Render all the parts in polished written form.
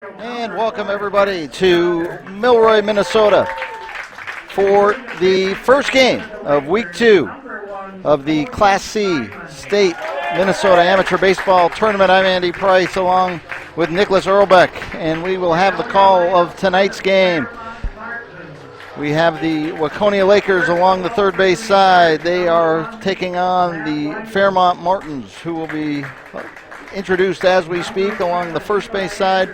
And welcome everybody to Milroy, Minnesota for the first game of week 2 of the Class C State Minnesota Amateur Baseball Tournament. I'm Andy Price along with Nicholas Earlbeck, and we will have the call of tonight's game. We have the Waconia Lakers along the third base side. They are taking on the Fairmont Martins, who will be introduced as we speak along the first base side.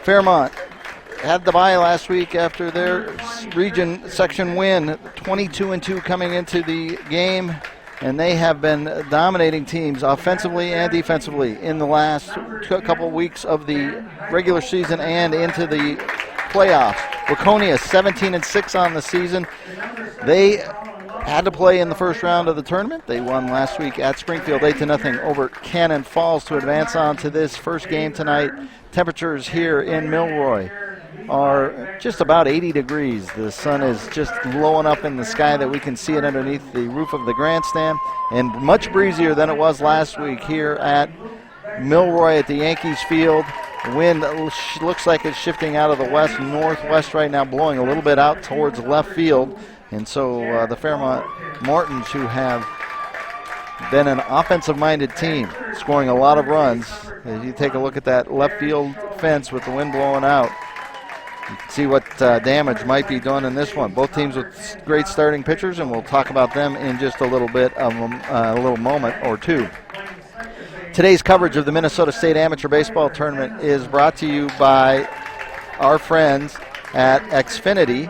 Fairmont had the bye last week after their region section win, 22-2 coming into the game, and they have been dominating teams offensively and defensively in the last couple weeks of the regular season and into the playoffs. Waconia 17-6 on the season. They had to play in the first round of the tournament. They won last week at Springfield 8-0 over Cannon Falls to advance on to this first game tonight. Temperatures here in Milroy are just about 80 degrees. The sun is just blowing up in the sky that we can see it underneath the roof of the grandstand, and much breezier than it was last week here at Milroy at the Yankees field. The wind looks like it's shifting out of the west-northwest right now, blowing a little bit out towards left field. And so the Fairmont Martins, who have been an offensive-minded team, scoring a lot of runs. As you take a look at that left field fence with the wind blowing out, you can see what damage might be done in this one. Both teams with great starting pitchers, and we'll talk about them in just a little bit of a little moment or two. Today's coverage of the Minnesota State Amateur Baseball Tournament is brought to you by our friends at Xfinity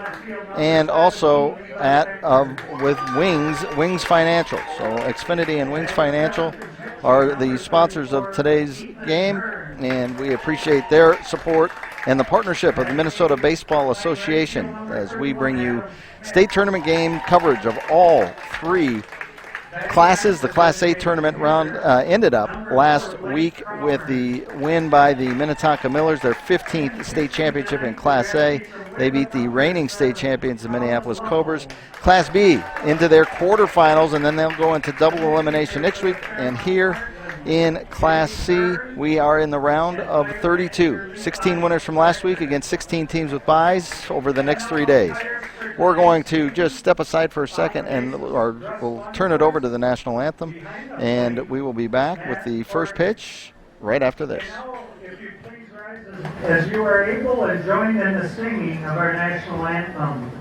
and also with Wings Financial. So Xfinity and Wings Financial are the sponsors of today's game, and we appreciate their support and the partnership of the Minnesota Baseball Association as we bring you state tournament game coverage of all three classes. The Class A tournament round ended up last week with the win by the Minnetonka Millers, their 15th state championship in Class A. They beat the reigning state champions, the Minneapolis Cobras. Class B into their quarterfinals, and then they'll go into double elimination next week. And here in Class C, we are in the round of 32. 16 winners from last week against 16 teams with byes over the next 3 days. We're going to just step aside for a second, and we'll turn it over to the national anthem, and we will be back with the first pitch right after this. If you please rise as you are able and join in the singing of our national anthem.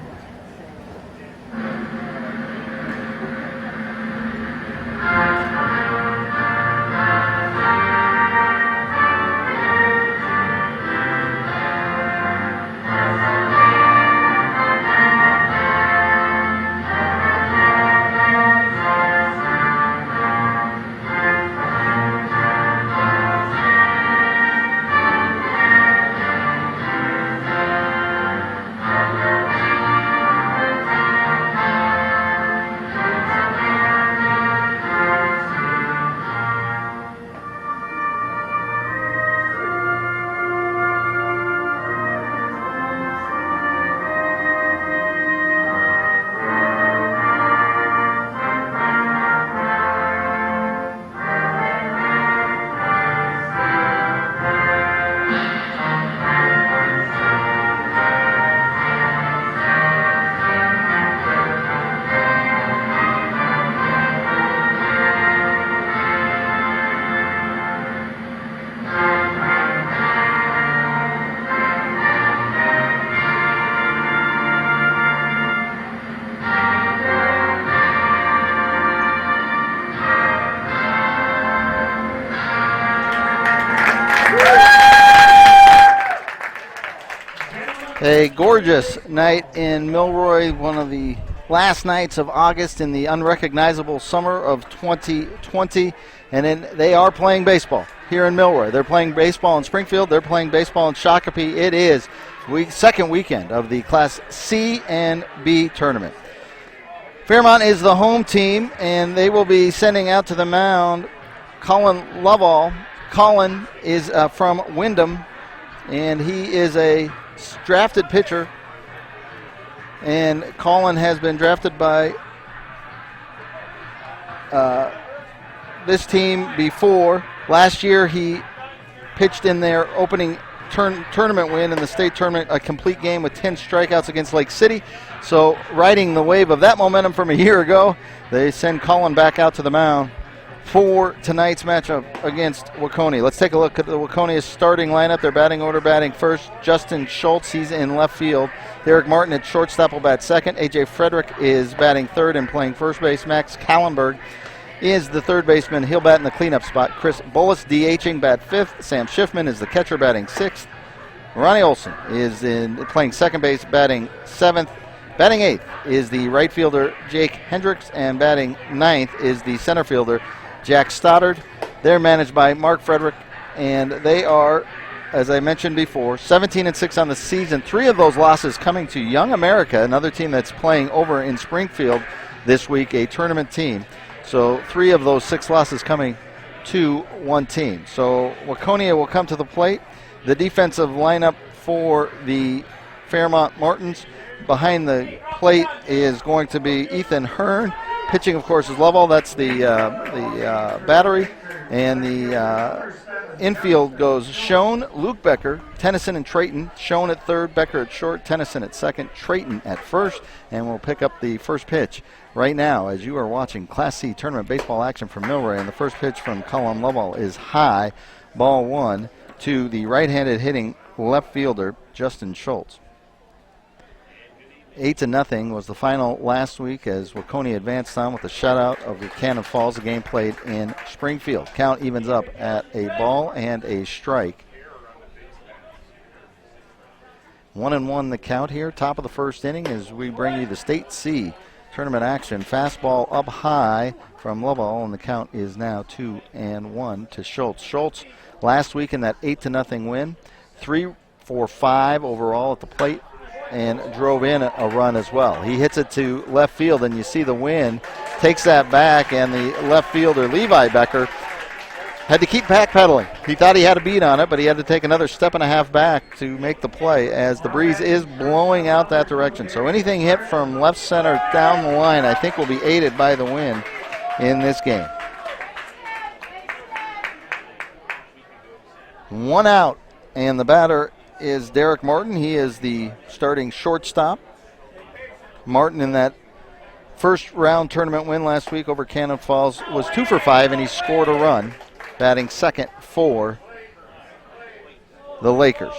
A gorgeous night in Milroy, one of the last nights of August in the unrecognizable summer of 2020. And then they are playing baseball here in Milroy. They're playing baseball in Springfield. They're playing baseball in Shakopee. It is second weekend of the Class C and B tournament. Fairmont is the home team, and they will be sending out to the mound Colin Lovell. Colin is from Wyndham, and he is a drafted pitcher, and Colin has been drafted by this team before. Last year he pitched in their opening tournament win in the state tournament, a complete game with 10 strikeouts against Lake City. So riding the wave of that momentum from a year ago, they send Colin back out to the mound for tonight's matchup against Waconia. Let's take a look at the Waconia starting lineup. Their batting order, batting first, Justin Schultz. He's in left field. Derrick Martin at shortstop will bat second. A.J. Frederick is batting third and playing first base. Max Kallenberg is the third baseman. He'll bat in the cleanup spot. Chris Bullis DHing, bat fifth. Sam Schiffman is the catcher, batting sixth. Ronnie Olson is playing second base, batting seventh. Batting eighth is the right fielder Jake Hendricks, and batting ninth is the center fielder Jack Stoddard. They're managed by Mark Frederick, and they are, as I mentioned before, 17-6 on the season. 3 of those losses coming to Young America, another team that's playing over in Springfield this week, a tournament team. So 3 of those 6 losses coming to one team. So Waconia will come to the plate. The defensive lineup for the Fairmont Martins behind the plate is going to be Ethan Hearn. Pitching, of course, is Lovell. That's the battery. And the infield goes Schoen, Luke Becker, Tennyson, and Trayton. Schoen at third, Becker at short, Tennyson at second, Trayton at first. And we'll pick up the first pitch right now as you are watching Class C tournament baseball action from Milroy. And the first pitch from Colin Lovell is high, ball one, to the right-handed hitting left fielder, Justin Schultz. 8-0 was the final last week as Waconia advanced on with a shutout of the Cannon Falls. The game played in Springfield. Count evens up at a ball and a strike. 1-1 the count here. Top of the first inning as we bring you the State C tournament action. Fastball up high from Lovell, and the count is now 2-1 to Schultz. Schultz last week in that 8-0 win, 3 for 5 overall at the plate, and drove in a run as well. He hits it to left field, and you see the wind takes that back, and the left fielder, Levi Becker, had to keep backpedaling. He thought he had a beat on it, but he had to take another step and a half back to make the play as the breeze is blowing out that direction. So anything hit from left center down the line, I think, will be aided by the wind in this game. 1 out, and the batter is Derrick Martin. He is the starting shortstop. Martin, in that first round tournament win last week over Cannon Falls, was 2 for 5, and he scored a run, batting second for the Lakers.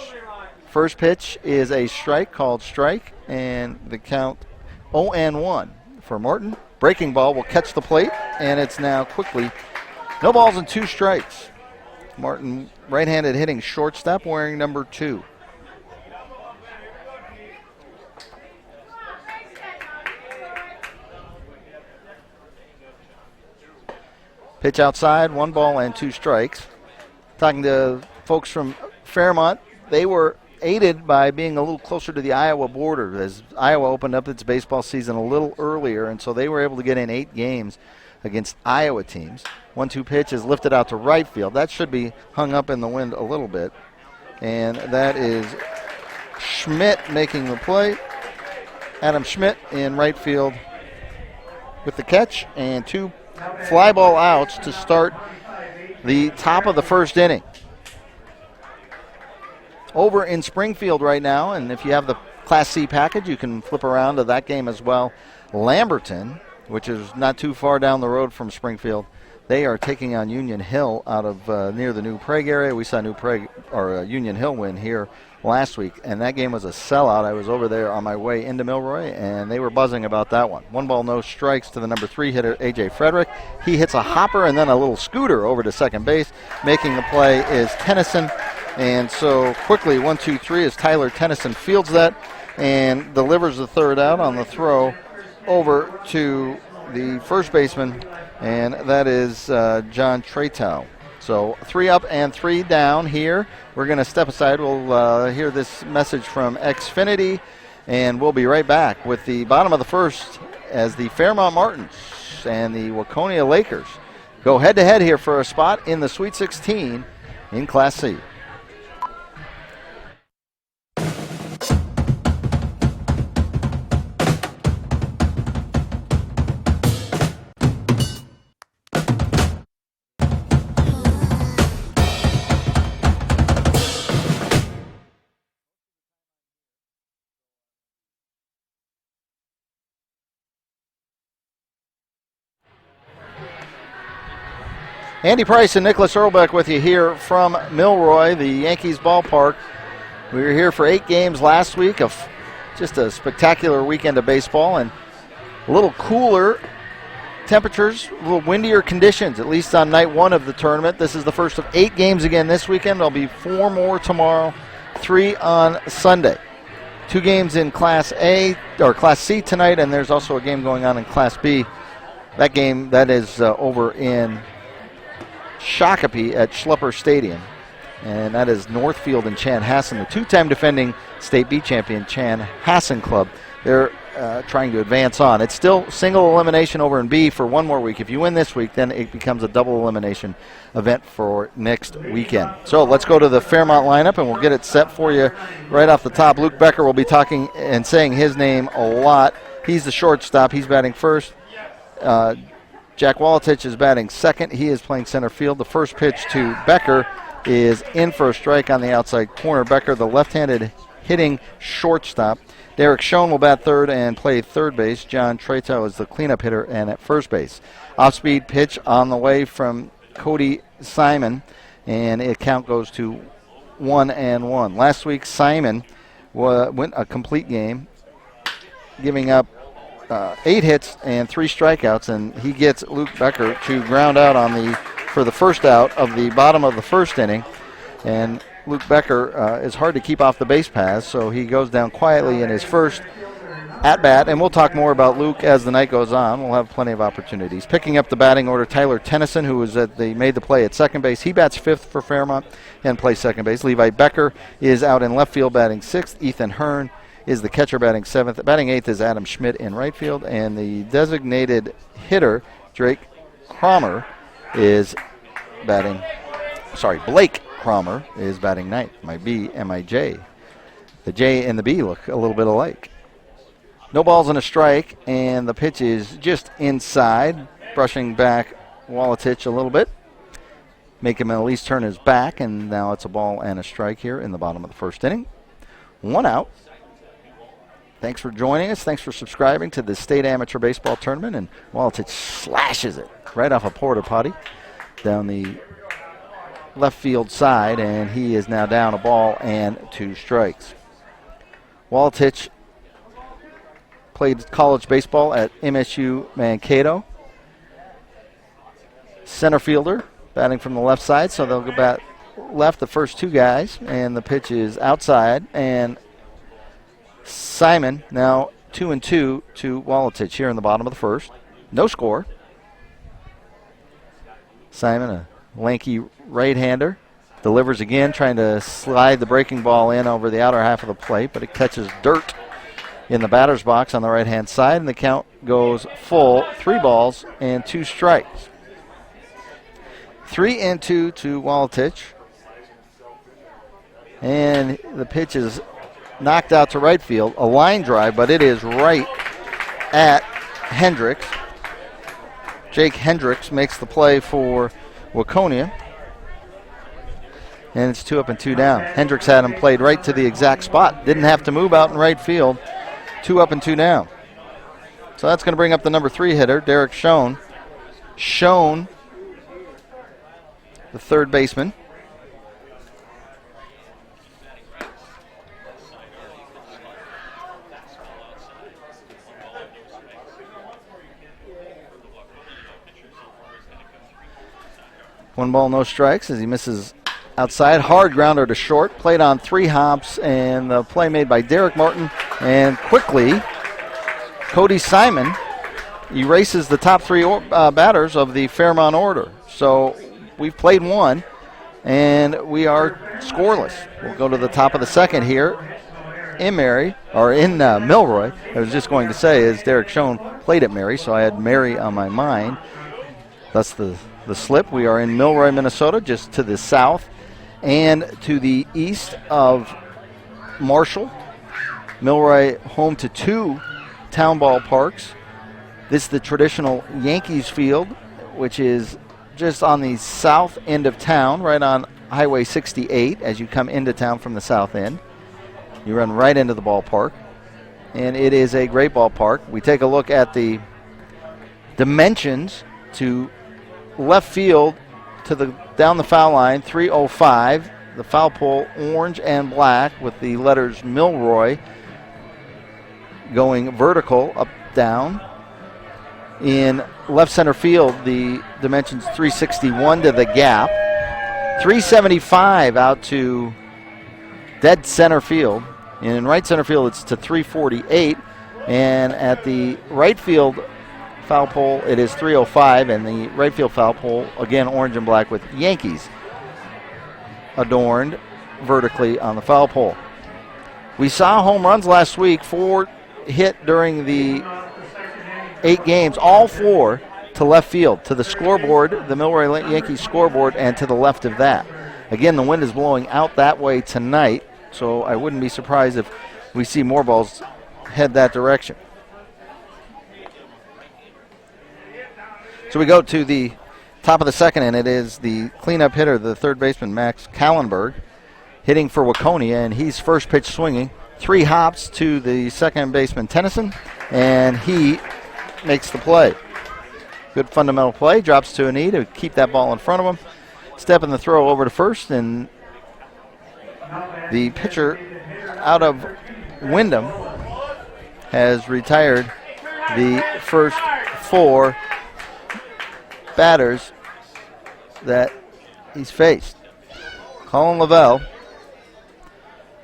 First pitch is a strike, called strike, and the count 0-1 for Martin. Breaking ball will catch the plate, and it's now quickly no balls and 2 strikes. Martin, right-handed hitting shortstop, wearing number 2. Pitch outside, 1 ball and 2 strikes. Talking to folks from Fairmont, they were aided by being a little closer to the Iowa border as Iowa opened up its baseball season a little earlier, and so they were able to get in 8 games against Iowa teams. 1-2 pitch is lifted out to right field. That should be hung up in the wind a little bit. And that is Schmidt making the play. Adam Schmidt in right field with the catch, and 2 fly ball outs to start the top of the first inning. Over in Springfield right now, and if you have the Class C package, you can flip around to that game as well. Lamberton, which is not too far down the road from Springfield, they are taking on Union Hill out of near the New Prague area. We saw Union Hill win here last week, and that game was a sellout. I was over there on my way into Milroy, and they were buzzing about that one. 1 ball, no strikes to the number 3 hitter, A.J. Frederick. He hits a hopper and then a little scooter over to second base. Making the play is Tennyson, and so quickly 1-2-3 as Tyler Tennyson fields that and delivers the third out on the throw over to the first baseman, and that is John Tretow. So 3 up and 3 down here. We're going to step aside. We'll hear this message from Xfinity, and we'll be right back with the bottom of the first as the Fairmont Martins and the Waconia Lakers go head-to-head here for a spot in the Sweet 16 in Class C. Andy Price and Nicholas Earlbeck with you here from Milroy, the Yankees ballpark. We were here for 8 games last week of just a spectacular weekend of baseball and a little cooler temperatures, a little windier conditions, at least on night 1 of the tournament. This is the first of 8 games again this weekend. There'll be 4 more tomorrow, 3 on Sunday. 2 games in Class A or Class C tonight, and there's also a game going on in Class B. That game, that is over in Shakopee at Schlepper Stadium, and that is Northfield and Chanhassen, the 2-time defending state B champion Chanhassen club. They're trying to advance on. It's still single elimination over in B for 1 more week. If you win this week, then it becomes a double elimination event for next weekend. So let's go to the Fairmont lineup, and we'll get it set for you right off the top. Luke Becker will be talking and saying his name a lot. He's the shortstop. He's batting first. Jack Walatich is batting second. He is playing center field. The first pitch to Becker is in for a strike on the outside corner. Becker, the left-handed hitting shortstop. Derrick Schoen will bat third and play third base. John Tretow is the cleanup hitter and at first base. Off-speed pitch on the way from Cody Simon, and the count goes to 1-1. Last week, Simon went a complete game, giving up 8 hits and 3 strikeouts, and he gets Luke Becker to ground out for the first out of the bottom of the first inning. And Luke Becker is hard to keep off the base paths, so he goes down quietly in his first at-bat, and we'll talk more about Luke as the night goes on. We'll have plenty of opportunities. Picking up the batting order, Tyler Tennyson, who was made the play at second base. He bats 5th for Fairmont and plays second base. Levi Becker is out in left field batting 6th. Ethan Hearn is the catcher batting 7th. Batting 8th is Adam Schmidt in right field, and the designated hitter, Blake Cromer, is batting 9th. My B and my J. The J and the B look a little bit alike. No balls and a strike, and the pitch is just inside, brushing back Walatich a little bit. Make him at least turn his back, and now it's a ball and a strike here in the bottom of the first inning. 1 out. Thanks for joining us. Thanks for subscribing to the State Amateur Baseball Tournament. And Walatich slashes it right off a porta potty down the left field side, and he is now down a ball and 2 strikes. Walatich played college baseball at MSU Mankato. Center fielder, batting from the left side, so they'll go bat left the first 2 guys, and the pitch is outside, and Simon now 2-2 to Walatich here in the bottom of the first. No score. Simon, a lanky right-hander, delivers again, trying to slide the breaking ball in over the outer half of the plate, but it catches dirt in the batter's box on the right-hand side, and the count goes full, 3 balls and 2 strikes. 3-2 to Walatich, and the pitch is knocked out to right field, a line drive, but it is right at Hendricks. Jake Hendricks makes the play for Waconia, and it's 2 up and 2 down. Hendricks had him played right to the exact spot. Didn't have to move out in right field. 2 up and 2 down. So that's going to bring up the number 3 hitter, Derrick Schoen. Schoen, the third baseman. One ball, no strikes as he misses outside. Hard grounder to short. Played on 3 hops, and the play made by Derrick Martin. And quickly, Cody Simon erases the top 3 batters of the Fairmont order. So we've played 1, and we are scoreless. We'll go to the top of the second here in Milroy. I was just going to say, as Derrick Schoen played at Mary, so I had Mary on my mind. That's the slip. We are in Milroy, Minnesota, just to the south and to the east of Marshall. Milroy home to 2 town ballparks. This is the traditional Yankees field, which is just on the south end of town, right on Highway 68 as you come into town from the south end. You run right into the ballpark, and it is a great ballpark. We take a look at the dimensions. To left field down the foul line, 3:05. The foul pole, orange and black, with the letters Milroy going vertical, up, down. In left center field, the dimensions 361 to the gap, 375 out to dead center field. In right center field, it's to 348. And at the right field foul pole, it is 305. And the right field foul pole, again, orange and black with Yankees adorned vertically on the foul pole. We saw home runs last week, 4 hit during the 8 games, all 4 to left field, to the scoreboard, the Milroy Yankees scoreboard, and to the left of that. Again, the wind is blowing out that way tonight, so I wouldn't be surprised if we see more balls head that direction. So we go to the top of the second, and it is the cleanup hitter, the third baseman, Max Kallenberg, hitting for Waconia, and he's first pitch swinging. 3 hops to the second baseman, Tennyson, and he makes the play. Good fundamental play, drops to a knee to keep that ball in front of him. Step in the throw over to first, and the pitcher out of Wyndham has retired the first 4 batters that he's faced. Colin Lavelle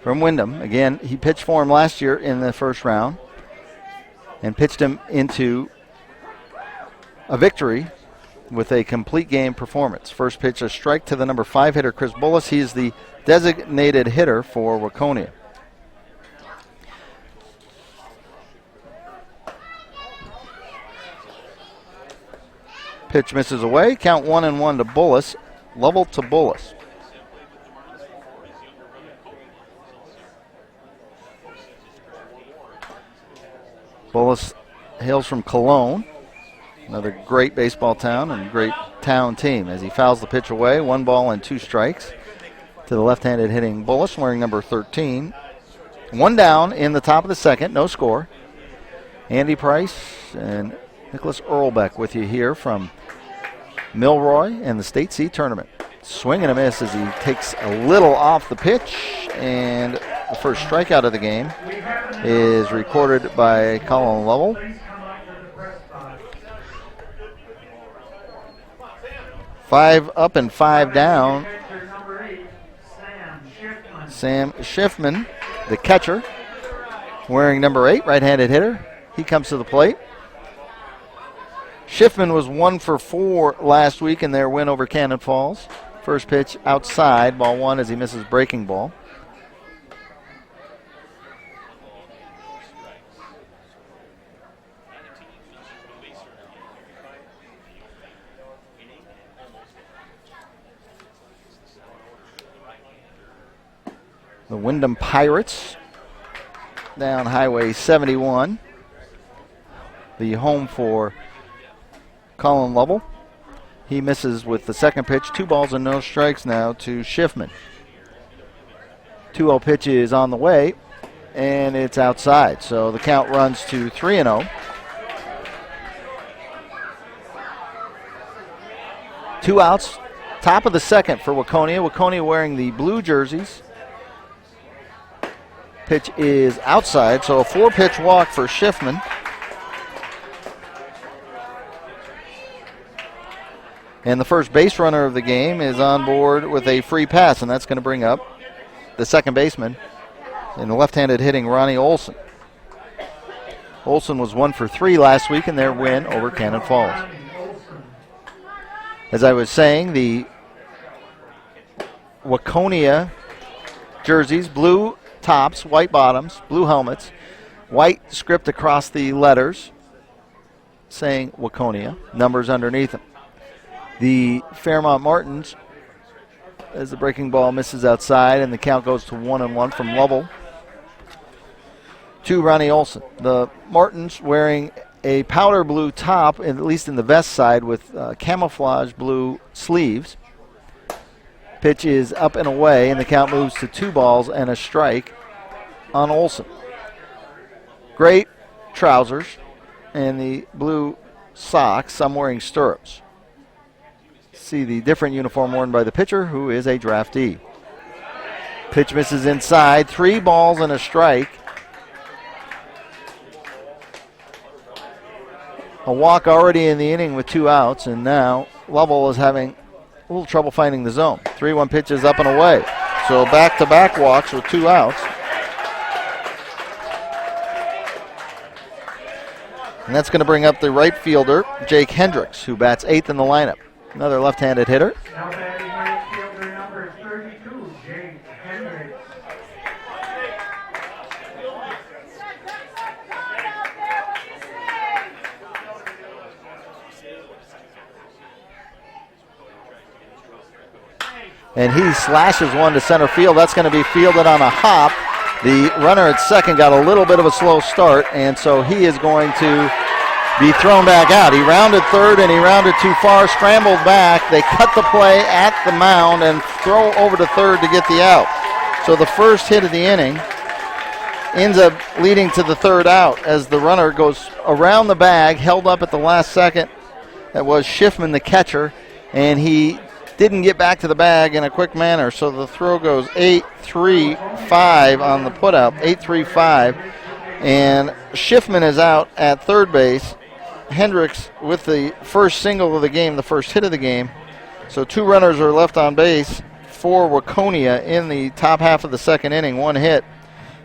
from Wyndham. Again, he pitched for him last year in the first round and pitched him into a victory with a complete game performance. First pitch, a strike to the number 5 hitter, Chris Bullis. He is the designated hitter for Waconia. Pitch misses away. Count 1-1 to Bullis. Level to Bullis. Bullis hails from Cologne, another great baseball town and great town team. As he fouls the pitch away, 1 ball and 2 strikes to the left-handed hitting Bullis, wearing number 13. 1 down in the top of the second, no score. Andy Price and Nicholas Earlbeck with you here from Milroy and the State C tournament. Swing and a miss as he takes a little off the pitch, and the first strikeout of the game is recorded by Colin Lovell. Five up and 5 down. Sam Schiffman, the catcher, wearing number 8, right-handed hitter. He comes to the plate. Schiffman was 1 for 4 last week in their win over Cannon Falls. First pitch outside, ball 1 as he misses breaking ball. The Wyndham Pirates down Highway 71. The home for Colin Lovell. He misses with the second pitch. 2 balls and no strikes now to Schiffman. 2-0 pitch is on the way, and it's outside. So the count runs to 3-0. 2 outs. Top of the second for Waconia. Waconia wearing the blue jerseys. Pitch is outside, so a 4-pitch walk for Schiffman. And the first base runner of the game is on board with a free pass, and that's going to bring up the second baseman and the left-handed hitting Ronnie Olson. Olson was 1 for 3 last week in their win over Cannon Falls. As I was saying, the Waconia jerseys, blue tops, white bottoms, blue helmets, white script across the letters saying Waconia, numbers underneath them. The Fairmont Martins, as the breaking ball misses outside, and the count goes to 1-1 from Lovell to Ronnie Olson. The Martins wearing a powder blue top, at least in the vest side, with camouflage blue sleeves. Pitch is up and away, and the count moves to 2 balls and a strike on Olson. Great trousers and the blue socks, some wearing stirrups. see the different uniform worn by the pitcher, who is a draftee. Pitch misses inside. 3 balls and a strike. A walk already in the inning with 2 outs, and now Lovell is having a little trouble finding the zone. 3-1 pitch is up and away. So back-to-back walks with 2 outs. And that's going to bring up the right fielder, Jake Hendricks, who bats 8th in the lineup. Another left-handed hitter. Now batting right fielder number 32, Jake Hendricks. And he slashes one to center field. That's going to be fielded on a hop. The runner at second got a little bit of a slow start, and so he is going to be thrown back out. He rounded third, and he rounded too far, scrambled back. They cut the play at the mound and throw over to third to get the out. So the first hit of the inning ends up leading to the third out as the runner goes around the bag, held up at the last second. That was Schiffman, the catcher, and he didn't get back to the bag in a quick manner, so the throw goes 8-3-5 on the putout, 8-3-5, and Schiffman is out at third base. Hendricks with the first single of the game, the first hit of the game. So 2 runners are left on base for Waconia in the top half of the second inning. 1 hit,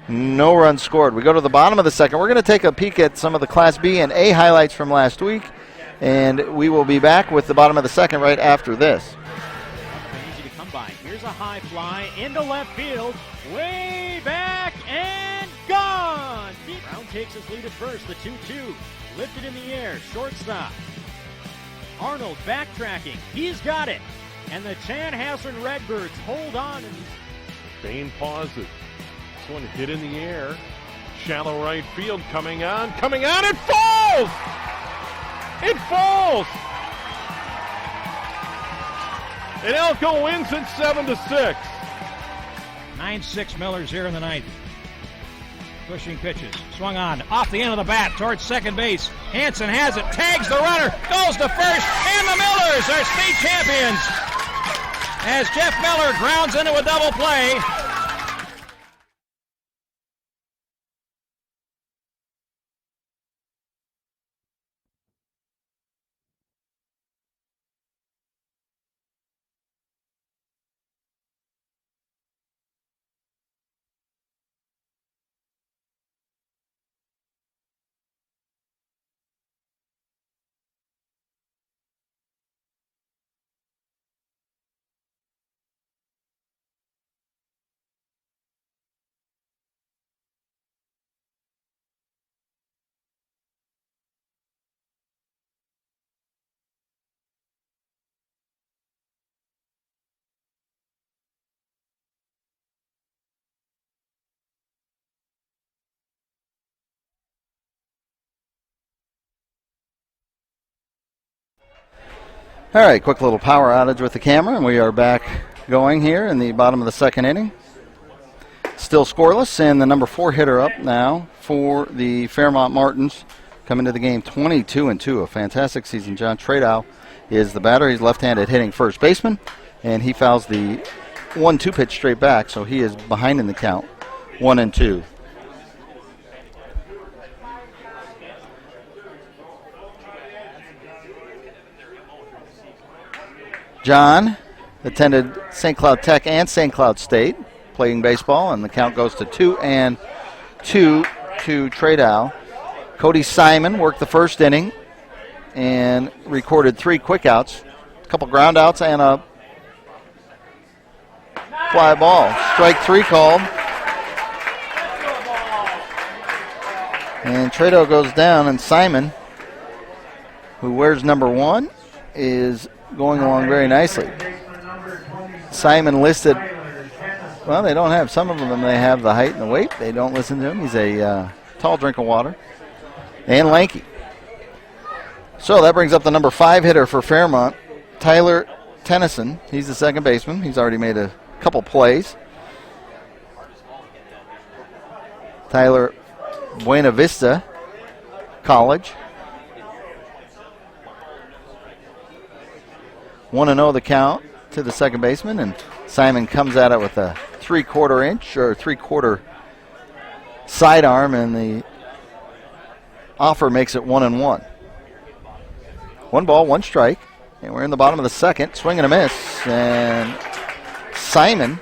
no runs scored. We go to the bottom of the second. We're going to take a peek at some of the Class B and A highlights from last week, and we will be back with the bottom of the second right after this. Easy to come by. Here's a high fly into left field, way back and gone. Brown takes his lead at first. The 2-2 lifted in the air, shortstop. Arnold backtracking. He's got it. And the Chanhassen Redbirds hold on. Bain pauses. This one hit in the air. Shallow right field coming on. It falls! It falls! And Elko wins it 7-6. 9-6 Millers here in the ninth. Pushing pitches. Swung on. Off the end of the bat towards second base. Hansen has it. Tags the runner. Goes to first. And the Millers are state champions. As Jeff Miller grounds into a double play. All right, quick little power outage with the camera, and we are back going here in the bottom of the second inning. Still scoreless, and the number 4 hitter up now for the Fairmont Martins coming to the game 22-2. A fantastic season. John Tradow is the batter. He's left-handed hitting first baseman, and he fouls the 1-2 pitch straight back, so he is behind in the count, 1-2. John attended St. Cloud Tech and St. Cloud State playing baseball, and the count goes to 2-2 to Tradow. Cody Simon worked the first inning and recorded 3 quick outs, a couple ground outs, and a fly ball. Strike 3 called. And Tradow goes down, and Simon, who wears number 1, is going along very nicely. Simon listed, well, they don't have, some of them they have the height and the weight. They don't listen to him. He's a tall drink of water and lanky. So that brings up the number 5 hitter for Fairmont, Tyler Tennyson. He's the second baseman. He's already made a couple plays. Tyler, Buena Vista College. 1-0 the count to the second baseman, and Simon comes at it with a 3/4 inch or 3/4 sidearm, and the offer makes it 1-1. 1 ball, 1 strike, and we're in the bottom of the second. Swing and a miss, and Simon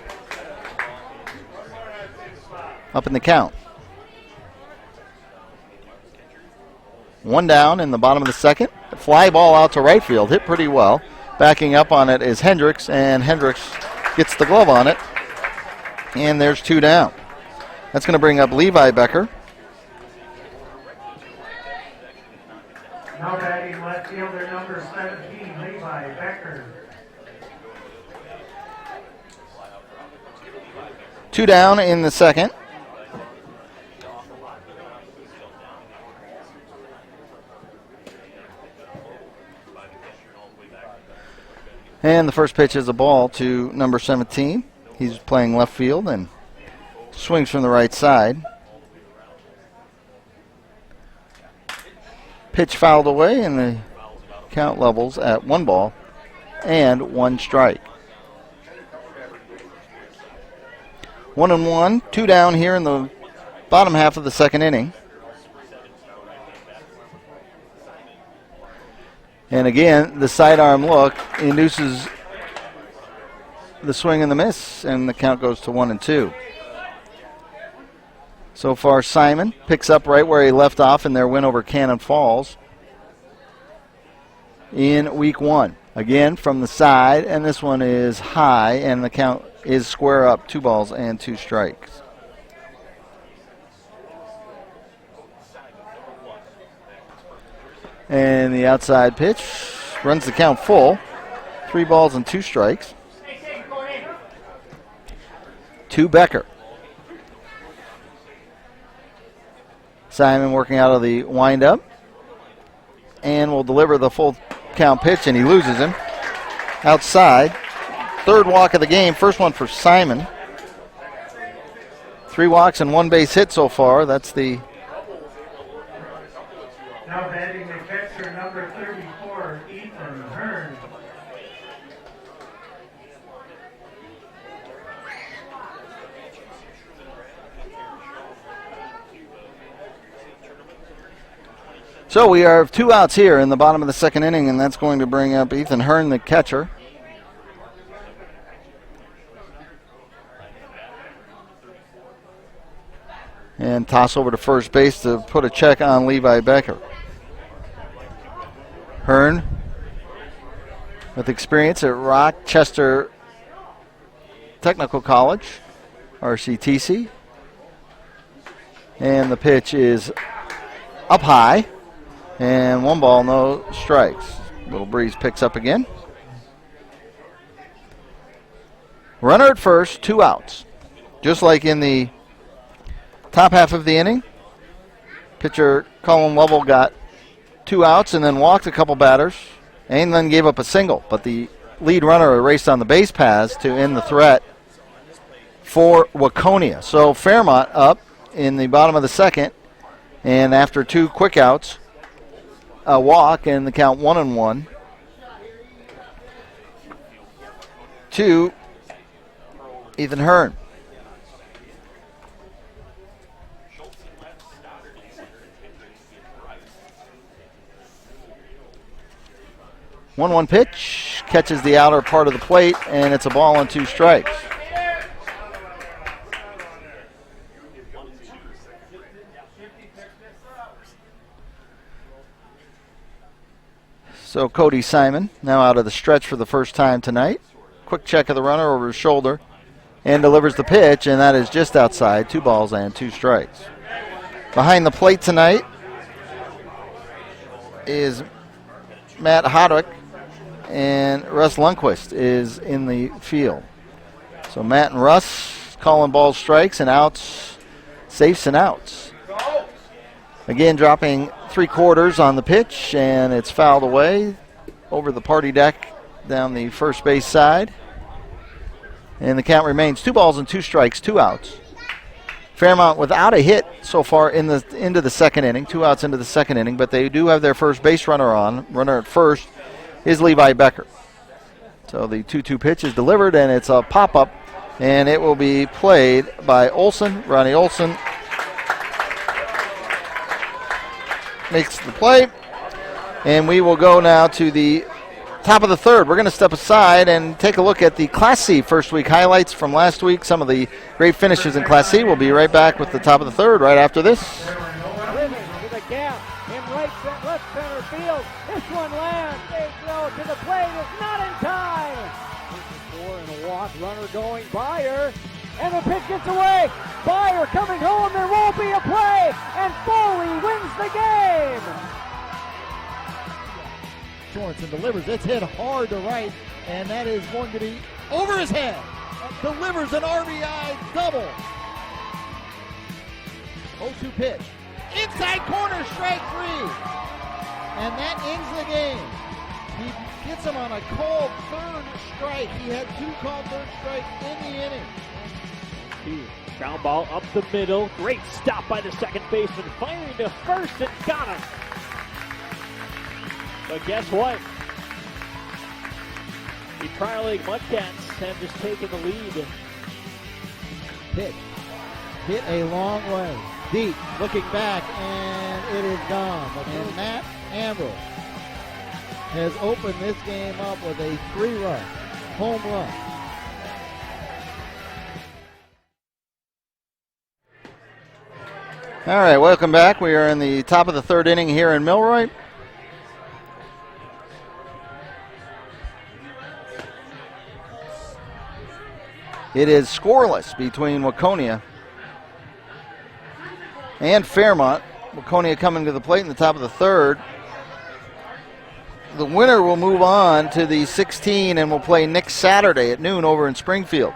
up in the count. 1 down in the bottom of the second. A fly ball out to right field, hit pretty well. Backing up on it is Hendricks, and Hendricks gets the glove on it, and there's 2 down. That's going to bring up Levi Becker. Now batting left fielder number 17, Levi Becker. 2 down in the second. And the first pitch is a ball to number 17. He's playing left field and swings from the right side. Pitch fouled away, and the count levels at 1 ball and 1 strike. 1-1, 2 down here in the bottom half of the second inning. And again, the sidearm look induces the swing and the miss, and the count goes to 1-2. So far, Simon picks up right where he left off in their win over Cannon Falls in week 1. Again, from the side, and this one is high, and the count is square up, 2 balls and 2 strikes. And the outside pitch runs the count full. 3 balls and 2 strikes. To Becker. Simon working out of the windup, and will deliver the full count pitch, and he loses him. Outside. 3rd walk of the game. First one for Simon. 3 walks and 1 base hit so far. That's the... Now batting the catcher number 34, Ethan Hearn. So we have 2 outs here in the bottom of the second inning, and that's going to bring up Ethan Hearn, the catcher. And toss over to first base to put a check on Levi Becker. Hearn with experience at Rochester Technical College, RCTC. And the pitch is up high, and 1 ball, no strikes. Little breeze picks up again. Runner at first, 2 outs. Just like in the top half of the inning, pitcher Colin Lovell got 2 outs and then walked a couple batters and then gave up a single. But the lead runner erased on the base paths to end the threat for Waconia. So Fairmont up in the bottom of the second, and after 2 quick outs, a walk, and the count 1-1 to Ethan Hearn. One pitch, catches the outer part of the plate, and it's a ball and 2 strikes. So Cody Simon now out of the stretch for the first time tonight. Quick check of the runner over his shoulder and delivers the pitch, and that is just outside. 2 balls and 2 strikes. Behind the plate tonight is Matt Hodwick, and Russ Lundquist is in the field. So Matt and Russ calling balls strikes and outs, safes and outs. Again, dropping 3/4 on the pitch, and it's fouled away over the party deck down the first base side. And the count remains 2 balls and 2 strikes, 2 outs. Fairmont without a hit so far into the second inning, 2 outs into the second inning, but they do have their first base runner on. Runner at first is Levi Becker. So the 2-2 pitch is delivered, and it's a pop-up, and it will be played by Olson. Ronnie Olson makes the play, and we will go now to the top of the third. We're going to step aside and take a look at the Class C first week highlights from last week, some of the great finishes in Class C. We'll be right back with the top of the third right after this. Living to the gap in left center field. This one lands. They throw to the plate. It's not in time. 4 and a walk. Runner going Beyer. And the pitch gets away. Beyer coming home. There won't be a play. And Foley wins the game. Sorensen delivers. It's hit hard to right, and that is going to be over his head. Delivers an RBI double. 0-2 pitch. Inside corner, strike 3. And that ends the game. He gets him on a called third strike. He had 2 called third strikes in the inning. Ground ball up the middle. Great stop by the second baseman. Firing to first and got him. But guess what? The Prior League Mudcats have just taken the lead. Pitch. Hit a long way. Deep. Looking back, and it is gone. And Matt Ambrose has opened this game up with a 3-run home run. All right, welcome back. We are in the top of the third inning here in Milroy. It is scoreless between Waconia and Fairmont. Waconia coming to the plate in the top of the third. The winner will move on to the 16 and will play next Saturday at noon over in Springfield.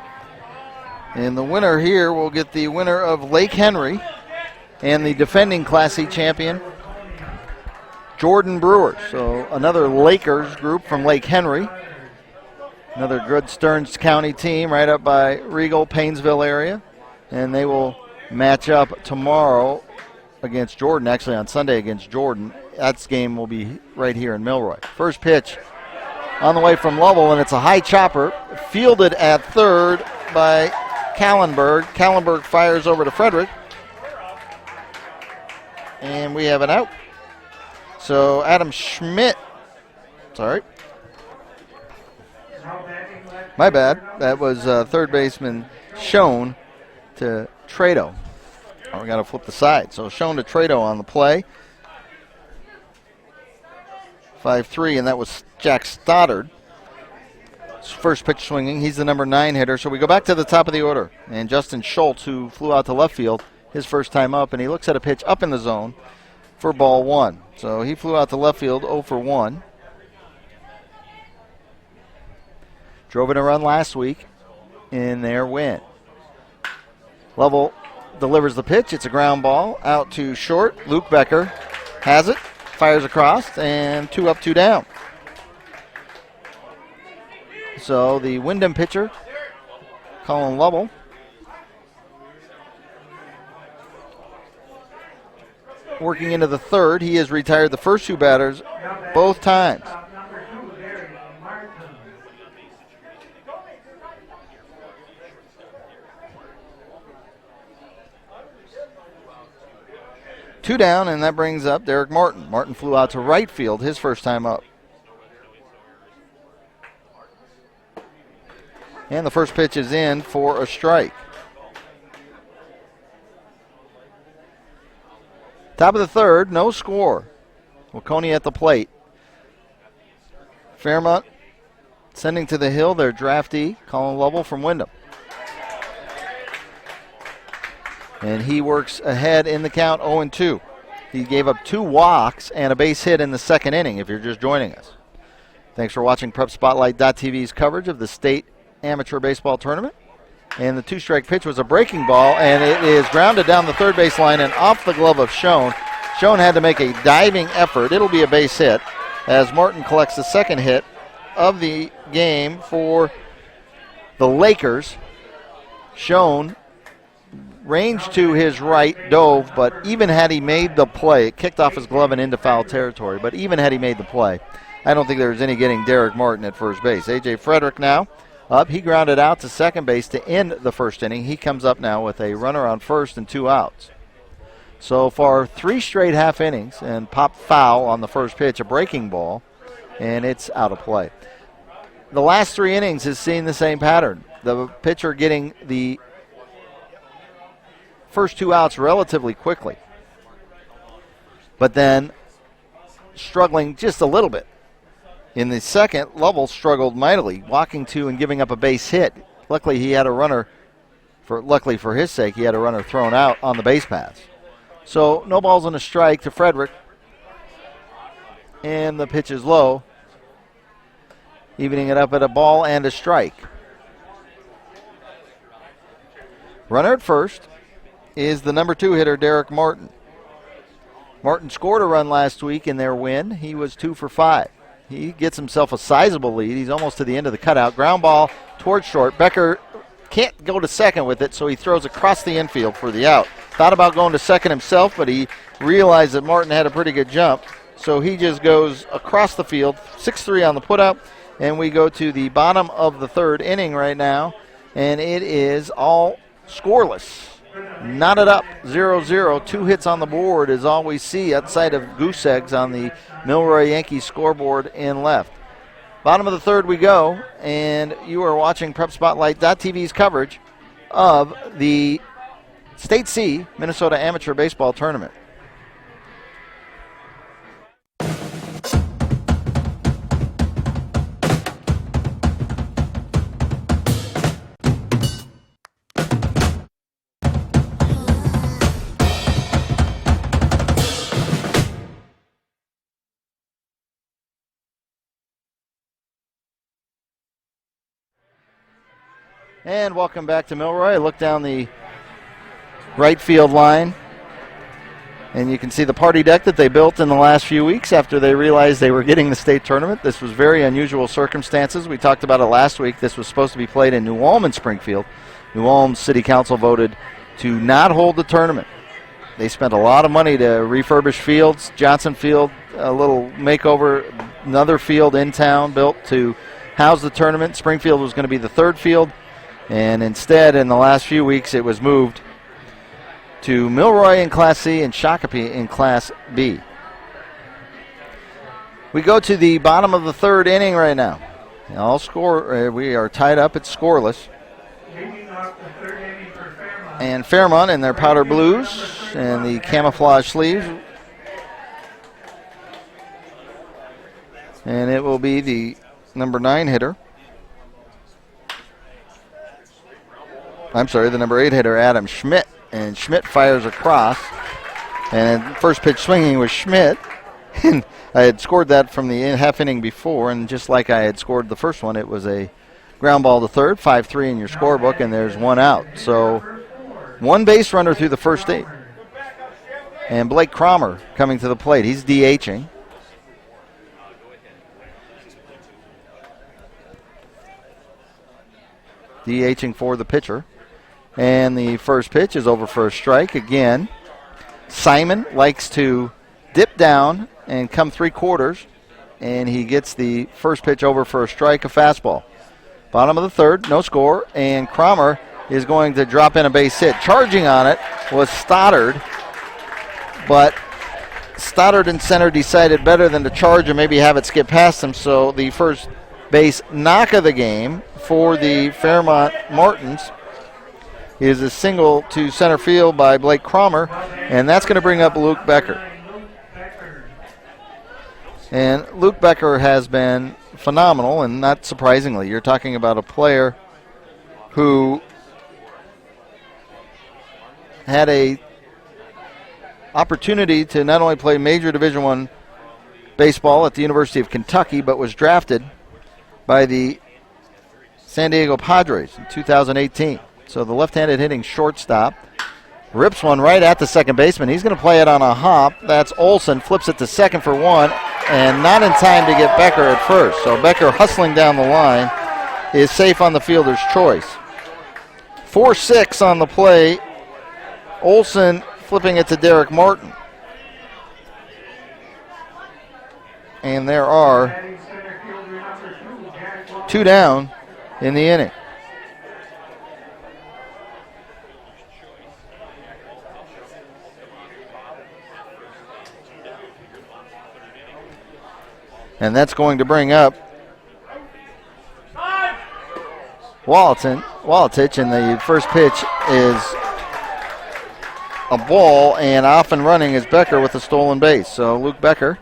And the winner here will get the winner of Lake Henry and the defending Class C champion, Jordan Brewers. So another Lakers group from Lake Henry. Another good Stearns County team right up by Regal, Paynesville area. And they will match up tomorrow against Jordan, actually on Sunday against Jordan. That game will be right here in Milroy. First pitch on the way from Lovell, and it's a high chopper. Fielded at third by Kallenberg. Kallenberg fires over to Frederick. And we have an out. So Adam Schmidt, sorry. My bad. That was third baseman Schoen to Trado. Oh, we got to flip the side. So Schoen to Trado on the play. 5-3, and that was Jack Stoddard. First pitch swinging. He's the number 9 hitter. So we go back to the top of the order. And Justin Schultz, who flew out to left field, his first time up, and he looks at a pitch up in the zone for ball 1. So he flew out to left field 0 for 1. Drove in a run last week in their win. Lovell delivers the pitch. It's a ground ball out to short. Luke Becker has it, fires across, and 2 up, 2 down. So the Wyndham pitcher, Colin Lovell, working into the third. He has retired the first 2 batters both times. Two down, and that brings up Derrick Martin. Martin flew out to right field his first time up. And the first pitch is in for a strike. Top of the third, no score. Waconia at the plate. Fairmont sending to the hill their draftee, Colin Lovell from Wyndham. And he works ahead in the count 0-2. He gave up 2 walks and a base hit in the second inning if you're just joining us. Thanks for watching PrepSpotlight.tv's coverage of the state amateur baseball tournament. And the 2-strike pitch was a breaking ball, and it is grounded down the third base line and off the glove of Schoen. Schoen had to make a diving effort. It'll be a base hit as Martin collects the second hit of the game for the Lakers. Schoen ranged to his right, dove, but even had he made the play, it kicked off his glove and into foul territory, but even had he made the play, I don't think there was any getting Derrick Martin at first base. A.J. Frederick now up. He grounded out to second base to end the first inning. He comes up now with a runner on first and 2 outs. So far, 3 straight half innings, and pop foul on the first pitch, a breaking ball, and it's out of play. The last 3 innings has seen the same pattern. The pitcher getting the first 2 outs relatively quickly, but then struggling just a little bit. In the second, Lovell struggled mightily, walking to and giving up a base hit. Luckily, he had a runner, luckily for his sake, he had a runner thrown out on the base paths. So no balls and a strike to Frederick, and the pitch is low, evening it up at a ball and a strike. Runner at first is the number 2 hitter, Derrick Martin. Martin scored a run last week in their win. He was 2 for 5. He gets himself a sizable lead. He's almost to the end of the cutout. Ground ball towards short. Becker can't go to second with it, so he throws across the infield for the out. Thought about going to second himself, but he realized that Martin had a pretty good jump, so he just goes across the field. 6-3 on the putout, and we go to the bottom of the 3rd inning right now, and it is all scoreless. Knotted up, 0-0. 2 hits on the board is all we see outside of goose eggs on the Milroy Yankees scoreboard in left. Bottom of the 3rd we go, and you are watching PrepSpotlight.tv's coverage of the State C Minnesota Amateur Baseball Tournament. And welcome back to Milroy. Look down the right field line, and you can see the party deck that they built in the last few weeks after they realized they were getting the state tournament. This was very unusual circumstances. We talked about it last week. This was supposed to be played in New Ulm and Springfield. New Ulm City Council voted to not hold the tournament. They spent a lot of money to refurbish fields. Johnson Field, a little makeover, another field in town built to house the tournament. Springfield was going to be the 3rd field. And instead, in the last few weeks, it was moved to Milroy in Class C and Shakopee in Class B. We go to the bottom of the 3rd inning right now. We are tied up. It's scoreless. And Fairmont in their powder blues and the camouflage sleeves. And it will be the number 9 hitter. The number 8 hitter, Adam Schmidt. And Schmidt fires across. And first pitch swinging was Schmidt. And I had scored that from the half inning before, and just like I had scored the first one, it was a ground ball to 3rd, 5-3 in your scorebook, and there's 1 out. So 1 base runner through the first 8. And Blake Cromer coming to the plate. He's DHing. DHing for the pitcher. And the first pitch is over for a strike again. Simon likes to dip down and come 3/4, and he gets the first pitch over for a strike, a fastball. Bottom of the 3rd, no score, and Cromer is going to drop in a base hit. Charging on it was Stoddard, but Stoddard and center decided better than to charge and maybe have it skip past him, so the first base knock of the game for the Fairmont Martins is a single to center field by Blake Cromer, and that's going to bring up Luke Becker. And Luke Becker has been phenomenal, and not surprisingly, you're talking about a player who had a opportunity to not only play major Division I baseball at the University of Kentucky, but was drafted by the San Diego Padres in 2018. So the left-handed hitting shortstop rips one right at the second baseman. He's going to play it on a hop. That's Olson. Flips it to second for 1, and not in time to get Becker at first. So Becker, hustling down the line, is safe on the fielder's choice. 4-6 on the play. Olson flipping it to Derrick Martin. And there are 2 down in the inning. And that's going to bring up Wallace, and the first pitch is a ball, and off and running is Becker with a stolen base. So Luke Becker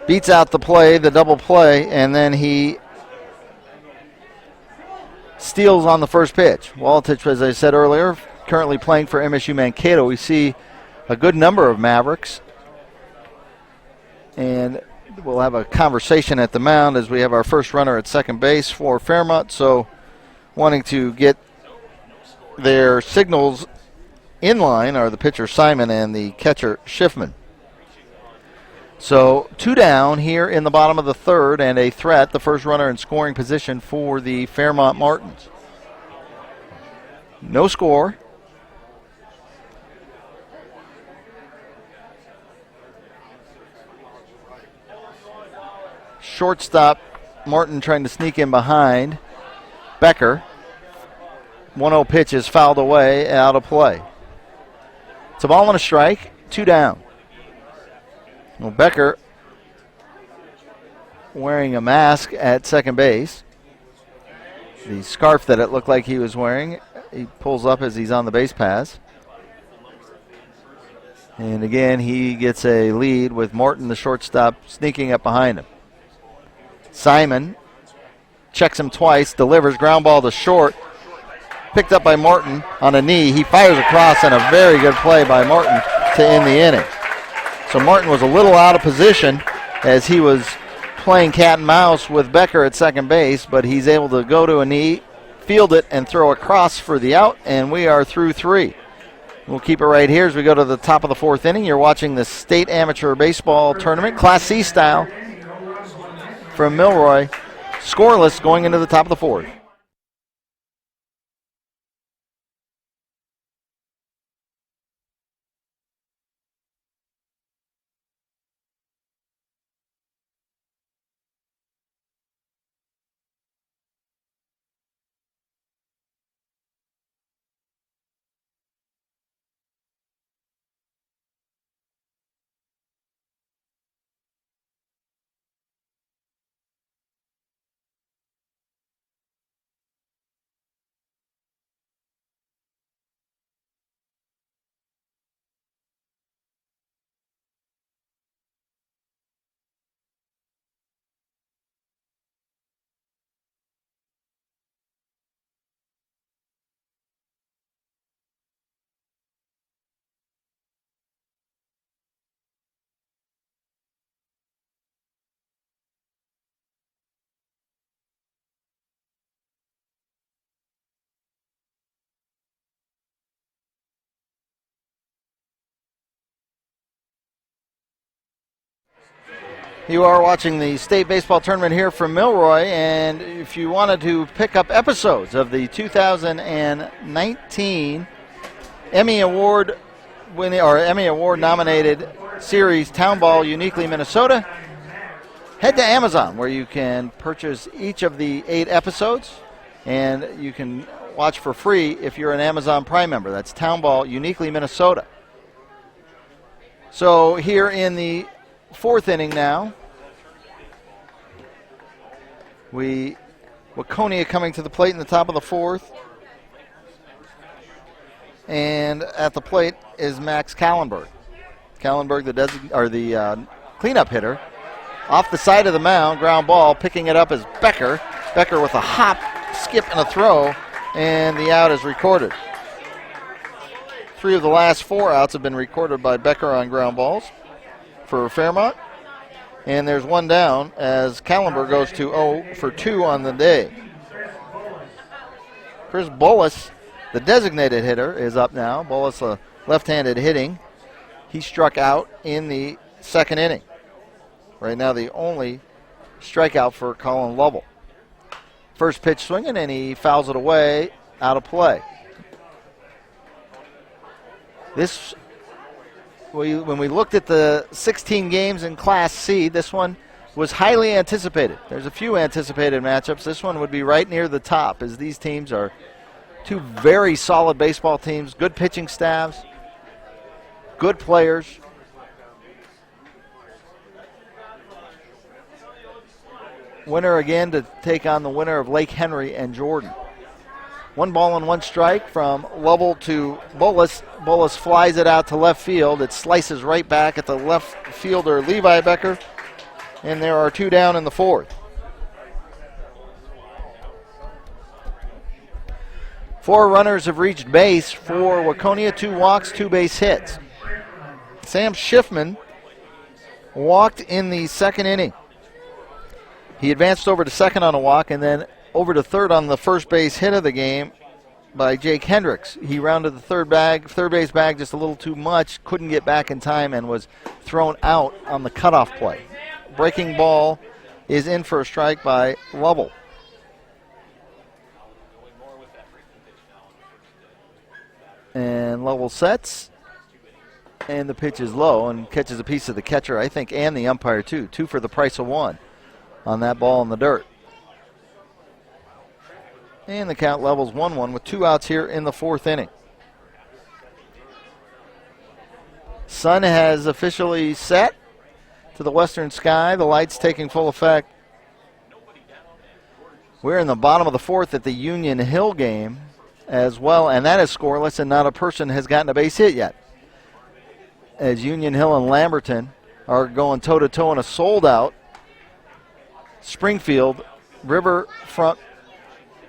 beats out the double play, and then he steals on the first pitch. Wallace, as I said earlier, currently playing for MSU Mankato. We see a good number of Mavericks, and we'll have a conversation at the mound as we have our first runner at second base for Fairmont. So wanting to get their signals in line are the pitcher Simon and the catcher Schiffman. So 2 down here in the bottom of the third, and a threat, the first runner in scoring position for the Fairmont Martins. No score. Shortstop Martin trying to sneak in behind Becker. 1-0 pitch is fouled away, out of play. It's a ball and a strike, 2 down. Well, Becker wearing a mask at second base. The scarf that it looked like he was wearing, he pulls up as he's on the base pass. And again, he gets a lead with Martin, the shortstop, sneaking up behind him. Simon checks him twice, delivers ground ball to short. Picked up by Martin on a knee. He fires across, and a very good play by Martin to end the inning. So Martin was a little out of position as he was playing cat and mouse with Becker at second base, but he's able to go to a knee, field it, and throw across for the out, and we are through 3. We'll keep it right here as we go to the top of the 4th inning. You're watching the State Amateur Baseball Tournament, Class C style, from Milroy. Scoreless going into the top of the 4th. You are watching the State Baseball Tournament here from Milroy, and if you wanted to pick up episodes of the 2019 Emmy Award winning or Emmy Award nominated series Town Ball Uniquely Minnesota, head to Amazon where you can purchase each of the 8 episodes, and you can watch for free if you're an Amazon Prime member. That's Town Ball Uniquely Minnesota. So here in the 4th inning now, Waconia coming to the plate in the top of the 4th. And at the plate is Max Kallenberg. Kallenberg, the cleanup hitter. Off the side of the mound, ground ball, picking it up is Becker. Becker with a hop, skip, and a throw, and the out is recorded. 3 of the last 4 outs have been recorded by Becker on ground balls for Fairmont. And there's 1 down as Kallenberg goes to 0 for 2 on the day. Chris Bullis, the designated hitter, is up now. Bullis, a left-handed hitting. He struck out in the 2nd inning. Right now the only strikeout for Colin Lovell. First pitch swinging, and he fouls it away, out of play. When we looked at the 16 games in Class C, this one was highly anticipated. There's a few anticipated matchups. This one would be right near the top, as these teams are two very solid baseball teams, good pitching staffs, good players. Winner again to take on the winner of Lake Henry and Jordan. 1 ball and 1 strike from Lovell to Bullis. Bullis flies it out to left field. It slices right back at the left fielder, Levi Becker. And there are 2 down in the 4th. 4 runners have reached base for Waconia, 2 walks, 2 base hits. Sam Schiffman walked in the 2nd inning. He advanced over to second on a walk and then over to third on the first base hit of the game by Jake Hendricks. He rounded the third base bag just a little too much, couldn't get back in time, and was thrown out on the cutoff play. Breaking ball is in for a strike by Lovell. And Lovell sets, and the pitch is low and catches a piece of the catcher, I think, and the umpire too. 2 for the price of 1 on that ball in the dirt. And the count levels 1-1 with 2 outs here in the 4th inning. Sun has officially set to the western sky. The lights taking full effect. We're in the bottom of the 4th at the Union Hill game as well, and that is scoreless, and not a person has gotten a base hit yet. As Union Hill and Lamberton are going toe-to-toe in a sold-out Springfield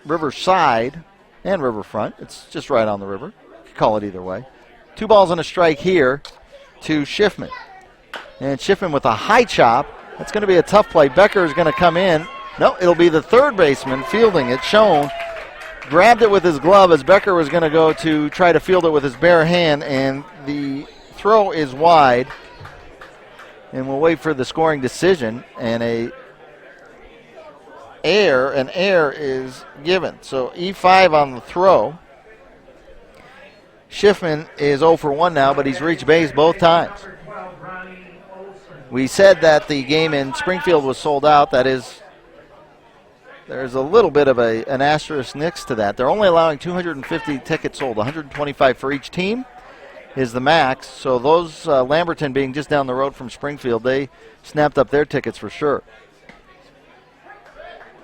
Riverside and Riverfront. It's just right on the river. You can call it either way. 2 balls and a strike here to Schiffman. And Schiffman with a high chop. That's going to be a tough play. Becker is going to come in. No, it'll be the third baseman fielding it. Schoen grabbed it with his glove as Becker was going to go to try to field it with his bare hand, and the throw is wide. And we'll wait for the scoring decision, and an error is given. So E5 on the throw. Schiffman is 0 for 1 now, but he's reached base both times. We said that the game in Springfield was sold out. That is, there's a little bit of an asterisk next to that. They're only allowing 250 tickets sold, 125 for each team is the max. So those Lamberton being just down the road from Springfield, they snapped up their tickets for sure.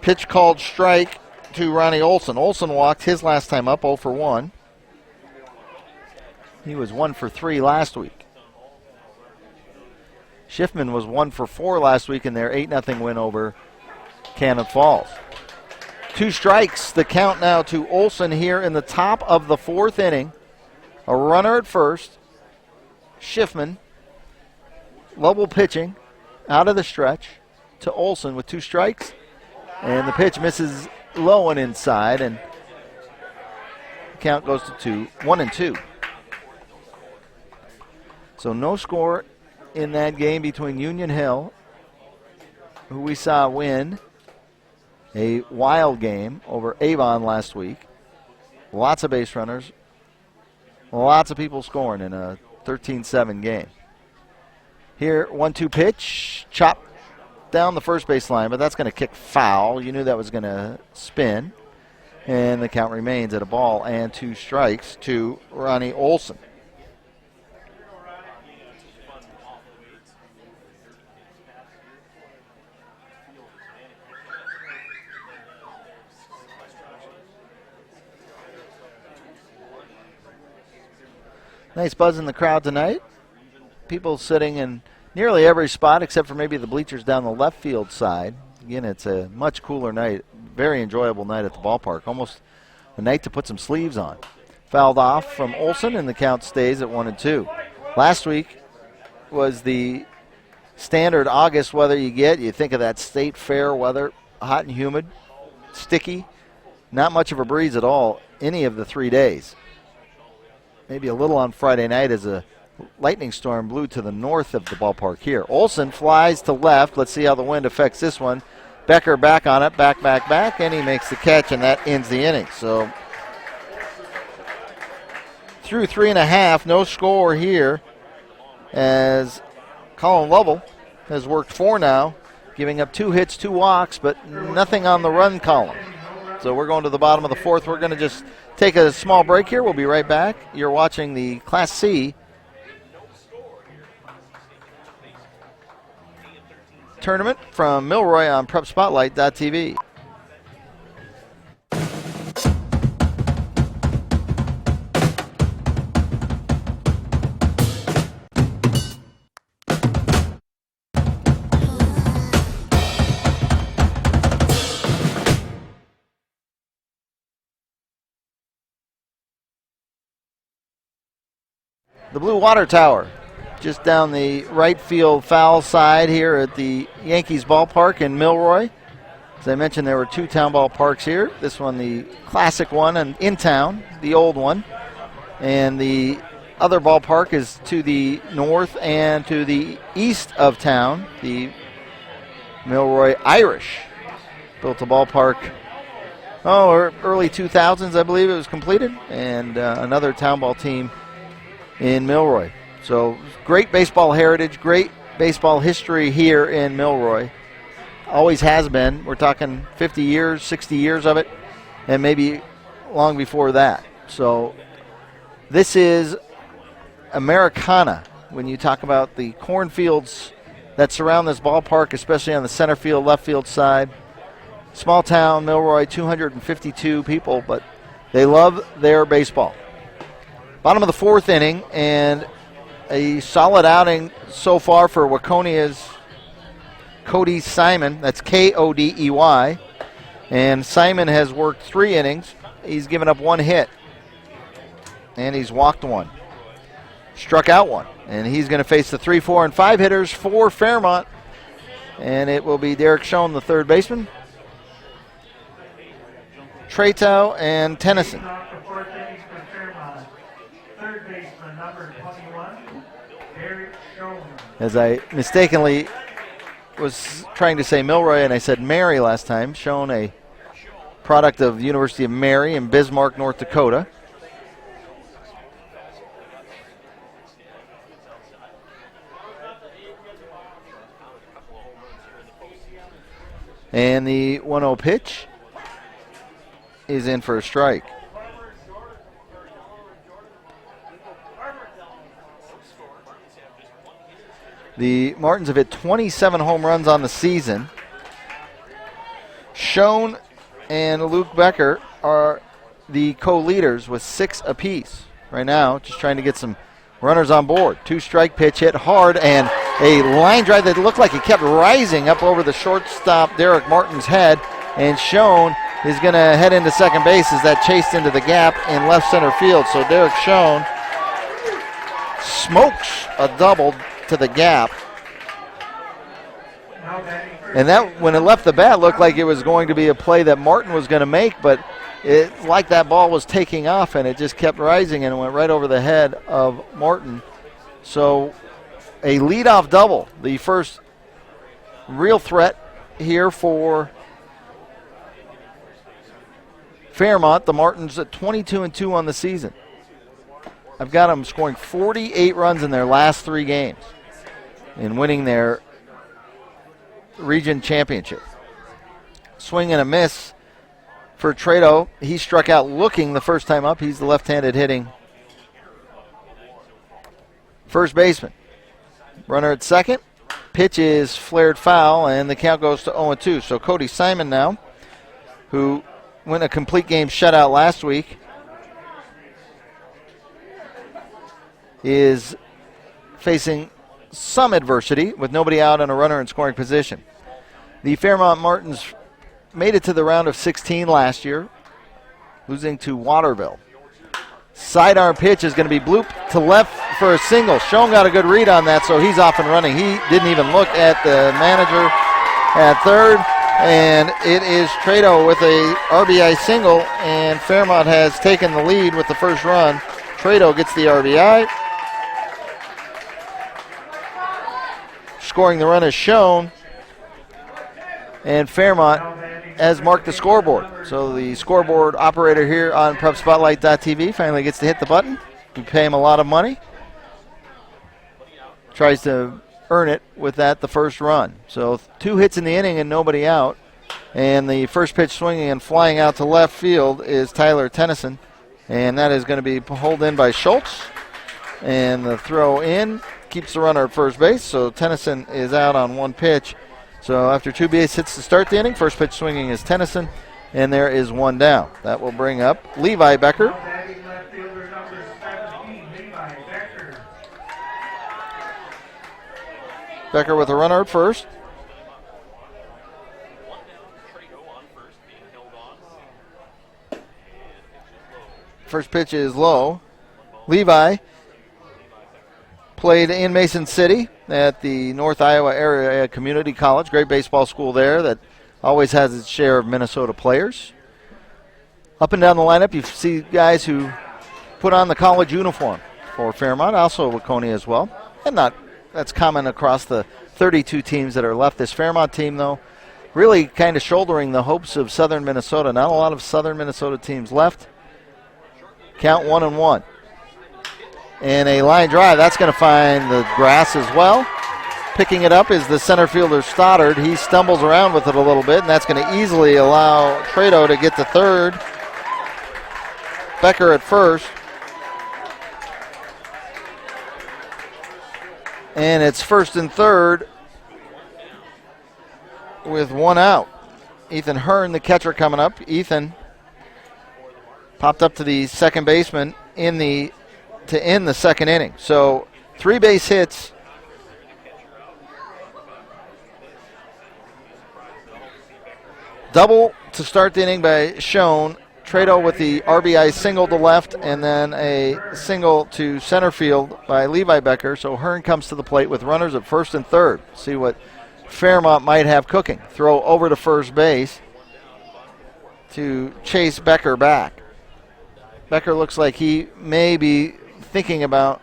Pitch called strike to Ronnie Olson. Olson walked his last time up, 0 for 1. He was 1 for 3 last week. Schiffman was 1 for 4 last week in their 8-0 win over Cannon Falls. 2 strikes, the count now to Olson here in the top of the 4th inning. A runner at first. Schiffman, Lovell pitching out of the stretch to Olson with 2 strikes. And the pitch misses low and inside, and the count goes to 1-2. So no score in that game between Union Hill, who we saw win a wild game over Avon last week. Lots of base runners, lots of people scoring in a 13-7 game. Here, 1-2 pitch, chop down the first base line, but that's going to kick foul. You knew that was going to spin. And the count remains at a ball and 2 strikes to Ronnie Olson. Nice buzz in the crowd tonight. People sitting in nearly every spot except for maybe the bleachers down the left field side. Again, it's a much cooler night. Very enjoyable night at the ballpark. Almost a night to put some sleeves on. Fouled off from Olson, and the count stays at 1-2. Last week was the standard August weather you get. You think of that state fair weather, hot and humid, sticky. Not much of a breeze at all any of the 3 days. Maybe a little on Friday night as a lightning storm blew to the north of the ballpark here. Olson flies to left. Let's see how the wind affects this one. Becker back on it, back, and he makes the catch, and that ends the inning. So through 3.5, no score here as Colin Lovell has worked 4 now giving up 2 hits, 2 walks, but nothing on the run column. So we're going to the bottom of the 4th. We're going to just take a small break here. We'll be right back. You're watching the Class C tournament from Milroy on PrepSpotlight.tv. The Blue Water Tower, just down the right field foul side here at the Yankees ballpark in Milroy. As I mentioned, there were 2 town ballparks here. This one, the classic one, and in town, the old one. And the other ballpark is to the north and to the east of town. The Milroy Irish built a ballpark, early 2000s, I believe it was completed, and another town ball team in Milroy. So great baseball heritage, great baseball history here in Milroy. Always has been. We're talking 50 years, 60 years of it, and maybe long before that. So this is Americana when you talk about the cornfields that surround this ballpark, especially on the center field, left field side. Small town, Milroy, 252 people, but they love their baseball. Bottom of the 4th inning, and a solid outing so far for Waconia's Cody Simon. That's Kodey. And Simon has worked 3 innings. He's given up 1 hit, and he's walked 1. Struck out 1. And he's going to face the 3, 4, and 5 hitters for Fairmont. And it will be Derrick Schoen, the 3rd baseman, Tretow, and Tennyson. As I mistakenly was trying to say Milroy, and I said Mary last time. Schoen, a product of the University of Mary in Bismarck, North Dakota. And the 1-0 pitch is in for a strike. The Martins have hit 27 home runs on the season. Schoen and Luke Becker are the co-leaders with 6 apiece. Right now, just trying to get some runners on board. 2-strike pitch hit hard, and a line drive that looked like it kept rising up over the shortstop Derrick Martin's head. And Schoen is going to head into second base as that chased into the gap in left center field. So Derrick Schoen smokes a double to the gap. And that, when it left the bat, looked like it was going to be a play that Martin was going to make, but it like that ball was taking off, and it just kept rising and went right over the head of Martin. So a leadoff double, the first real threat here for Fairmont. The Martins at 22-2 on the season. I've got them scoring 48 runs in their last 3 games and winning their region championship. Swing and a miss for Tretow. He struck out looking the first time up. He's the left-handed hitting first baseman. Runner at second. Pitch is flared foul, and the count goes to 0-2. So Cody Simon now, who went a complete game shutout last week, is facing some adversity with nobody out and a runner in scoring position. The Fairmont Martins made it to the round of 16 last year, losing to Waterville. Sidearm pitch is going to be blooped to left for a single. Schoen got a good read on that, so he's off and running. He didn't even look at the manager at third, and it is Tretow with a RBI single, and Fairmont has taken the lead with the first run. Tretow gets the RBI. Scoring the run is Schoen, and Fairmont has marked the scoreboard. So the scoreboard operator here on PrepSpotlight.tv finally gets to hit the button. We pay him a lot of money. Tries to earn it with that the first run. So 2 hits in the inning and nobody out. And the first pitch swinging and flying out to left field is Tyler Tennyson. And that is going to be pulled in by Schultz. And the throw in keeps the runner at first base. So Tennyson is out on 1 pitch. So after 2 base hits to start the inning, first pitch swinging is Tennyson. And there is 1 down. That will bring up Levi Becker. Becker with a runner at first. First pitch is low. Levi played in Mason City at the North Iowa Area Community College. Great baseball school there that always has its share of Minnesota players. Up and down the lineup, you see guys who put on the college uniform for Fairmont, also Waconia as well. And that's common across the 32 teams that are left. This Fairmont team, though, really kind of shouldering the hopes of Southern Minnesota. Not a lot of Southern Minnesota teams left. Count 1-1. And a line drive. That's going to find the grass as well. Picking it up is the center fielder Stoddard. He stumbles around with it a little bit, and that's going to easily allow Trado to get to third. Becker at first. And it's first and third with 1 out. Ethan Hearn, the catcher, coming up. Ethan popped up to the second baseman to end the second inning. So 3 base hits. Double to start the inning by Schoen. Trado with the RBI single to left, and then a single to center field by Levi Becker. So Hearn comes to the plate with runners at first and third. See what Fairmont might have cooking. Throw over to first base to chase Becker back. Becker looks like he may be thinking about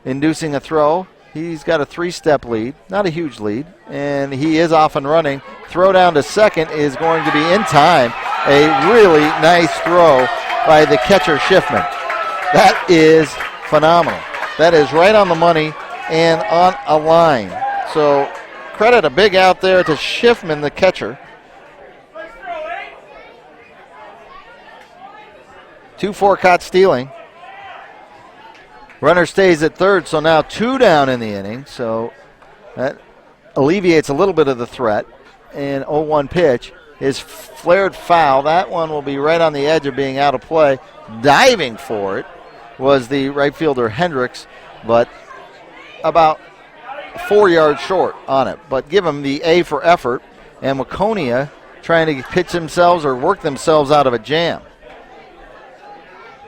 inducing a throw. He's got a 3-step lead, not a huge lead, and he is off and running. Throw down to second is going to be in time. A really nice throw by the catcher Schiffman. That is phenomenal. That is right on the money and on a line. So credit a big out there to Schiffman, the catcher. 2-4 caught stealing. Runner stays at third, so now 2 down in the inning. So that alleviates a little bit of the threat. And 0-1 pitch is flared foul. That one will be right on the edge of being out of play. Diving for it was the right fielder Hendricks, but about 4 yards short on it. But give him the A for effort. And Waconia trying to pitch themselves or work themselves out of a jam.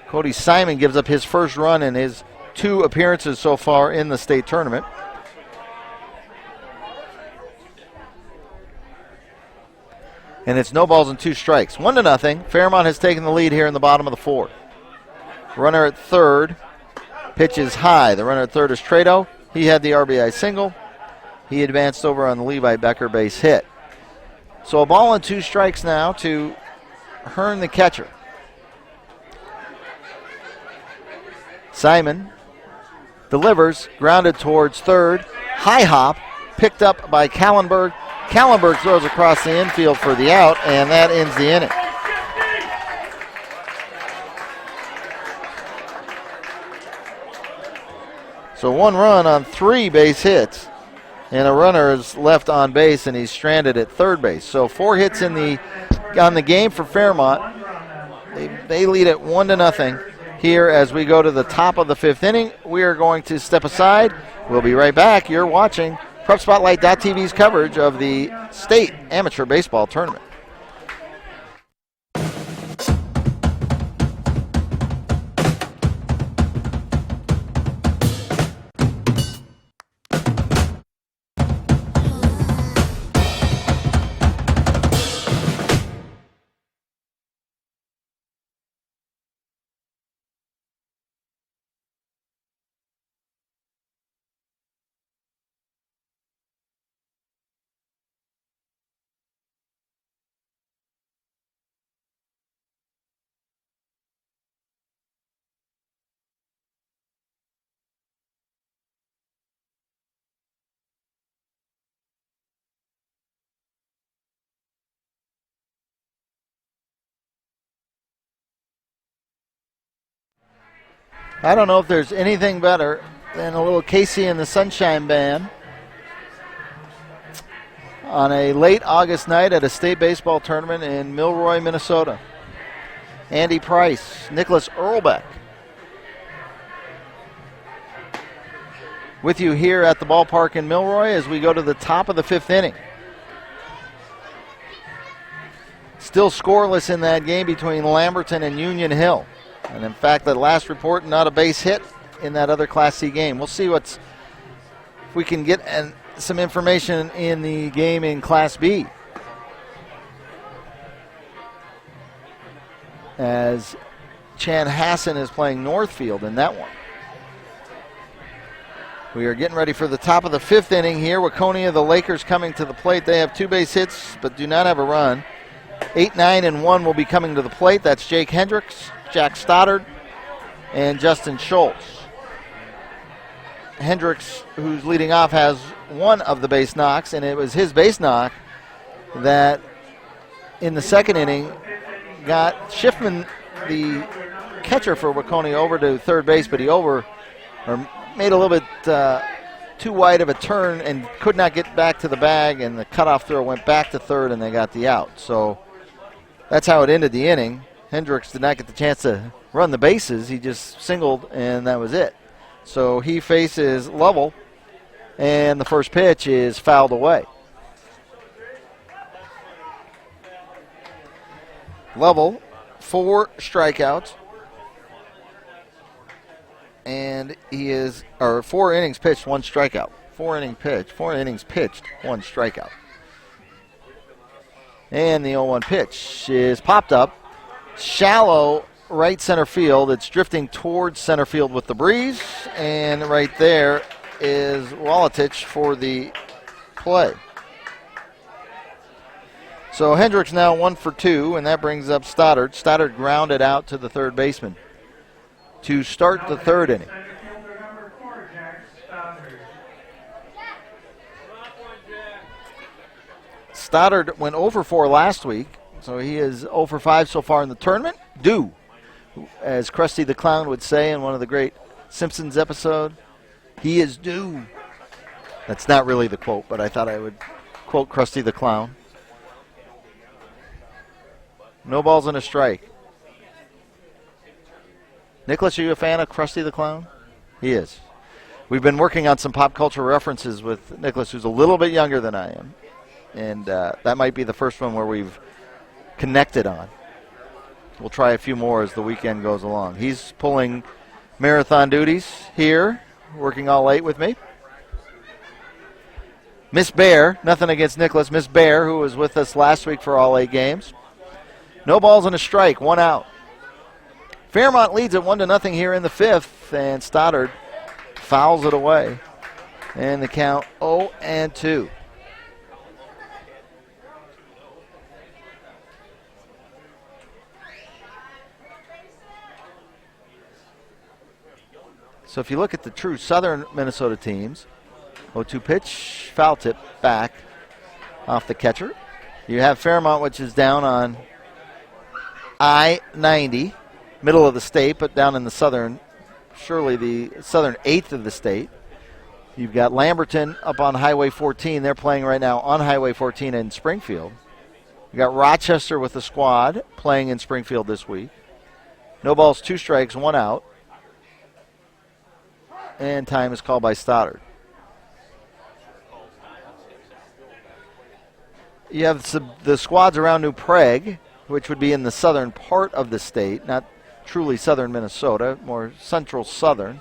Cody Simon gives up his first run in his 2 appearances so far in the state tournament. And it's no balls and 2 strikes. 1-0. Fairmont has taken the lead here in the bottom of the 4th. Runner at third. Pitch is high. The runner at third is Trado. He had the RBI single. He advanced over on the Levi Becker base hit. So a ball and 2 strikes now to Hearn, the catcher. Simon delivers, grounded towards third. High hop, picked up by Kallenberg. Kallenberg throws across the infield for the out, and that ends the inning. So 1 run on 3 base hits, and a runner is left on base, and he's stranded at third base. So 4 hits on the game for Fairmont. They lead it 1-0 here as we go to the top of the 5th inning. We are going to step aside. We'll be right back. You're watching PrepSpotlight.tv's coverage of the state amateur baseball tournament. I don't know if there's anything better than a little Casey and the Sunshine Band on a late August night at a state baseball tournament in Milroy, Minnesota. Andy Price, Nicholas Earlbeck, with you here at the ballpark in Milroy as we go to the top of the 5th inning. Still scoreless in that game between Lamberton and Union Hill. And in fact, the last report, not a base hit in that other Class C game. We'll see if we can get some information in the game in Class B, as Chan Hassan is playing Northfield in that one. We are getting ready for the top of the 5th inning here. Waconia, the Lakers coming to the plate. They have 2 base hits but do not have a run. 8, 9, and 1 will be coming to the plate. That's Jake Hendricks, Jack Stoddard, and Justin Schultz. Hendricks, who's leading off, has 1 of the base knocks, and it was his base knock that in the 2nd inning got Schiffman, the catcher for Waconia, over to third base, but he made a little bit too wide of a turn and could not get back to the bag, and the cutoff throw went back to third, and they got the out. So that's how it ended the inning. Hendricks did not get the chance to run the bases. He just singled, and that was it. So he faces Lovell, and the first pitch is fouled away. Lovell, 4 strikeouts, and he is, 4 innings pitched, 1 strikeout. 4 innings pitched, 1 strikeout. And the 0-1 pitch is popped up, shallow right center field. It's drifting towards center field with the breeze, and right there is Wallace for the play. So Hendricks now 1 for 2, and that brings up Stoddard. Stoddard grounded out to the third baseman to start the 3rd inning. Stoddard went 0 for 4 last week, so he is 0 for 5 so far in the tournament. Due, as Krusty the Clown would say in one of the great Simpsons episodes, he is due. That's not really the quote, but I thought I would quote Krusty the Clown. No balls and a strike. Nicholas, are you a fan of Krusty the Clown? He is. We've been working on some pop culture references with Nicholas, who's a little bit younger than I am. And that might be the first one where we've connected on. We'll try a few more as the weekend goes along. He's pulling marathon duties here, working all late with me. Miss Bear, nothing against Nicholas. Miss Bear, who was with us last week for all 8 games. No balls and a strike, 1 out. Fairmont leads at 1-0 here in the 5th, and Stoddard fouls it away. And the count 0-2. So if you look at the true southern Minnesota teams, 0-2 pitch, foul tip back off the catcher. You have Fairmont, which is down on I-90, middle of the state, but down in the southern, surely the southern 8th of the state. You've got Lamberton up on Highway 14. They're playing right now on Highway 14 in Springfield. You got Rochester with the squad playing in Springfield this week. No balls, 2 strikes, 1 out. And time is called by Stoddard. You have the squads around New Prague, which would be in the southern part of the state, not truly southern Minnesota, more central southern.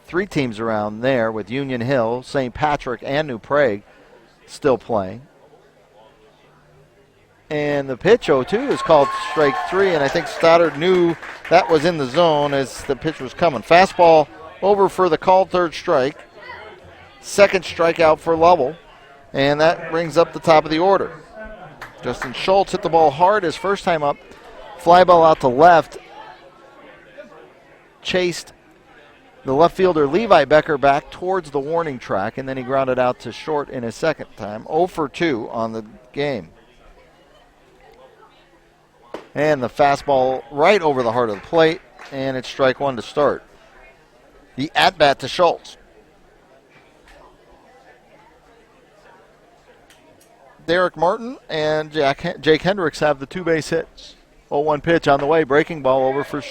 3 teams around there with Union Hill, St. Patrick, and New Prague still playing. And the pitch 0-2 is called strike 3, and I think Stoddard knew that was in the zone as the pitch was coming. Fastball over for the called 3rd strike. 2nd strikeout for Lovell, and that brings up the top of the order. Justin Schultz hit the ball hard his first time up. Fly ball out to left. Chased the left fielder Levi Becker back towards the warning track, and then he grounded out to short in his second time. 0 for 2 on the game. And the fastball right over the heart of the plate, and it's strike 1 to start. the at-bat to Schultz. Derrick Martin and Jake Hendricks have the 2-base hits. 0-1 pitch on the way. Breaking ball over for.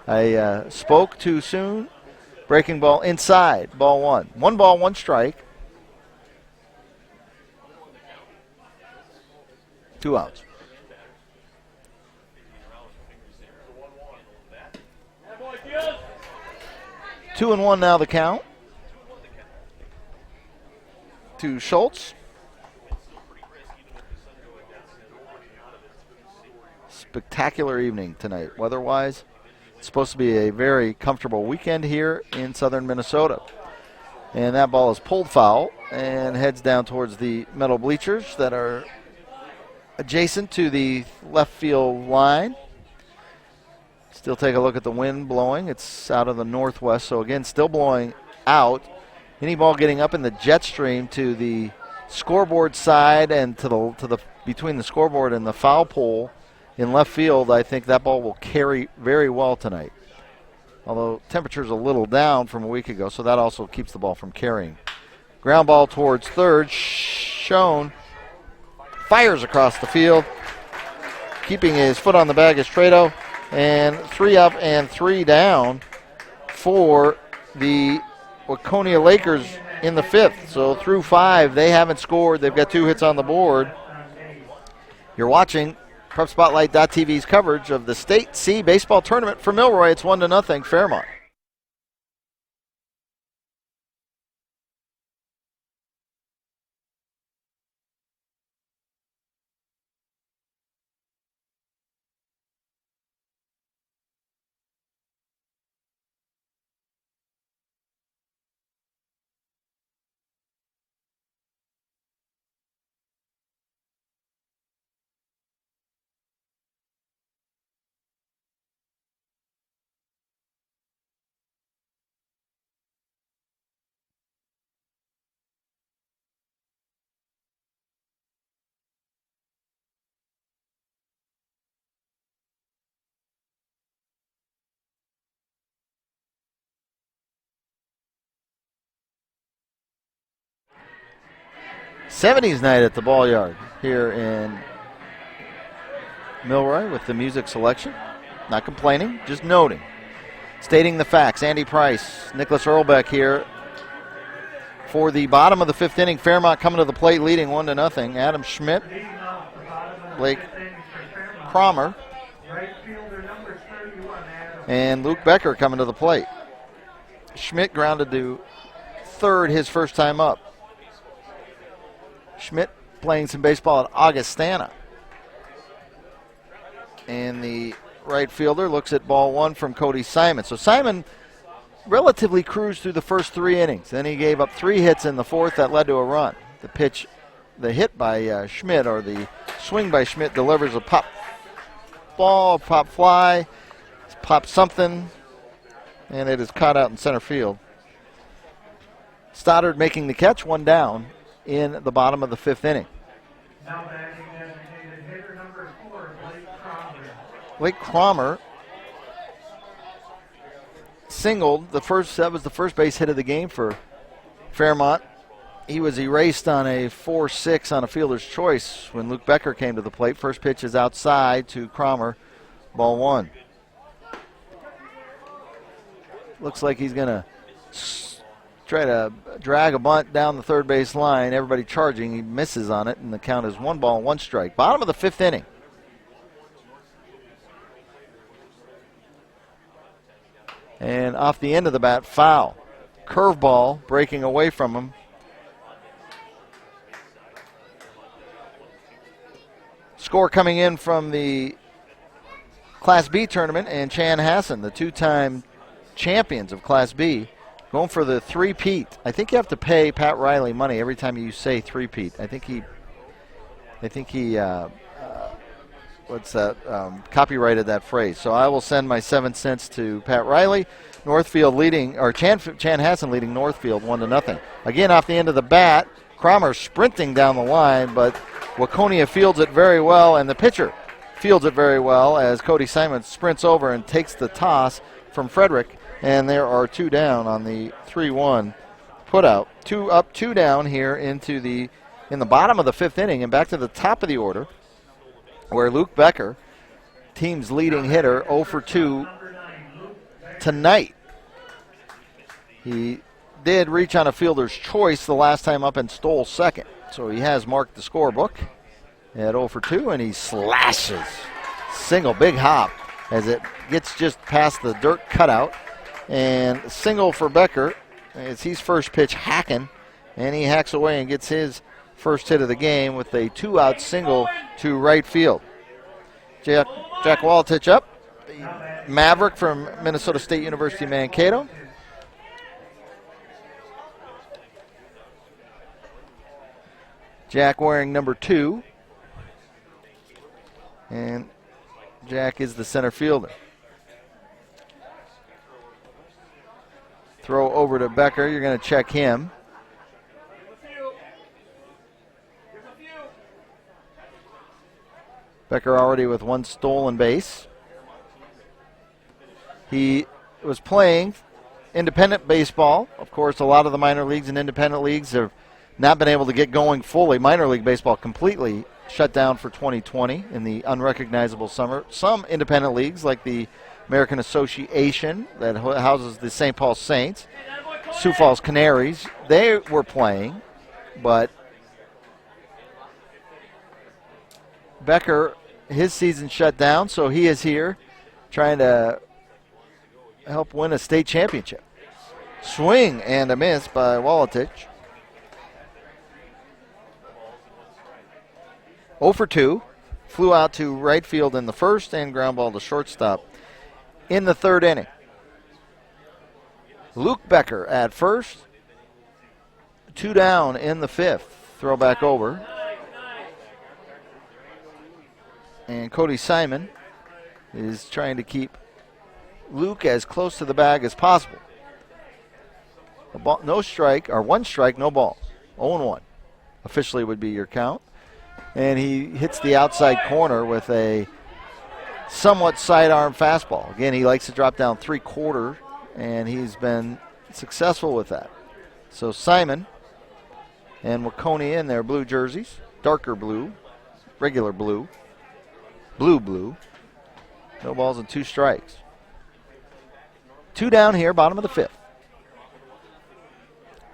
I spoke too soon. Breaking ball inside. Ball 1. 1 ball, 1 strike. 2 outs. 2-1 now the count. To Schultz. Spectacular evening tonight, weather-wise. It's supposed to be a very comfortable weekend here in southern Minnesota. And that ball is pulled foul and heads down towards the metal bleachers that are adjacent to the left field line. Still take a look at the wind blowing. It's out of the northwest, so again, still blowing out. Any ball getting up in the jet stream to the scoreboard side and to the between the scoreboard and the foul pole in left field, I think that ball will carry very well tonight. Although temperature's a little down from a week ago, so that also keeps the ball from carrying. Ground ball towards third. Shown fires across the field. Keeping his foot on the bag is Trado. And 3 up and 3 down for the Waconia Lakers in the 5th. So through 5, they haven't scored. They've got 2 hits on the board. You're watching PrepSpotlight.tv's coverage of the State C baseball tournament for Milroy. It's 1-0 Fairmont. '70s night at the Ball Yard here in Milroy with the music selection. Not complaining, just noting. Stating the facts. Andy Price, Nicholas Earlbeck here for the bottom of the 5th inning. Fairmont coming to the plate leading 1-0. Adam Schmidt, Blake Cromer, and Luke Becker coming to the plate. Schmidt grounded to third his first time up. Schmidt playing some baseball at Augustana. And the right fielder looks at ball 1 from Cody Simon. So Simon relatively cruised through the first 3 innings. Then he gave up 3 hits in the 4th that led to a run. The hit by Schmidt, or the swing by Schmidt, delivers a pop ball, pop fly, pop something, and it is caught out in center field. Stoddard making the catch, 1 down in the bottom of the 5th inning. Now batting designated hitter number 4, Blake Cromer. Blake Cromer singled that was the first base hit of the game for Fairmont. He was erased on a 4-6 on a fielder's choice when Luke Becker came to the plate. First pitch is outside to Cromer, ball 1. Looks like he's going to try to drag a bunt down the third base line. Everybody charging. He misses on it, and the count is 1 ball, 1 strike. Bottom of the 5th inning. And off the end of the bat, foul. Curveball breaking away from him. Score coming in from the Class B tournament, and Chanhassen, the 2-time champions of Class B, going for the 3-peat. I think you have to pay Pat Riley money every time you say 3-peat. I think he copyrighted that phrase. So I will send my 7 cents to Pat Riley. Northfield leading, or Chanhassen leading Northfield 1-0. Again, off the end of the bat, Cromer sprinting down the line, but Waconia fields it very well, and the pitcher fields it very well as Cody Simon sprints over and takes the toss from Frederick, and there are 2 down on the 3-1 put out. 2 up, 2 down here in the bottom of the 5th inning, and back to the top of the order, where Luke Becker, team's leading hitter, 0 for 2 tonight. He did reach on a fielder's choice the last time up and stole second, so he has marked the scorebook at 0 for 2, and he slashes. Single, big hop as it gets just past the dirt cutout, and single for Becker as he's first pitch hacking, and he hacks away and gets his first hit of the game with a 2-out single to right field. Jack Wallace up, the Maverick from Minnesota State University Mankato. Jack wearing number 2, and Jack is the center fielder. Throw over to Becker. You're going to check him. Becker already with 1 stolen base. He was playing independent baseball. Of course, a lot of the minor leagues and independent leagues have not been able to get going fully. Minor league baseball completely shut down for 2020 in the unrecognizable summer. Some independent leagues, like the American Association that houses the St. Paul Saints, Sioux Falls Canaries, they were playing, but Becker, his season shut down, so he is here trying to help win a state championship. Swing and a miss by Wallace. 0 for 2. Flew out to right field in the first and ground ball to shortstop in the 3rd inning. Luke Becker at first. 2 down in the 5th. Throw back over. And Cody Simon is trying to keep Luke as close to the bag as possible. No strike, or 1 strike, no ball. 0-1 officially would be your count. And he hits the outside corner with a somewhat sidearm fastball. Again, he likes to drop down 3/4, and he's been successful with that. So Simon and Waconia in their blue jerseys, darker blue, regular blue, blue. No balls and 2 strikes. 2 down here, bottom of the 5th.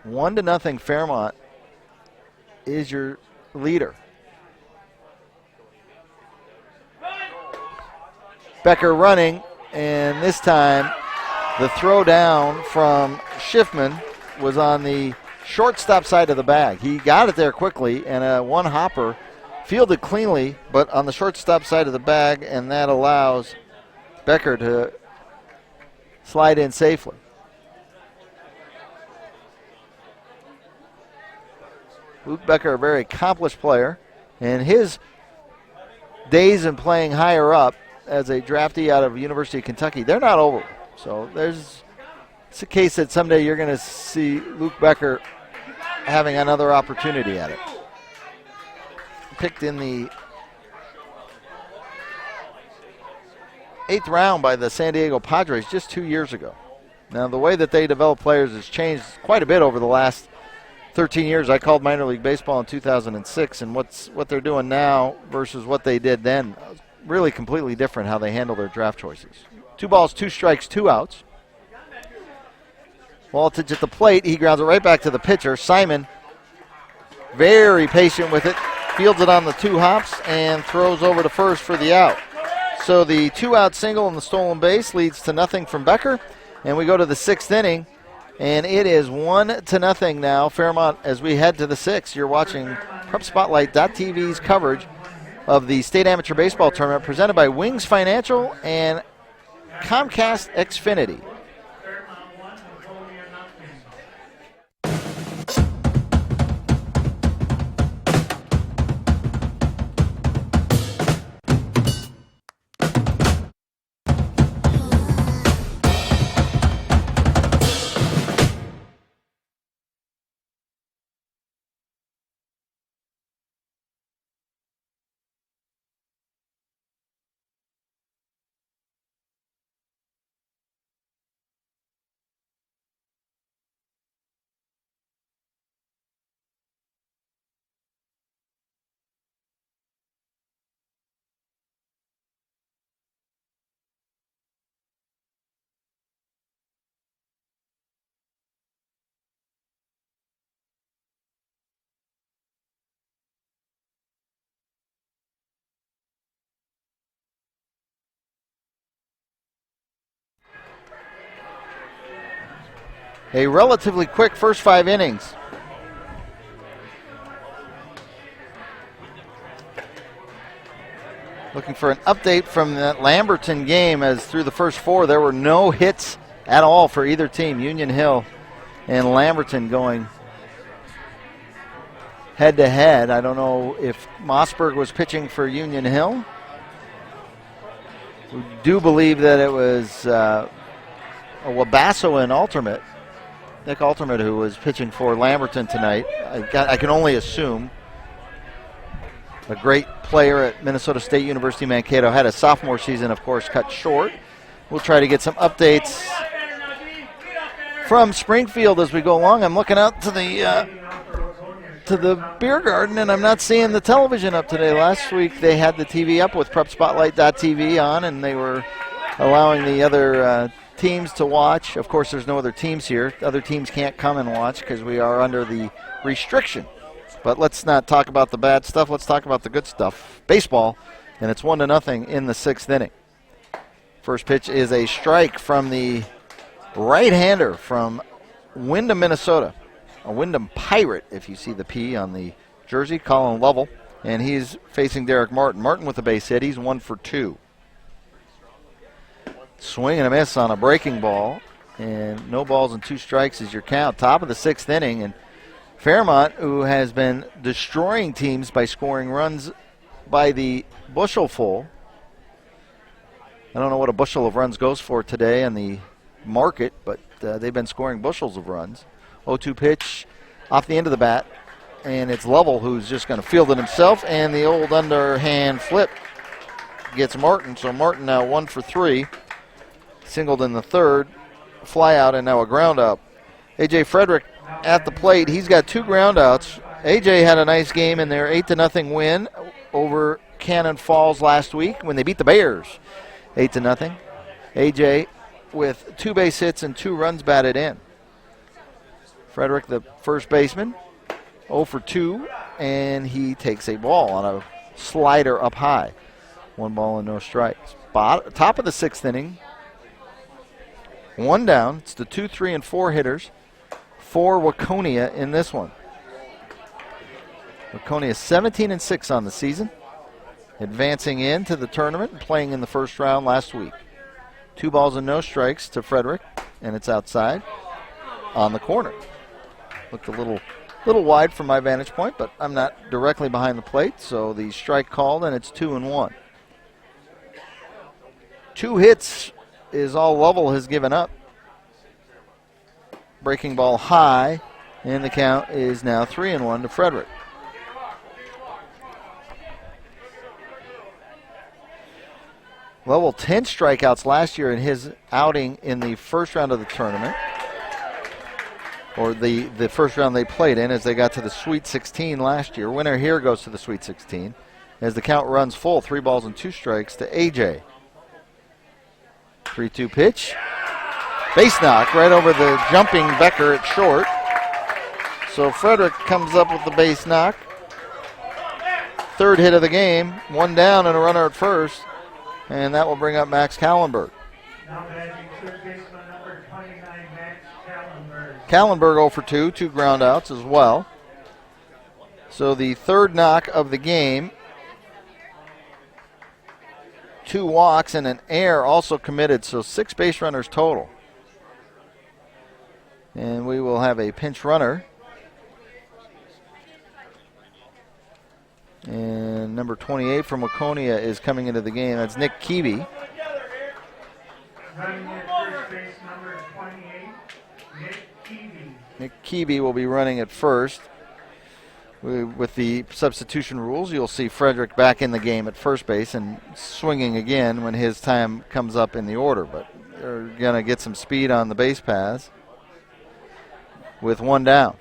1-0 Fairmont is your leader. Becker running, and this time the throw down from Schiffman was on the shortstop side of the bag. He got it there quickly, and a 1-hopper fielded cleanly, but on the shortstop side of the bag, and that allows Becker to slide in safely. Luke Becker, a very accomplished player, and his days in playing higher up as a draftee out of University of Kentucky, they're not over. So it's a case that someday you're going to see Luke Becker having another opportunity at it. Picked in the 8th round by the San Diego Padres just 2 years ago. Now, the way that they develop players has changed quite a bit over the last 13 years. I called minor league baseball in 2006, and what they're doing now versus what they did then, really completely different how they handle their draft choices. 2 balls, 2 strikes, 2 outs. Wallace at the plate. He grounds it right back to the pitcher. Simon, very patient with it, fields it on the 2 hops and throws over to first for the out. So the 2-out single and the stolen base leads to nothing from Becker, and we go to the 6th inning, and it is 1-0 now. Fairmont as we head to the 6th. You're watching PrepSpotlight.tv's coverage of the State Amateur Baseball Tournament presented by Wings Financial and Comcast Xfinity. a relatively quick first 5 innings. Looking for an update from that Lamberton game, as through the first 4 there were no hits at all for either team. Union Hill and Lamberton going head to head. I don't know if Mossberg was pitching for Union Hill. We do believe that it was a Wabasso alternate, Nick Altermate, who was pitching for Lamberton tonight. I can only assume. A great player at Minnesota State University Mankato. Had a sophomore season, of course, cut short. We'll try to get some updates from Springfield as we go along. I'm looking out to the beer garden, and I'm not seeing the television up today. Last week they had the TV up with PrepSpotlight.tv on, and they were allowing the other teams to watch. Of course, there's no other teams here. Other teams can't come and watch because we are under the restriction. But let's not talk about the bad stuff. Let's talk about the good stuff. Baseball, and it's 1-0 in the 6th inning. First pitch is a strike from the right-hander from Windham, Minnesota. A Windham Pirate, if you see the P on the jersey, Colin Lovell. And he's facing Derrick Martin. Martin with a base hit. He's 1 for 2. Swing and a miss on a breaking ball. And no balls and 2 strikes is your count. Top of the 6th inning. And Fairmont, who has been destroying teams by scoring runs by the bushelful. I don't know what a bushel of runs goes for today in the market, but they've been scoring bushels of runs. 0-2 pitch off the end of the bat, and it's Lovell who's just going to field it himself, and the old underhand flip gets Martin. So Martin now 1 for 3, singled in the 3rd, fly out, and now a ground out. A.J. Frederick at the plate. He's got 2 ground outs. A.J. had a nice game in their 8-0 win over Cannon Falls last week when they beat the Bears 8-0. A.J. with 2 base hits and 2 runs batted in. Frederick, the first baseman, 0 for 2, and he takes a ball on a slider up high. 1 ball and no strikes. Top of the 6th inning. 1 down. It's the 2, 3, and 4 hitters for Waconia in this one. Waconia 17-6 on the season, advancing into the tournament and playing in the first round last week. 2 balls and no strikes to Frederick, and it's outside on the corner. Looked a little wide from my vantage point, but I'm not directly behind the plate, so the strike called, and it's 2-1. 2 hits is all Lovell has given up. Breaking ball high, and the count is now 3-1 to Frederick. Lovell 10 strikeouts last year in his outing in the first round of the tournament, or the first round they played in, as they got to the Sweet 16 last year. Winner here goes to the Sweet 16 as the count runs full. 3 balls and 2 strikes to A.J. 3-2 pitch. Base knock right over the jumping Becker at short. So Frederick comes up with the base knock. 3rd hit of the game. 1 down and a runner at first. And that will bring up Max Kallenberg. Now batting third baseman number 29, Max Kallenberg. Kallenberg 0 for 2, 2 ground outs as well. So the 3rd knock of the game. 2 walks and an error also committed, so 6 base runners total. And we will have a pinch runner. And number 28 from Waconia is coming into the game. That's Nick Keeby. Running at first base number 28, Nick Keeby. Nick Keeby will be running at first. With the substitution rules, you'll see Frederick back in the game at first base and swinging again when his time comes up in the order. But they're going to get some speed on the base paths with 1 down.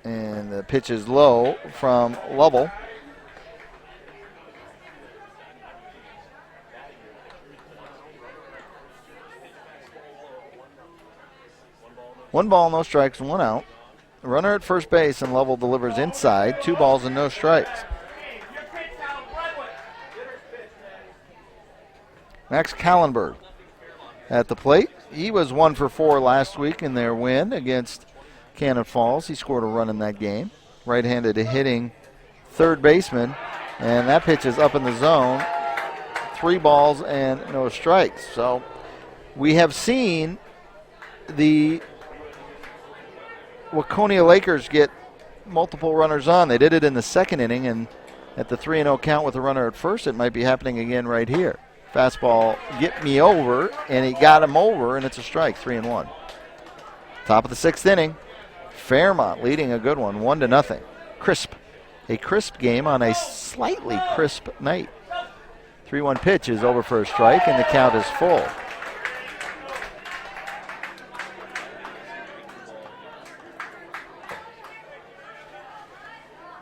And the pitch is low from Lovell. One ball, no strikes, 1 out. Runner at first base, and Lovell delivers inside. 2 balls and no strikes. Max Kallenberg at the plate. He was 1 for 4 last week in their win against Cannon Falls. He scored a run in that game. Right-handed hitting third baseman, and that pitch is up in the zone. 3 balls and no strikes. So we have seen the Waconia Lakers get multiple runners on. They did it in the second inning, and at the 3-0 count with a runner at first, it might be happening again right here. Fastball, get me over, and he got him over, and it's a strike, 3-1. Top of the 6th inning, Fairmont leading a good one, 1-0. Crisp. A crisp game on a slightly crisp night. 3-1 pitch is over for a strike, and the count is full.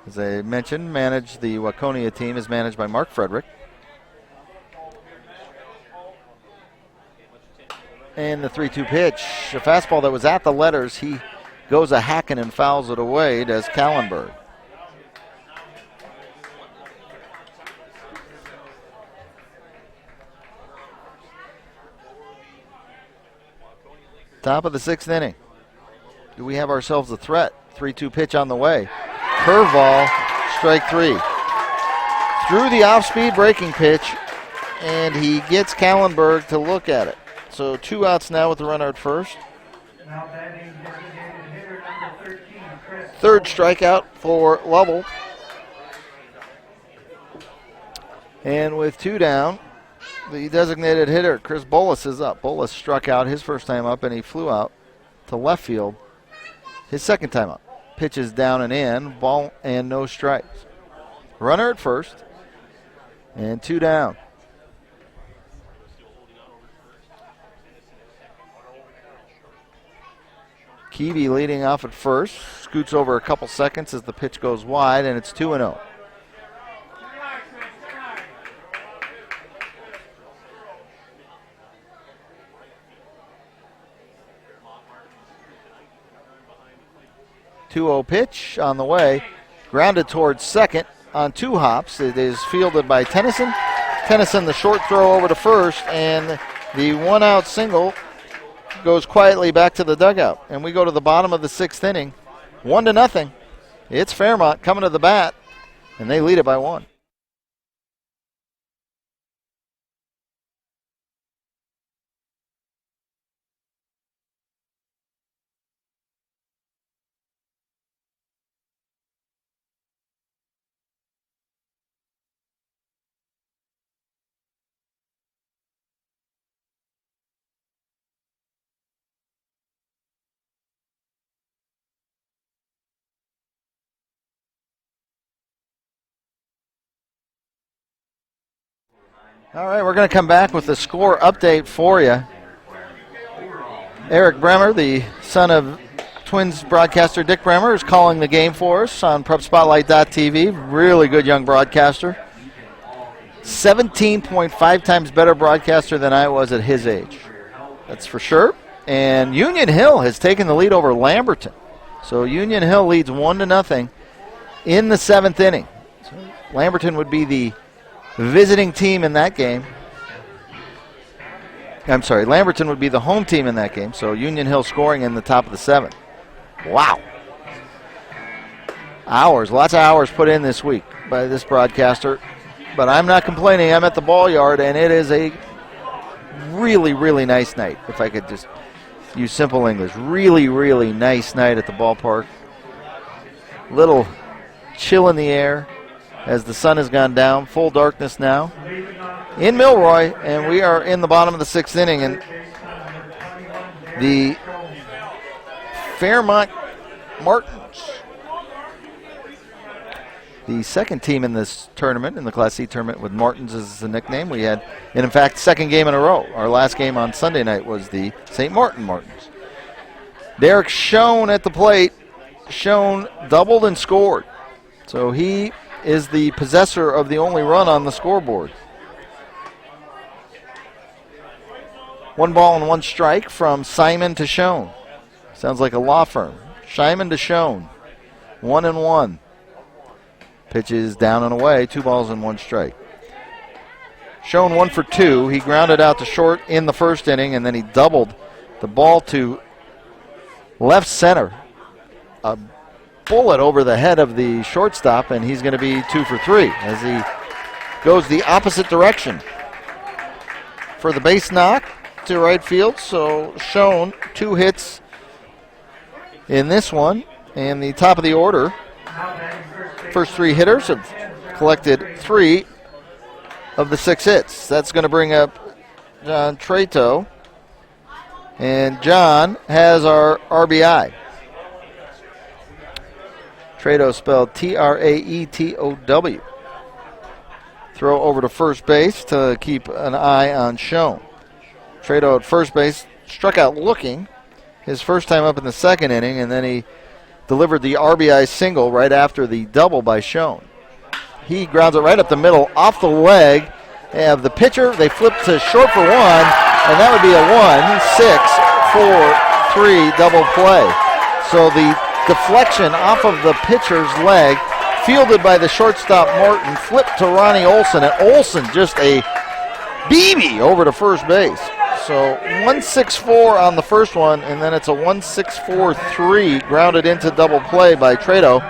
As I mentioned, the Waconia team is managed by Mark Frederick. And the 3-2 pitch, a fastball that was at the letters. He goes a hacking and fouls it away, does Kallenberg. Top of the 6th inning. Do we have ourselves a threat? 3-2 pitch on the way. Curveball, strike 3. Threw the off-speed breaking pitch, and he gets Kallenberg to look at it. So 2 outs now with the runner at first. Now batting designated hitter number 13, Chris. Third strikeout for Lovell. And with 2 down, the designated hitter, Chris Bolus, is up. Bolus struck out his first time up, and he flew out to left field his second time up. Pitch is down and in, ball and no strikes. Runner at first, and 2 down. Keevy leading off at first, scoots over a couple seconds as the pitch goes wide, and it's 2-0. Pitch on the way, grounded towards second on 2 hops. It is fielded by Tennyson. Tennyson, the short throw over to first, and the 1-out single goes quietly back to the dugout. And we go to the bottom of the 6th inning, 1-0. It's Fairmont coming to the bat, and they lead it by 1. All right, we're going to come back with the score update for you. Eric Bremer, the son of Twins broadcaster Dick Bremer, is calling the game for us on PrepSpotlight.tv. Really good young broadcaster. 17.5 times better broadcaster than I was at his age. That's for sure. And Union Hill has taken the lead over Lamberton. So Union Hill leads 1-0 in the 7th inning. So Lamberton would be the visiting team in that game. I'm sorry, Lamberton would be the home team in that game. So Union Hill scoring in the top of the 7th. Wow. Lots of hours put in this week by this broadcaster. But I'm not complaining. I'm at the ball yard, and it is a really, really nice night. If I could just use simple English. Really, really nice night at the ballpark. Little chill in the air as the sun has gone down. Full darkness now in Milroy, and we are in the bottom of the 6th inning. And the Fairmont Martins, the second team in this tournament, in the Class C tournament, with Martins as the nickname. We had, and in fact, second game in a row. Our last game on Sunday night was the St. Martin Martins. Derrick Schoen at the plate. Schoen doubled and scored. So he is the possessor of the only run on the scoreboard. 1 ball and 1 strike from Simon to Schoen. Sounds like a law firm. Simon to Schoen. 1-1. Pitch is down and away. 2 balls and 1 strike. Schoen 1 for 2. He grounded out to short in the first inning, and then he doubled the ball to left center. A bullet over the head of the shortstop, and he's going to be 2 for 3 as he goes the opposite direction for the base knock to right field. So Schoen, 2 hits in this one, and the top of the order. First 3 hitters have collected 3 of the 6 hits. That's going to bring up John Trato, and John has our RBI. Trato spelled Traetow. Throw over to first base to keep an eye on Schoen. Trato at first base struck out looking his first time up in the second inning, and then he delivered the RBI single right after the double by Schoen. He grounds it right up the middle, off the leg of the pitcher. They flip to short for 1, and that would be a 1-6-4-3 double play. So the deflection off of the pitcher's leg, fielded by the shortstop Martin, flipped to Ronnie Olson, and Olson just a BB over to first base. So 1-6-4 on the first one, and then it's a 1-6-4-3 grounded into double play by Trato,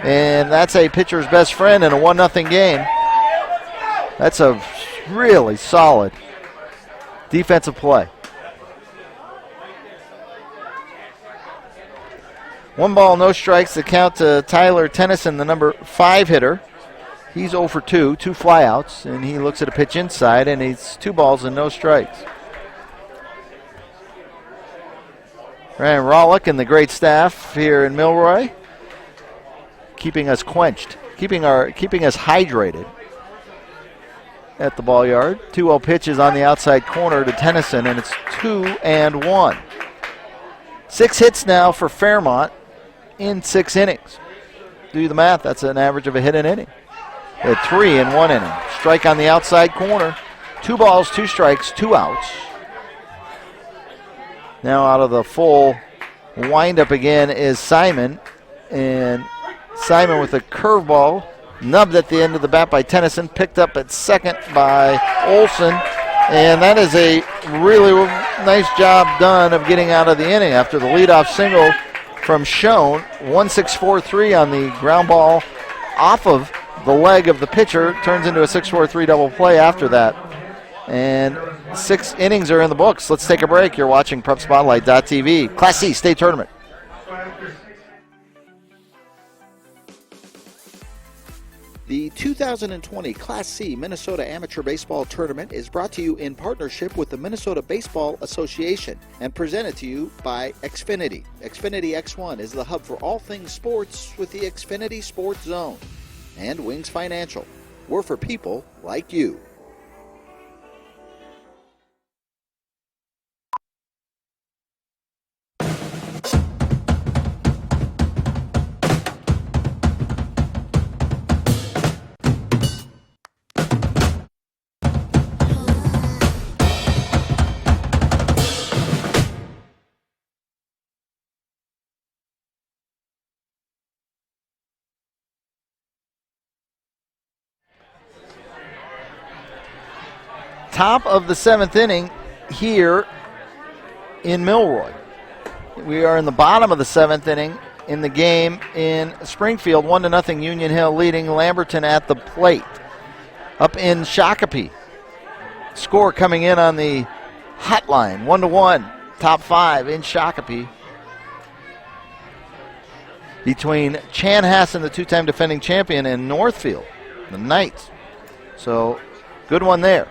and that's a pitcher's best friend in a 1-0 game. That's a really solid defensive play. 1 ball, no strikes. The count to Tyler Tennyson, the number 5 hitter. He's 0 for 2, 2 flyouts, and he looks at a pitch inside, and he's 2 balls and no strikes. Ryan Rawlick and the great staff here in Milroy, keeping us quenched, keeping us hydrated at the ball yard. 2-0 pitches on the outside corner to Tennyson, and it's 2-1. 6 hits now for Fairmont in 6 innings. Do the math, that's an average of a hit an inning. They had 3 in 1 inning. Strike on the outside corner. 2 balls, 2 strikes, 2 outs. Now out of the full windup again is Simon, and Simon with a curveball, nubbed at the end of the bat by Tennyson, picked up at second by Olson, and that is a really nice job done of getting out of the inning after the leadoff single from Schoen. 1-6-4-3 on the ground ball off of the leg of the pitcher, turns into a 6-4-3 double play after that. And 6 innings are in the books. Let's take a break. You're watching PrepSpotlight.tv. Class C State Tournament. The 2020 Class C Minnesota Amateur Baseball Tournament is brought to you in partnership with the Minnesota Baseball Association and presented to you by Xfinity. Xfinity X1 is the hub for all things sports with the Xfinity Sports Zone. And Wings Financial. We're for people like you. Top of the 7th inning here in Milroy. We are in the bottom of the 7th inning in the game in Springfield. 1-0 Union Hill leading Lamberton at the plate. Up in Shakopee. Score coming in on the hotline. 1-1. Top 5 in Shakopee. Between Chanhassen, the 2-time defending champion, and Northfield, the Knights. So, good one there.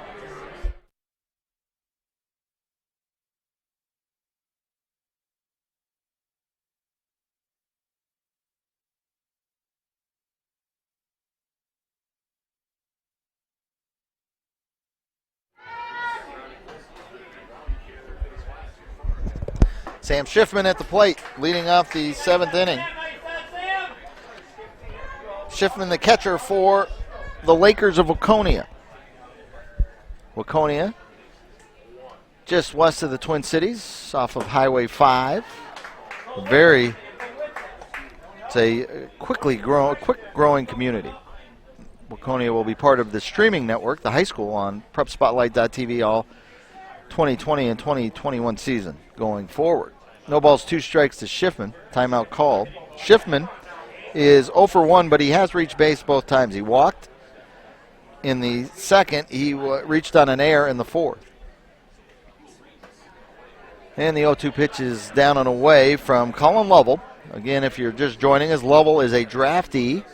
Sam Schiffman at the plate, leading off the 7th inning. Schiffman, the catcher for the Lakers of Waconia. Waconia, just west of the Twin Cities, off of Highway 5. It's a quick growing community. Waconia will be part of the streaming network, the high school, on PrepSpotlight.tv all 2020 and 2021 season going forward. No balls, 2 strikes to Schiffman. Timeout called. Schiffman is 0 for 1, but he has reached base both times. He walked in the second. He reached on an error in the fourth. And the 0-2 pitch is down and away from Colin Lovell. Again, if you're just joining us, Lovell is a draftee.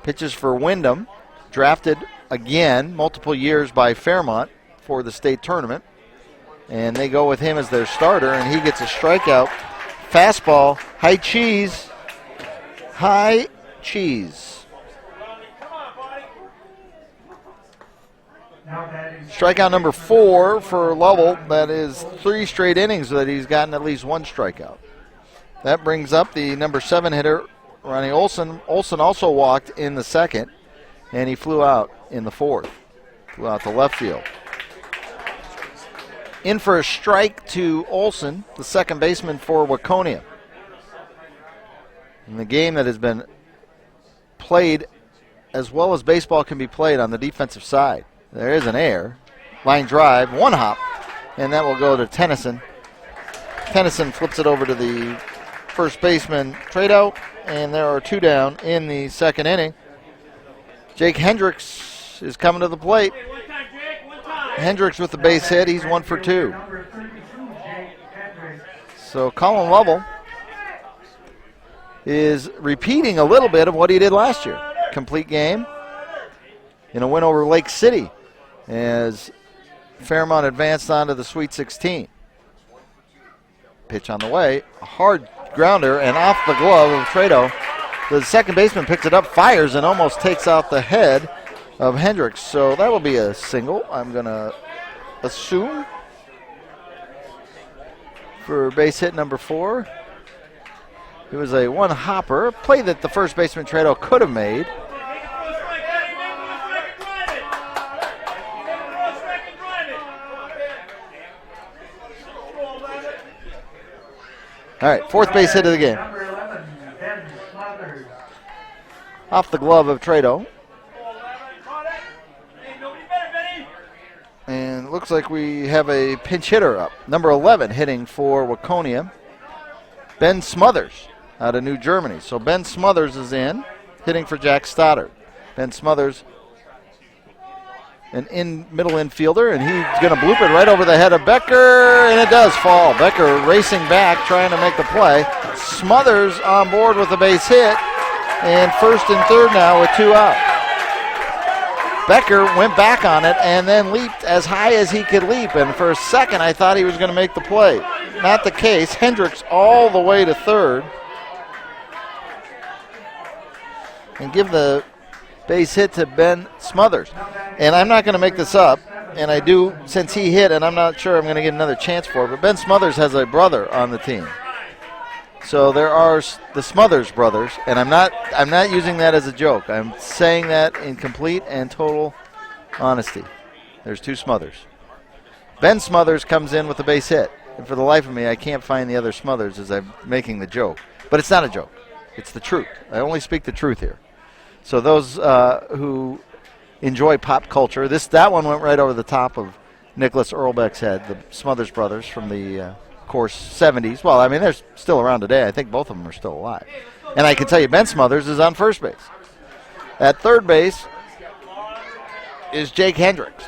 Pitches for Wyndham. Drafted again multiple years by Fairmont for the state tournament. And they go with him as their starter, and he gets a strikeout. Fastball, high cheese. High cheese. Strikeout number 4 for Lovell. That is 3 straight innings that he's gotten at least 1 strikeout. That brings up the number 7 hitter, Ronnie Olson. Olson also walked in the second, and he flew out in the fourth. Flew out to left field. In for a strike to Olson, the second baseman for Waconia. In the game that has been played as well as baseball can be played on the defensive side. There is an error. Line drive, 1 hop, and that will go to Tennyson. Tennyson flips it over to the first baseman, Trado, and there are 2 down in the second inning. Jake Hendricks is coming to the plate. Hendricks with the base hit. He's 1 for 2. So Colin Lovell is repeating a little bit of what he did last year. Complete game in a win over Lake City as Fairmont advanced on to the Sweet 16. Pitch on the way. A hard grounder and off the glove of Trado. The second baseman picks it up, fires, and almost takes out the head of Hendricks. So that will be a single, I'm going to assume, for base hit number 4. It was a 1-hopper, a play that the first baseman Trado could have made. All right, 4th base hit of the game. Off the glove of Trado. And looks like we have a pinch hitter up. Number 11 hitting for Waconia. Ben Smothers out of New Germany. So Ben Smothers is in, hitting for Jack Stoddard. Ben Smothers, an middle infielder, and he's going to bloop it right over the head of Becker, and it does fall. Becker racing back, trying to make the play. Smothers on board with a base hit, and first and third now with 2 out. Becker went back on it and then leaped as high as he could leap, and for a second I thought he was going to make the play. Not the case. Hendricks all the way to third. And give the base hit to Ben Smothers. And I'm not going to make this up, and I do since he hit, and I'm not sure I'm going to get another chance for it, but Ben Smothers has a brother on the team. So there are the Smothers brothers, and I'm not using that as a joke. I'm saying that in complete and total honesty. There's 2 Smothers. Ben Smothers comes in with a base hit, and for the life of me, I can't find the other Smothers as I'm making the joke. But it's not a joke. It's the truth. I only speak the truth here. So those who enjoy pop culture, that one went right over the top of Nicholas Earlbeck's head, the Smothers brothers from the course 70s. Well, I mean, they're still around today. I think both of them are still alive. And I can tell you Ben Smothers is on first base. At third base is Jake Hendricks.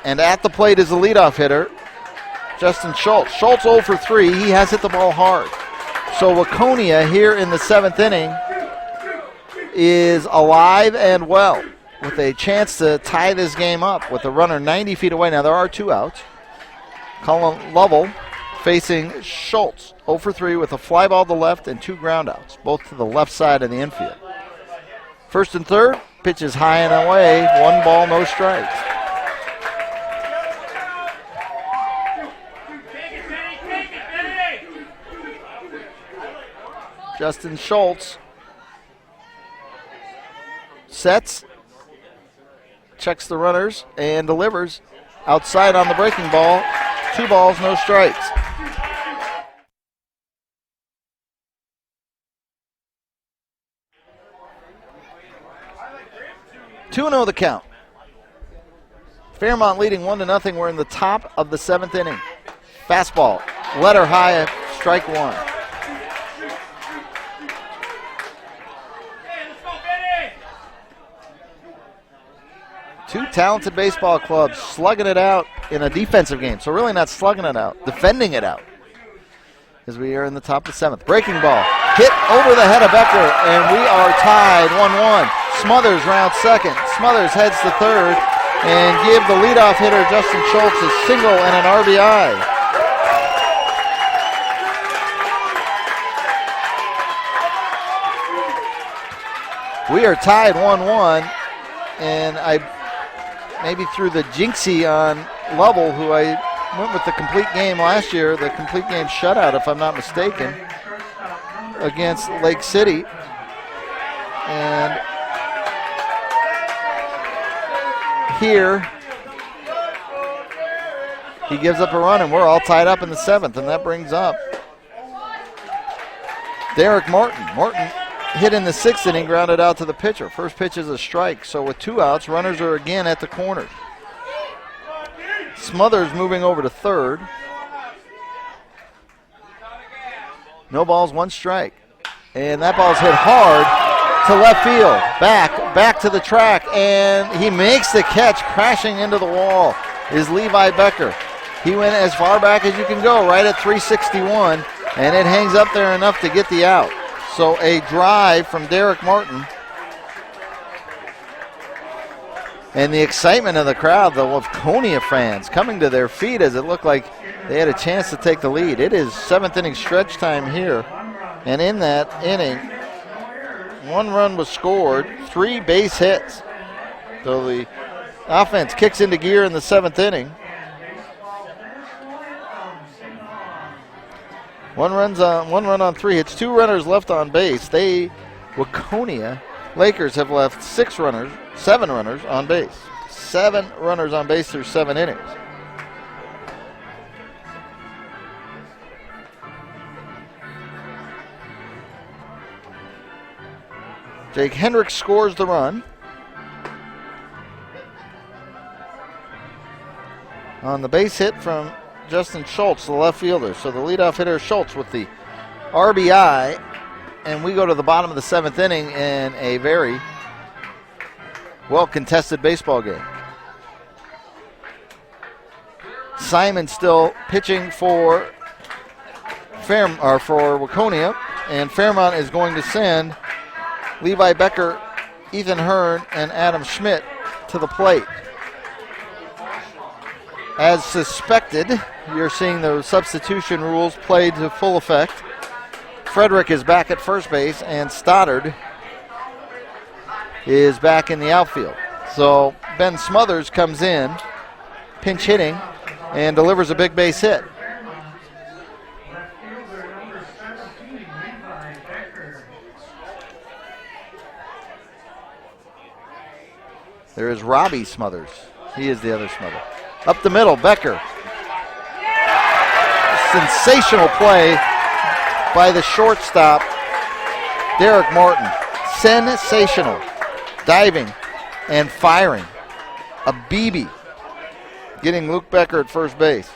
And at the plate is the leadoff hitter, Justin Schultz. Schultz 0 for 3. He has hit the ball hard. So Waconia here in the 7th inning is alive and well with a chance to tie this game up with the runner 90 feet away. Now there are 2 outs. Colin Lovell facing Schultz, 0 for 3 with a fly ball to left and 2 groundouts, both to the left side of the infield. First and third, pitch is high and away, 1 ball, no strikes. Justin Schultz sets, checks the runners, and delivers outside on the breaking ball. 2 balls, no strikes. Two 2-0 the count. Fairmont leading 1-0. We're in the top of the 7th inning. Fastball, letter high, strike one. Two talented baseball clubs slugging it out in a defensive game. So really not slugging it out, defending it out. As we are in the top of the 7th. Breaking ball, hit over the head of Becker, and we are tied 1-1. Smothers rounds second. Smothers heads to third, and give the leadoff hitter Justin Schultz a single and an RBI. We are tied 1-1, and I maybe through the jinxie on Lovell, who I went with the complete game last year, the complete game shutout, if I'm not mistaken, against Lake City. And here, he gives up a run, and we're all tied up in the 7th, and that brings up Derrick Martin. Martin hit in the 6th inning, grounded out to the pitcher. First pitch is a strike, so with 2 outs, runners are again at the corners. Smothers moving over to third. No balls, 1 strike. And that ball's hit hard to left field. Back to the track, and he makes the catch, crashing into the wall is Levi Becker. He went as far back as you can go, right at 361, and it hangs up there enough to get the out. So a drive from Derrick Martin. And the excitement of the crowd, the Waconia fans coming to their feet as it looked like they had a chance to take the lead. It is 7th inning stretch time here. And in that inning, 1 run was scored, 3 base hits. So the offense kicks into gear in the 7th inning. 1 run on 3 hits, 2 runners left on base. Waconia Lakers have left 7 runners on base. 7 runners on base through 7 innings. Jake Hendricks scores the run on the base hit from Justin Schultz, the left fielder. So the leadoff hitter Schultz with the RBI, and we go to the bottom of the 7th inning in a very well-contested baseball game. Simon still pitching for Waconia, and Fairmont is going to send Levi Becker, Ethan Hearn, and Adam Schmidt to the plate. As suspected, you're seeing the substitution rules played to full effect. Frederick is back at first base, and Stoddard is back in the outfield. So Ben Smothers comes in, pinch hitting, and delivers a big base hit. There is Robbie Smothers. He is the other Smothers. Up the middle, Becker. Sensational play by the shortstop, Derrick Martin. Sensational. Diving and firing. A BB. Getting Luke Becker at first base.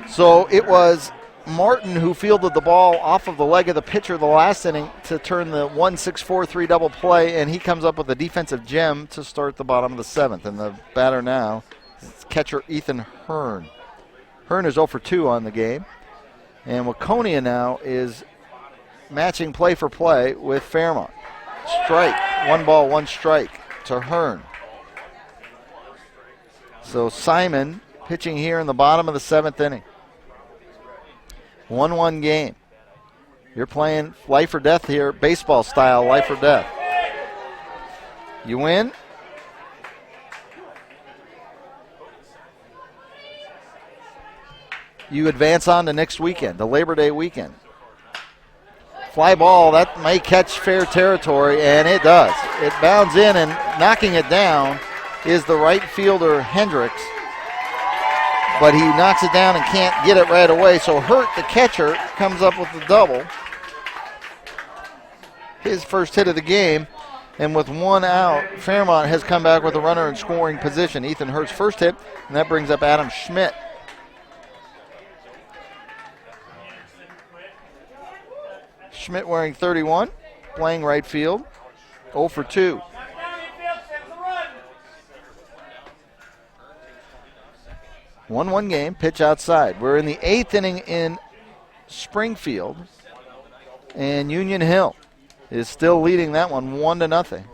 So it was Martin who fielded the ball off of the leg of the pitcher the last inning to turn the 1-6-4-3 double play, and he comes up with a defensive gem to start the bottom of the 7th. And the batter now is catcher Ethan Hearn. Hearn is 0 for 2 on the game. And Waconia now is matching play for play with Fairmont. Strike, 1 ball, 1 strike to Hearn. So Simon pitching here in the bottom of the 7th inning. 1-1 game. You're playing life or death here, baseball style, life or death. You win, you advance on to next weekend, the Labor Day weekend. Fly ball, that may catch fair territory, and it does. It bounds in, and knocking it down is the right fielder, Hendricks. But he knocks it down and can't get it right away. So Hurt, the catcher, comes up with the double. His first hit of the game. And with one out, Fairmont has come back with a runner in scoring position. Ethan Hurt's first hit, and that brings up Adam Schmidt. Schmidt wearing 31, playing right field, 0 for 2. One game, pitch outside. We're in the 8th inning in Springfield, and Union Hill is still leading that one 1-0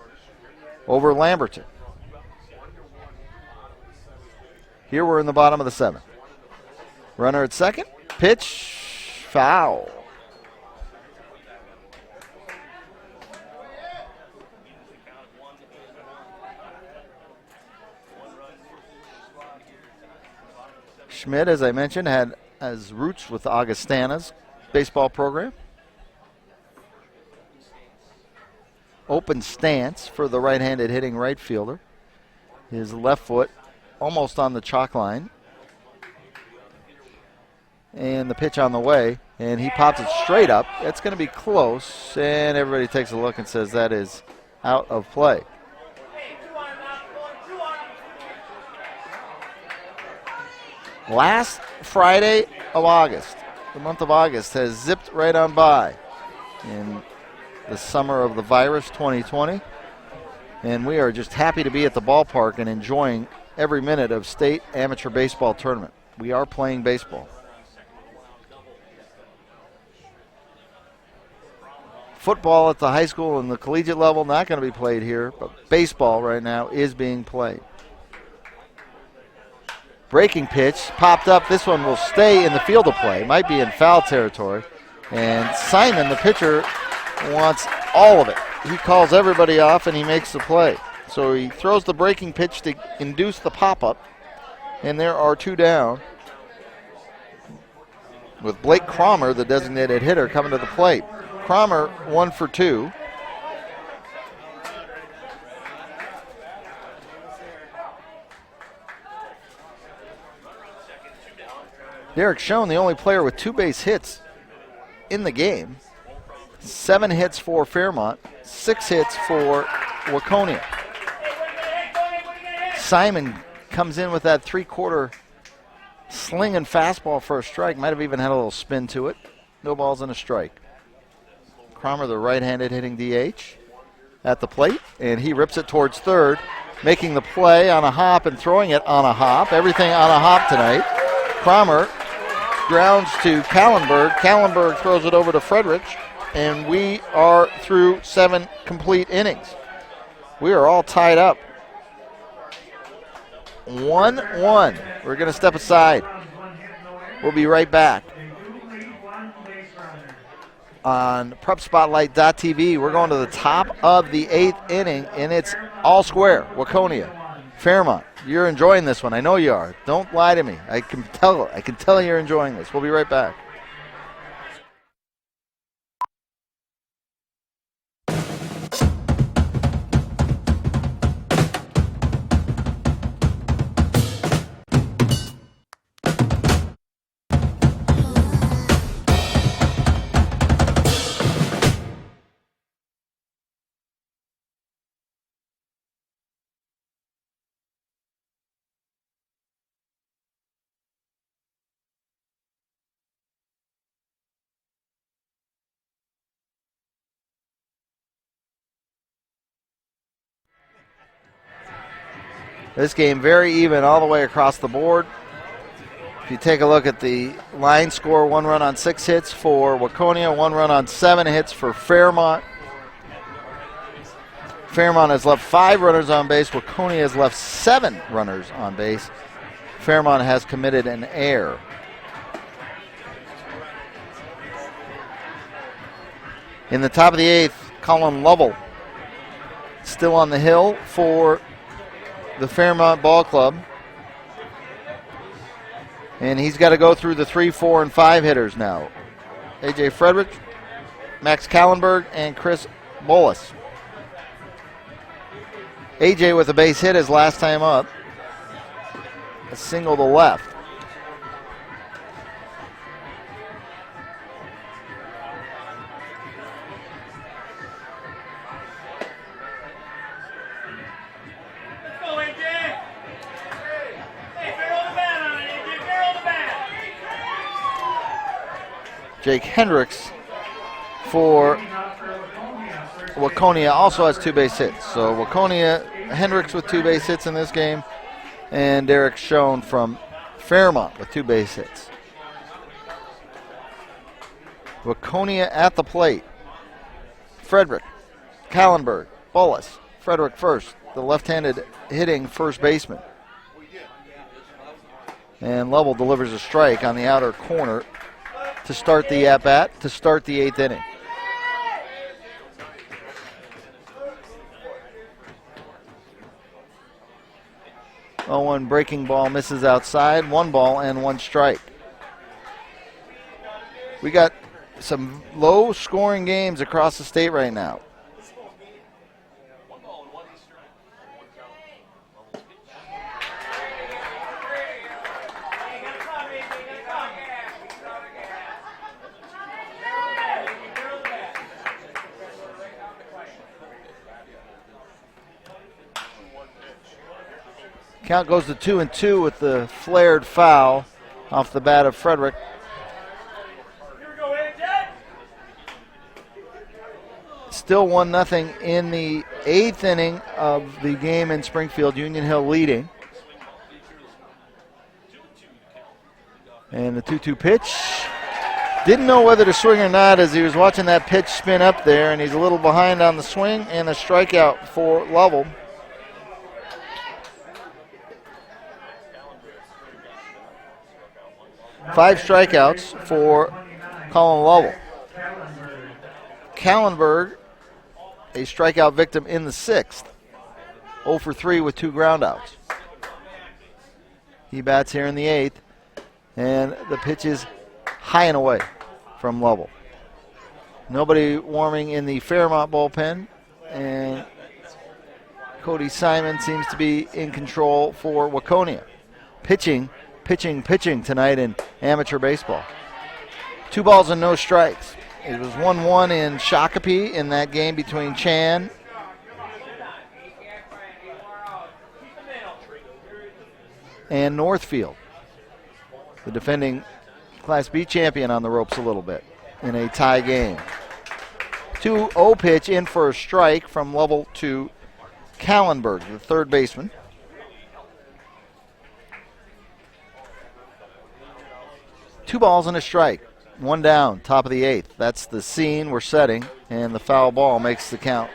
over Lamberton. Here we're in the bottom of the 7th. Runner at second, pitch, foul. Schmidt, as I mentioned, has roots with Augustana's baseball program. Open stance for the right-handed hitting right fielder. His left foot almost on the chalk line. And the pitch on the way, and he pops it straight up. It's going to be close, and everybody takes a look and says that is out of play. Last Friday of August, the month of August, has zipped right on by in the summer of the virus 2020. And we are just happy to be at the ballpark and enjoying every minute of state amateur baseball tournament. We are playing baseball. Football at the high school and the collegiate level, not going to be played here, but baseball right now is being played. Breaking pitch popped up. This one will stay in the field of play. Might be in foul territory. And Simon, the pitcher, wants all of it. He calls everybody off and he makes the play. So he throws the breaking pitch to induce the pop-up. And there are 2 down, with Blake Cromer, the designated hitter, coming to the plate. Cromer 1 for 2. Derrick Schoen, the only player with 2 base hits in the game. 7 hits for Fairmont, 6 hits for Waconia. Simon comes in with that 3/4 sling and fastball for a strike. Might have even had a little spin to it. No balls and a strike. Cromer, the right-handed hitting DH, at the plate, and he rips it towards third, making the play on a hop and throwing it on a hop. Everything on a hop tonight. Cromer grounds to Kallenberg. Kallenberg throws it over to Frederick, and we are through 7 complete innings. We are all tied up. 1-1. We're going to step aside. We'll be right back. On PrepSpotlight.tv, we're going to the top of the 8th inning, and it's all square. Waconia, Fairmont. You're enjoying this one. I know you are. Don't lie to me. I can tell you're enjoying this. We'll be right back. This game very even all the way across the board. If you take a look at the line score, 1 run on 6 hits for Waconia, 1 run on 7 hits for Fairmont. Fairmont has left 5 runners on base. Waconia has left 7 runners on base. Fairmont has committed an error. In the top of the 8th, Colin Lovell still on the hill for the Fairmont Ball Club. And he's got to go through the 3, 4, and 5 hitters now. A.J. Frederick, Max Kallenberg, and Chris Wallace. A.J. with a base hit his last time up. A single to left. Jake Hendricks for Waconia also has 2 base hits. So Waconia, Hendricks with 2 base hits in this game, and Derrick Schoen from Fairmont with 2 base hits. Waconia at the plate. Frederick, Kallenberg, Wallace. Frederick first, the left-handed hitting first baseman. And Lovell delivers a strike on the outer corner to start the at-bat, to start the 8th inning. One breaking ball misses outside. 1 ball and 1 strike. We got some low-scoring games across the state right now. Count goes to 2-2 with the flared foul off the bat of Frederick. Still 1-0 in the 8th inning of the game in Springfield. Union Hill leading. And the 2-2 pitch. Didn't know whether to swing or not as he was watching that pitch spin up there, and he's a little behind on the swing, and a strikeout for Lovell. Five strikeouts for Colin Lovell. Kallenberg, a strikeout victim in the 6th. 0 for 3 with 2 groundouts. He bats here in the 8th, and the pitch is high and away from Lovell. Nobody warming in the Fairmont bullpen, and Cody Simon seems to be in control for Waconia. Pitching tonight in amateur baseball. 2 balls and no strikes. It was 1-1 in Shakopee in that game between Chan and Northfield. The defending Class B champion on the ropes a little bit in a tie game. 2-0 pitch in for a strike from Lovell to Kallenberg, the third baseman. Two balls and a strike. 1 down, top of the 8th. That's the scene we're setting, and the foul ball makes the count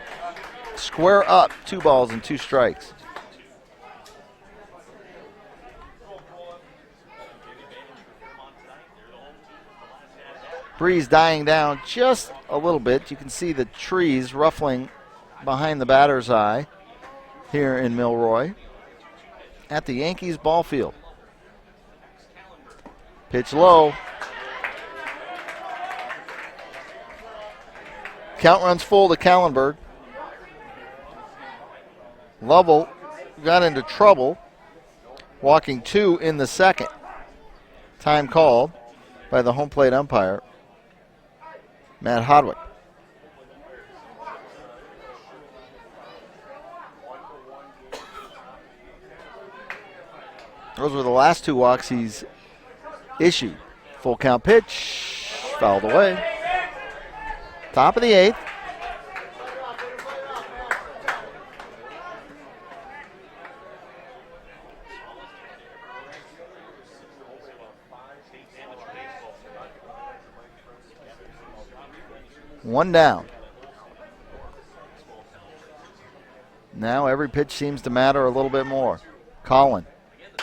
square up. 2 balls and 2 strikes. Breeze dying down just a little bit. You can see the trees ruffling behind the batter's eye here in Milroy at the Yankees ball field. Pitch low. Count runs full to Kallenberg. Lovell got into trouble, walking 2 in the 2nd. Time called by the home plate umpire, Matt Hodwick. Those were the last 2 walks he's issued. Full count pitch, fouled away. Top of the 8th. One down. Now every pitch seems to matter a little bit more. Colin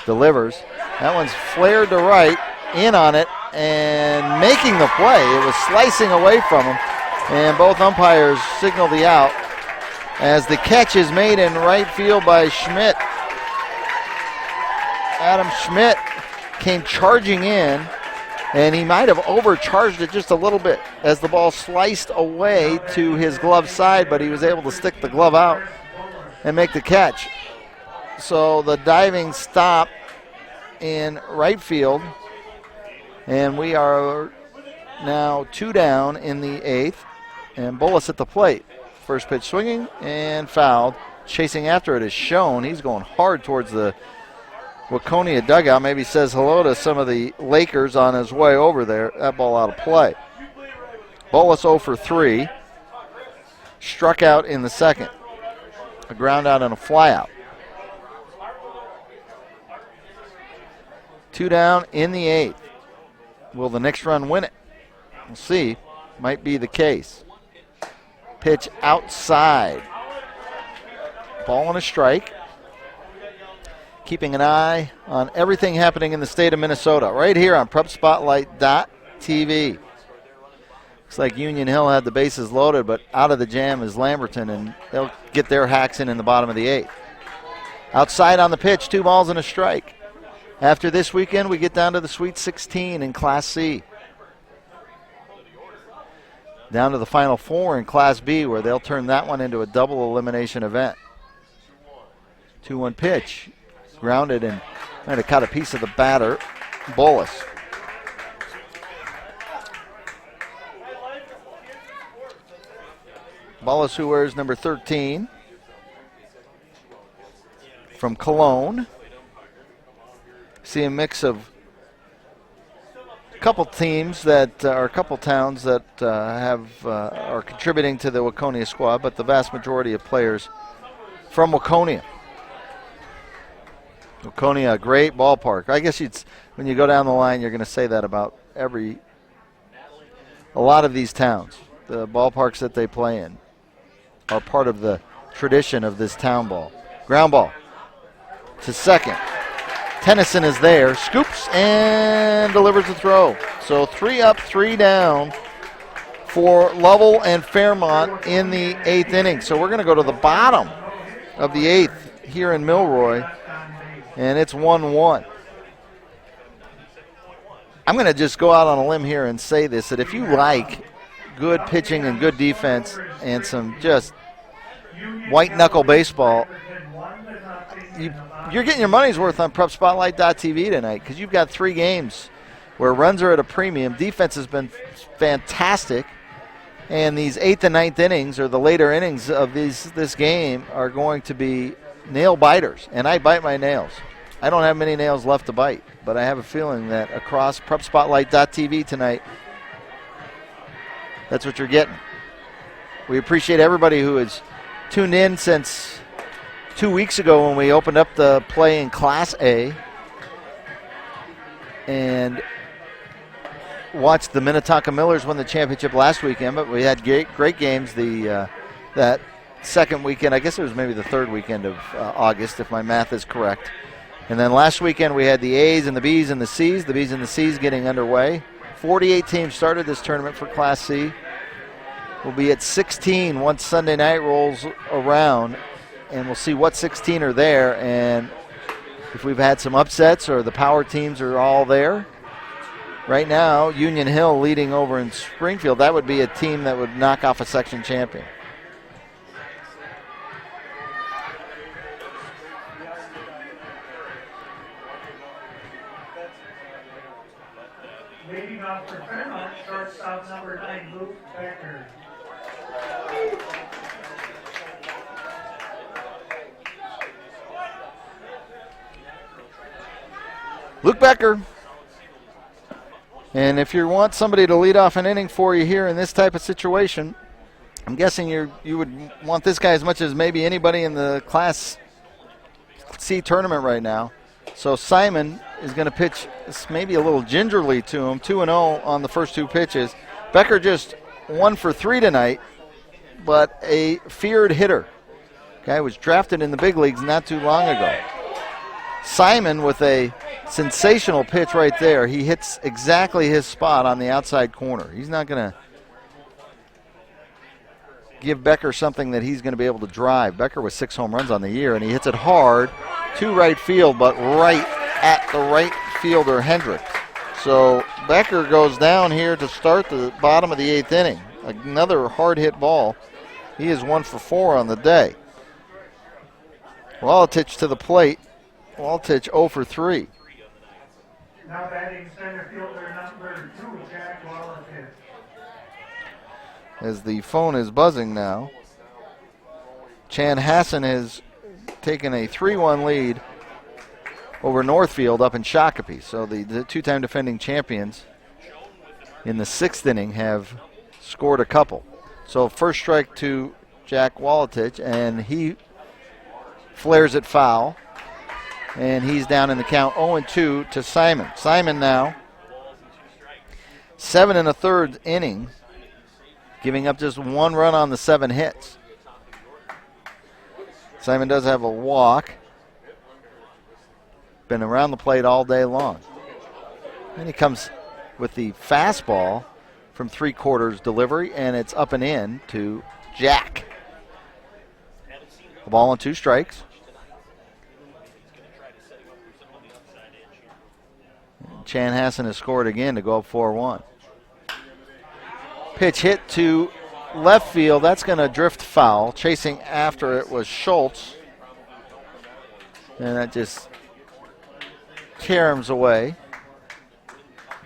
delivers. That one's flared to right, in on it, and making the play. It was slicing away from him, and both umpires signal the out as the catch is made in right field by Schmidt. Adam Schmidt came charging in, and he might have overcharged it just a little bit as the ball sliced away to his glove side, but he was able to stick the glove out and make the catch. So the diving stop in right field, and we are now 2 down in the 8th, and Bullis at the plate. First pitch swinging and fouled. Chasing after it is Schoen. He's going hard towards the Waconia dugout. Maybe says hello to some of the Lakers on his way over there. That ball out of play. Wallace 0 for 3. Struck out in the second. A ground out and a fly out. 2 down in the 8th. Will the next run win it? We'll see. Might be the case. Pitch outside. Ball and a strike. Keeping an eye on everything happening in the state of Minnesota right here on PrepSpotlight.tv. Looks like Union Hill had the bases loaded, but out of the jam is Lamberton, and they'll get their hacks in the bottom of the 8th. Outside on the pitch, 2 balls and a strike. After this weekend, we get down to the Sweet 16 in Class C. Down to the Final 4 in Class B, where they'll turn that one into a double elimination event. 2-1 pitch. Grounded and might have caught a piece of the batter. Wallace. Wallace, who wears number 13 from Cologne. See a mix of a couple teams that are a couple towns that are contributing to the Waconia squad, but the vast majority of players from Waconia. Waconia, a great ballpark. I guess when you go down the line, you're going to say that about a lot of these towns. The ballparks that they play in are part of the tradition of this town ball. Ground ball to second. Tennyson is there, scoops and delivers the throw. So 3 up, 3 down for Lovell and Fairmont in the 8th inning. So we're going to go to the bottom of the 8th here in Milroy. And it's 1-1. I'm going to just go out on a limb here and say this, that if you like good pitching and good defense and some just white-knuckle baseball, you're getting your money's worth on PrepSpotlight.tv tonight, because you've got 3 games where runs are at a premium. Defense has been fantastic. And these 8th and 9th innings, or the later innings of this game, are going to be nail biters, and I bite my nails. I don't have many nails left to bite, but I have a feeling that across PrepSpotlight.tv tonight, that's what you're getting. We appreciate everybody who has tuned in since 2 weeks ago when we opened up the play in Class A and watched the Minnetonka Millers win the championship last weekend, but we had great games that second weekend. I guess it was maybe the 3rd weekend of August, if my math is correct. And then last weekend we had the A's and the B's and the C's. The B's and the C's getting underway. 48 teams started this tournament for Class C. We'll be at 16 once Sunday night rolls around, and we'll see what 16 are there, and if we've had some upsets or the power teams are all there. Right now, Union Hill leading over in Springfield. That would be a team that would knock off a section champion. Leading off for Fairmont, shortstop number 9, Luke Becker. Luke Becker. And if you want somebody to lead off an inning for you here in this type of situation, I'm guessing you would want this guy as much as maybe anybody in the Class C tournament right now. So Simon is going to pitch maybe a little gingerly to him, 2-0 on the first 2 pitches. Becker just 1 for 3 tonight, but a feared hitter. Guy was drafted in the big leagues not too long ago. Simon with a sensational pitch right there. He hits exactly his spot on the outside corner. He's not going to give Becker something that he's going to be able to drive. Becker with 6 home runs on the year, and he hits it hard to right field, but right at the right fielder, Hendrick. So Becker goes down here to start the bottom of the 8th inning. Another hard-hit ball. He is 1 for 4 on the day. Wallace to the plate. Wallace 0 for 3. Now batting center fielder number 2, Jack Wallace. As the phone is buzzing now, Chan Hassan has taken a 3-1 lead over Northfield up in Shakopee. So the 2-time defending champions in the 6th inning have scored a couple. So first strike to Jack Wallace, and he flares it foul. And he's down in the count 0-2 to Simon. Simon now 7 1/3 inning, giving up just 1 run on the 7 hits. Simon does have a walk. Been around the plate all day long. And he comes with the fastball from 3/4 delivery, and it's up and in to Jack. The ball on 2 strikes. Chanhassen has scored again to go up 4-1. Pitch hit to left field. That's going to drift foul. Chasing after it was Schultz. And that just caroms away.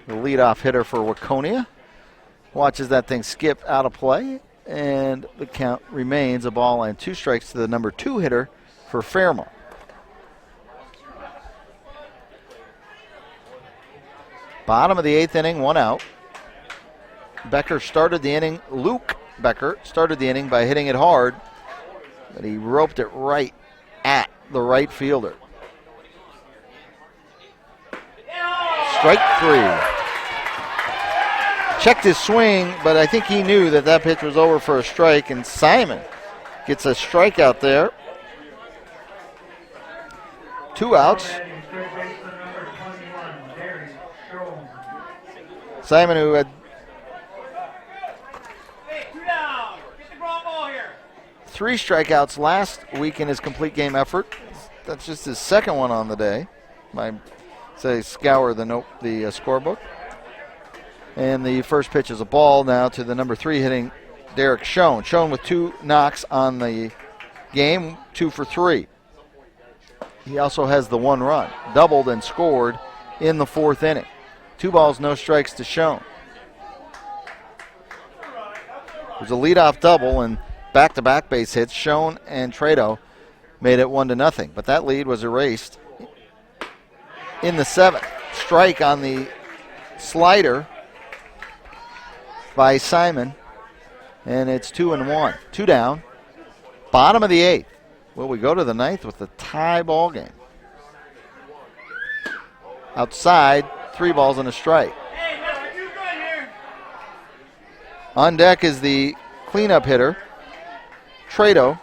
The leadoff hitter for Waconia watches that thing skip out of play, and the count remains a ball and 2 strikes to the number 2 hitter for Fairmont. Bottom of the 8th inning, 1 out. Becker started the inning. Luke Becker started the inning by hitting it hard, but he roped it right at the right fielder. Strike 3. Checked his swing, but I think he knew that that pitch was over for a strike, and Simon gets a strikeout there. 2 outs. Simon, who had 3 strikeouts last week in his complete game effort. That's just his second one on the day. I say scour the scorebook. And the first pitch is a ball now to the number 3 hitting Derrick Schoen. Schoen with 2 knocks on the game, 2 for 3. He also has the 1 run, doubled and scored in the 4th inning. 2 balls, no strikes to Schoen. It was a leadoff double and back-to-back base hits. Schoen and Trado made it 1-0, but that lead was erased in the 7th. Strike on the slider by Simon, and it's 2-1. 2 down. Bottom of the 8th. Will we go to the 9th with a tie ball game? Outside, 3 balls and a strike. On deck is the cleanup hitter, Trado,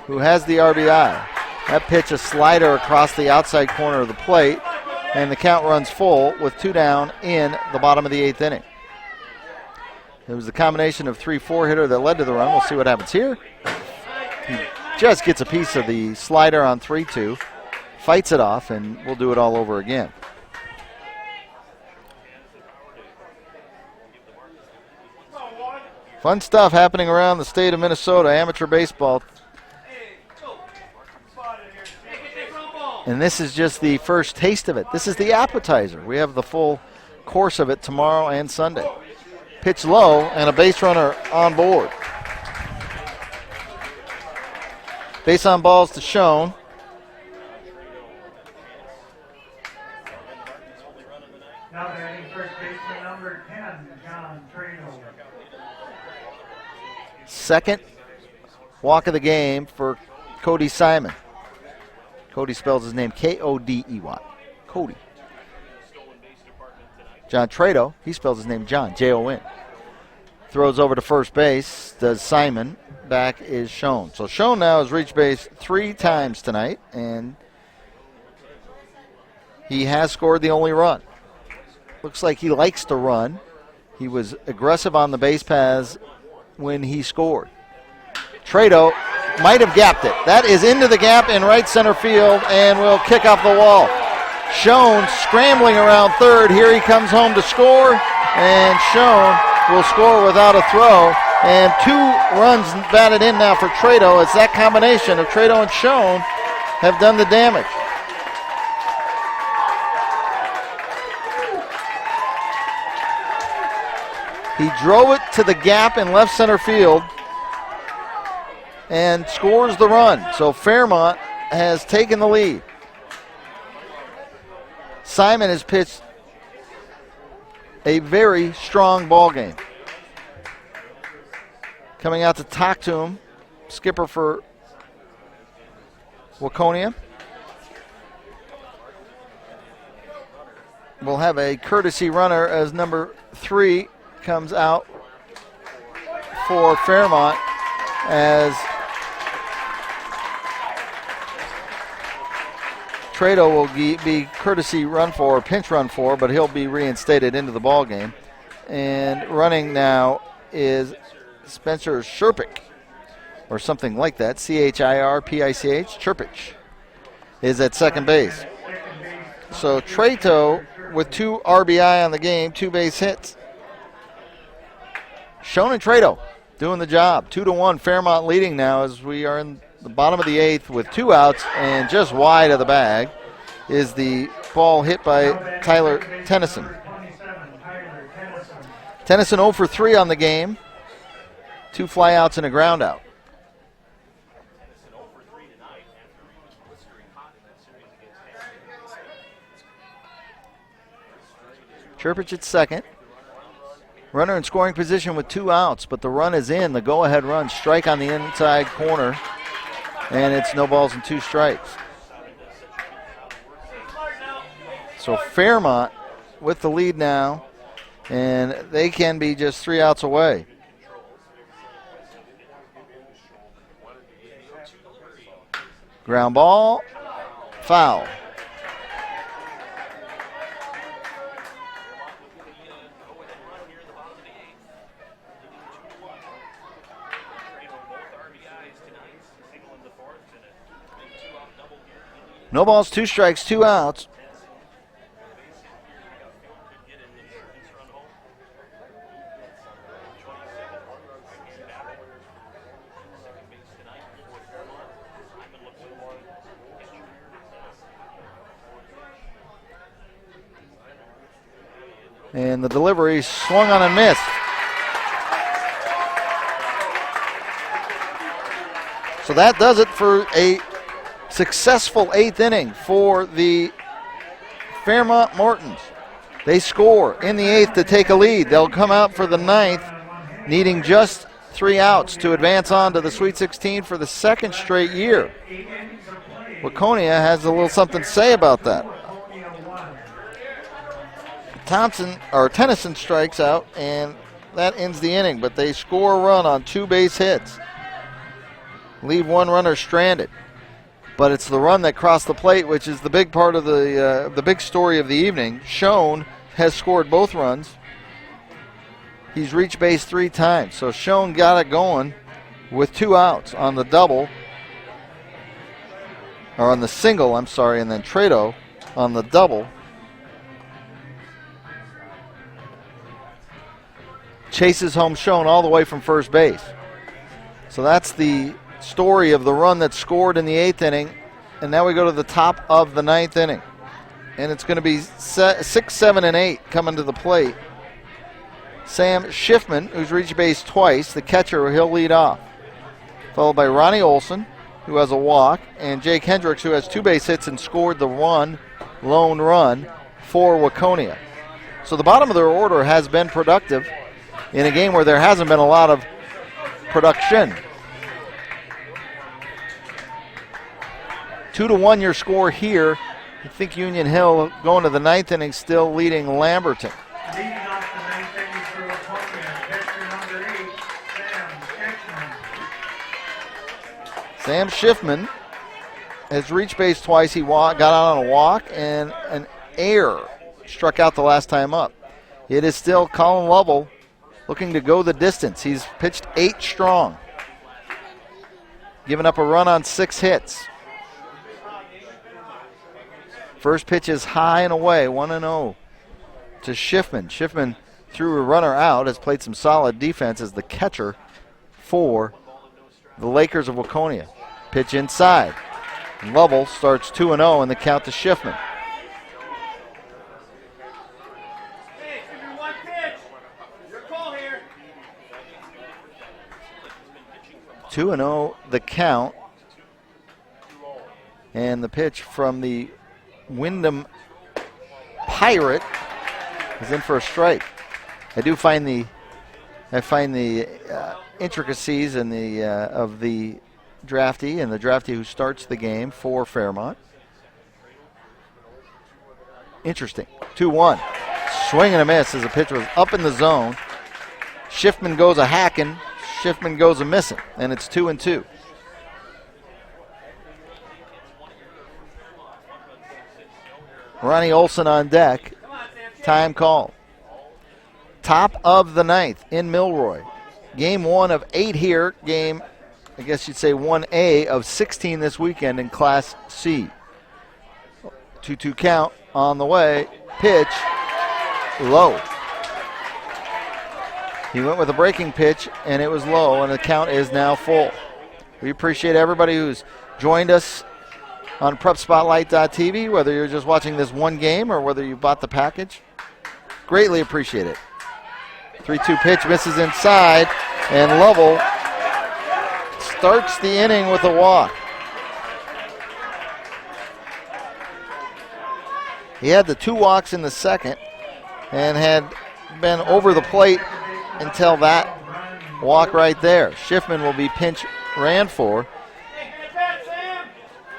who has the RBI. That pitch, a slider across the outside corner of the plate, and the count runs full with 2 down in the bottom of the 8th inning. It was the combination of 3-4 hitter that led to the run. We'll see what happens here. He just gets a piece of the slider on 3-2, fights it off, and we'll do it all over again. Fun stuff happening around the state of Minnesota, amateur baseball. And this is just the first taste of it. This is the appetizer. We have the full course of it tomorrow and Sunday. Pitch low and a base runner on board. Base on balls to Schoen. Now batting first baseman number 10, John Trado. Second walk of the game for Cody Simon. Cody spells his name K-O-D-E-Y. Cody. John Trado, he spells his name John, J-O-N. Throws over to first base, does Simon. Back is Schoen. So Schoen now has reached base 3 times tonight, and he has scored the only run. Looks like he likes to run. He was aggressive on the base paths when he scored. Trado might have gapped it. That is into the gap in right center field and will kick off the wall. Schoen scrambling around third. Here he comes home to score, and Schoen will score without a throw. And 2 runs batted in now for Trado. It's that combination of Trado and Schoen have done the damage. He drove it to the gap in left center field and scores the run. So Fairmont has taken the lead. Simon has pitched a very strong ball game. Coming out to talk to him, skipper for Waconia. We'll have a courtesy runner as number 3 comes out for Fairmont as Trado will be courtesy run for, or pinch run for, but he'll be reinstated into the ball game. And running now is Spencer Sherpick, or something like that, Chirpich. Chirpich is at second base. So Trado with 2 RBI on the game, 2 base hits. Schoen and Trado doing the job. 2-1, Fairmont leading now as we are in the bottom of the 8th with 2 outs, and just wide of the bag is the ball hit by Tyler Tennyson. Tennyson 0 for 3 on the game. 2 flyouts and a ground out. Chirpich at second. Runner in scoring position with 2 outs, but the run is in. The go-ahead run, strike on the inside corner, and it's no balls and 2 strikes. So Fairmont with the lead now, and they can be just 3 outs away. Ground ball, foul. No balls, 2 strikes, 2 outs. And the delivery swung on and missed. So that does it for a successful 8th inning for the Fairmont Martins. They score in the 8th to take a lead. They'll come out for the 9th, needing just 3 outs to advance on to the Sweet 16 for the 2nd straight year. Waconia has a little something to say about that. Tennyson strikes out, and that ends the inning, but they score a run on 2 base hits. Leave 1 runner stranded. But it's the run that crossed the plate, which is the big part of the big story of the evening. Schoen has scored both runs. He's reached base 3 times. So Schoen got it going with 2 outs on the double, or on the single, I'm sorry, and then Trado on the double. Chases home Schoen all the way from first base. So that's the story of the run that's scored in the 8th inning. And now we go to the top of the 9th inning. And it's going to be 6, 7, and 8 coming to the plate. Sam Schiffman, who's reached base twice, the catcher, he'll lead off. Followed by Ronnie Olson, who has a walk, and Jake Hendricks, who has 2 base hits and scored the lone run for Waconia. So the bottom of their order has been productive in a game where there hasn't been a lot of production. 2-1 your score here. I think Union Hill going to the 9th inning still leading Lamberton. Leading off the 9th inning for Waconia, pitcher number 8, Sam Schiffman. Sam Schiffman has reached base twice. He got out on a walk, and an error struck out the last time up. It is still Colin Lovell looking to go the distance. He's pitched 8 strong, giving up a run on 6 hits. First pitch is high and away, 1-0 to Schiffman. Schiffman threw a runner out, has played some solid defense as the catcher for the Lakers of Waconia. Pitch inside. Lovell starts 2-0 in the count to Schiffman. 2-0 the count. And the pitch from the Wyndham Pirate He's in for a strike. I find the intricacies and the of the draftee and the draftee who starts the game for Fairmont interesting. 2-1. Swing and a miss as the pitch was up in the zone. Schiffman goes a hacking. Schiffman goes a missing, and it's 2-2. Ronnie Olson on deck. Time call. Top of the ninth in Milroy. Game 1 of 8 here. Game, I guess you'd say 1A of 16 this weekend in Class C. 2-2 count on the way. Pitch low. He went with a breaking pitch, and it was low, and the count is now full. We appreciate everybody who's joined us on PrepSpotlight.tv, whether you're just watching this one game or whether you bought the package. Greatly appreciate it. 3-2 pitch misses inside, and Lovell starts the inning with a walk. He had the 2 walks in the second and had been over the plate until that walk right there. Schiffman will be pinch ran for.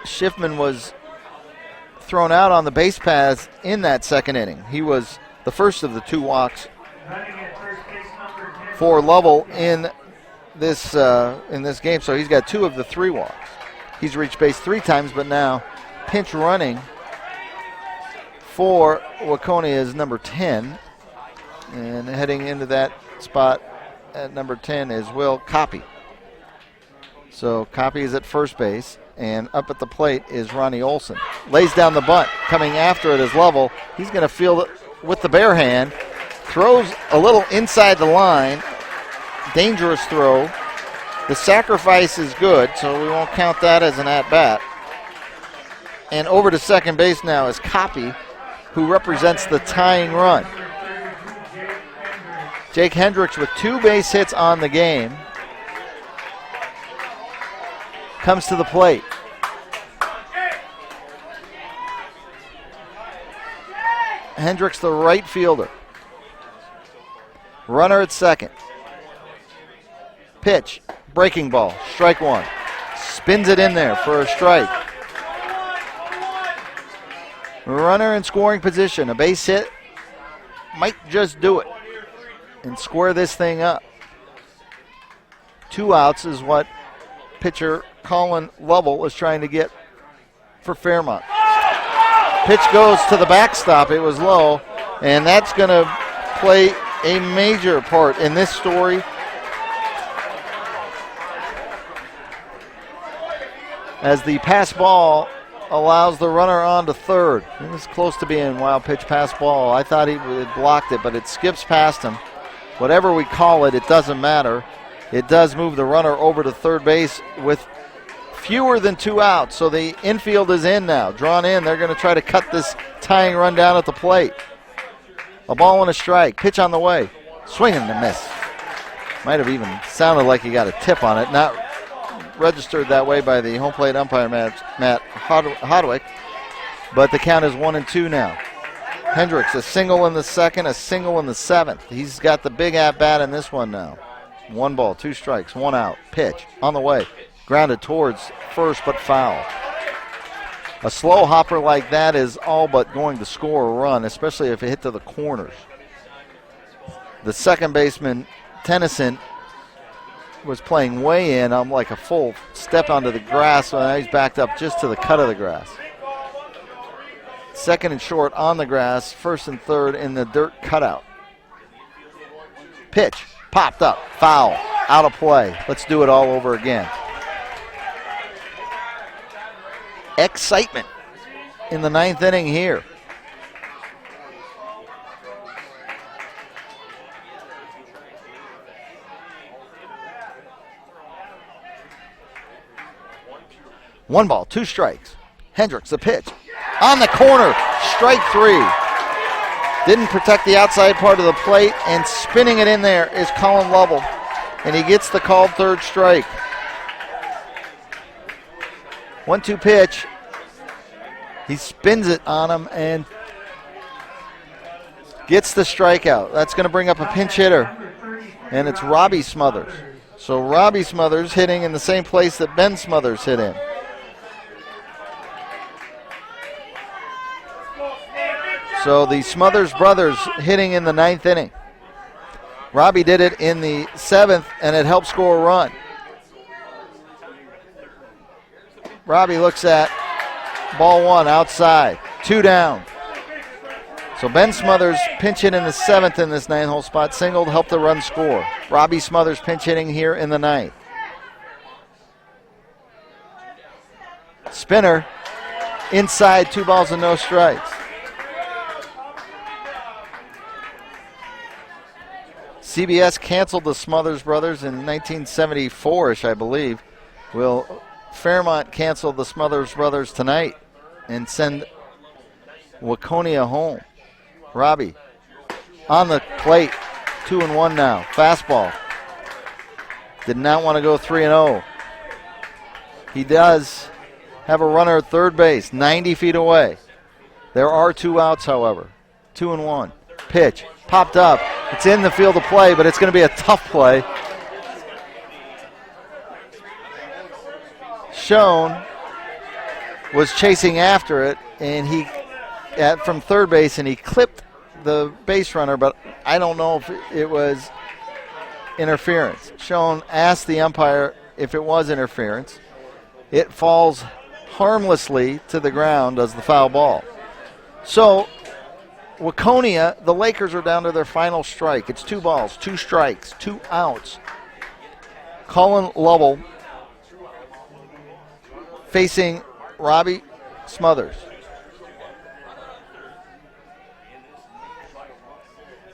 Schiffman was thrown out on the base paths in that second inning. He was the first of the 2 walks for Lovell in this game, so he's got 2 of the 3 walks. He's reached base 3 times, but now pinch running for Waconia is number 10, and heading into that spot at number 10 is Will Copy. So Copy is at first base, and up at the plate is Ronnie Olson. Lays down the bunt. Coming after it is Lovell. He's going to field it with the bare hand. Throws a little inside the line. Dangerous throw. The sacrifice is good, so we won't count that as an at-bat. And over to second base now is Copy, who represents the tying run. Jake Hendricks with 2 base hits on the game comes to the plate. Hendricks, the right fielder. Runner at second. Pitch, breaking ball, strike 1. Spins it in there for a strike. Runner in scoring position. A base hit might just do it and square this thing up. 2 outs is what pitcher Colin Lovell is trying to get for Fairmont. Pitch goes to the backstop. It was low, and that's going to play a major part in this story. As the pass ball allows the runner on to third. It was close to being wild pitch pass ball. I thought he had blocked it, but it skips past him. Whatever we call it, it doesn't matter. It does move the runner over to third base with fewer than 2 outs. So the infield is in now, drawn in. They're going to try to cut this tying run down at the plate. A ball and a strike. Pitch on the way. Swing and a miss. Might have even sounded like he got a tip on it. Not registered that way by the home plate umpire, Matt Hodwick. But the count is 1-2 now. Hendricks, a single in the second, a single in the 7th. He's got the big at-bat in this one now. 1 ball, 2 strikes, 1 out. Pitch on the way. Grounded towards first, but foul. A slow hopper like that is all but going to score a run, especially if it hit to the corners. The second baseman, Tennyson, was playing way in. I'm like a full step onto the grass, so now he's backed up just to the cut of the grass. Second and short on the grass, first and third in the dirt cutout. Pitch, popped up, foul, out of play. Let's do it all over again. Excitement in the 9th inning here. One ball, 2 strikes. Hendricks, the pitch. On the corner, strike 3. Didn't protect the outside part of the plate, and spinning it in there is Colin Lovell. And he gets the called 3rd strike. 1-2 pitch. He spins it on him and gets the strikeout. That's going to bring up a pinch hitter, and it's Robbie Smothers. So Robbie Smothers hitting in the same place that Ben Smothers hit in. So the Smothers brothers hitting in the 9th inning. Robbie did it in the 7th, and it helped score a run. Robbie looks at ball 1 outside, 2 down. So Ben Smothers pinch hit in the 7th in this 9-hole spot, singled, helped the run score. Robbie Smothers pinch hitting here in the 9th. Spinner inside, 2 balls and no strikes. CBS canceled the Smothers brothers in 1974-ish, I believe. Will Fairmont cancel the Smothers brothers tonight and send Waconia home? Robbie on the plate, 2-1 now. Fastball. Did not want to go 3-0. He does have a runner at third base, 90 feet away. There are 2 outs, however. 2-1. Pitch. Popped up. It's in the field of play, but it's going to be a tough play. Schoen was chasing after it, and he from third base, and he clipped the base runner, but I don't know if it was interference. Schoen asked the umpire if it was interference. It falls harmlessly to the ground as the foul ball. So Waconia, the Lakers are down to their final strike. It's 2 balls, 2 strikes, 2 outs. Colin Lovell facing Robbie Smothers.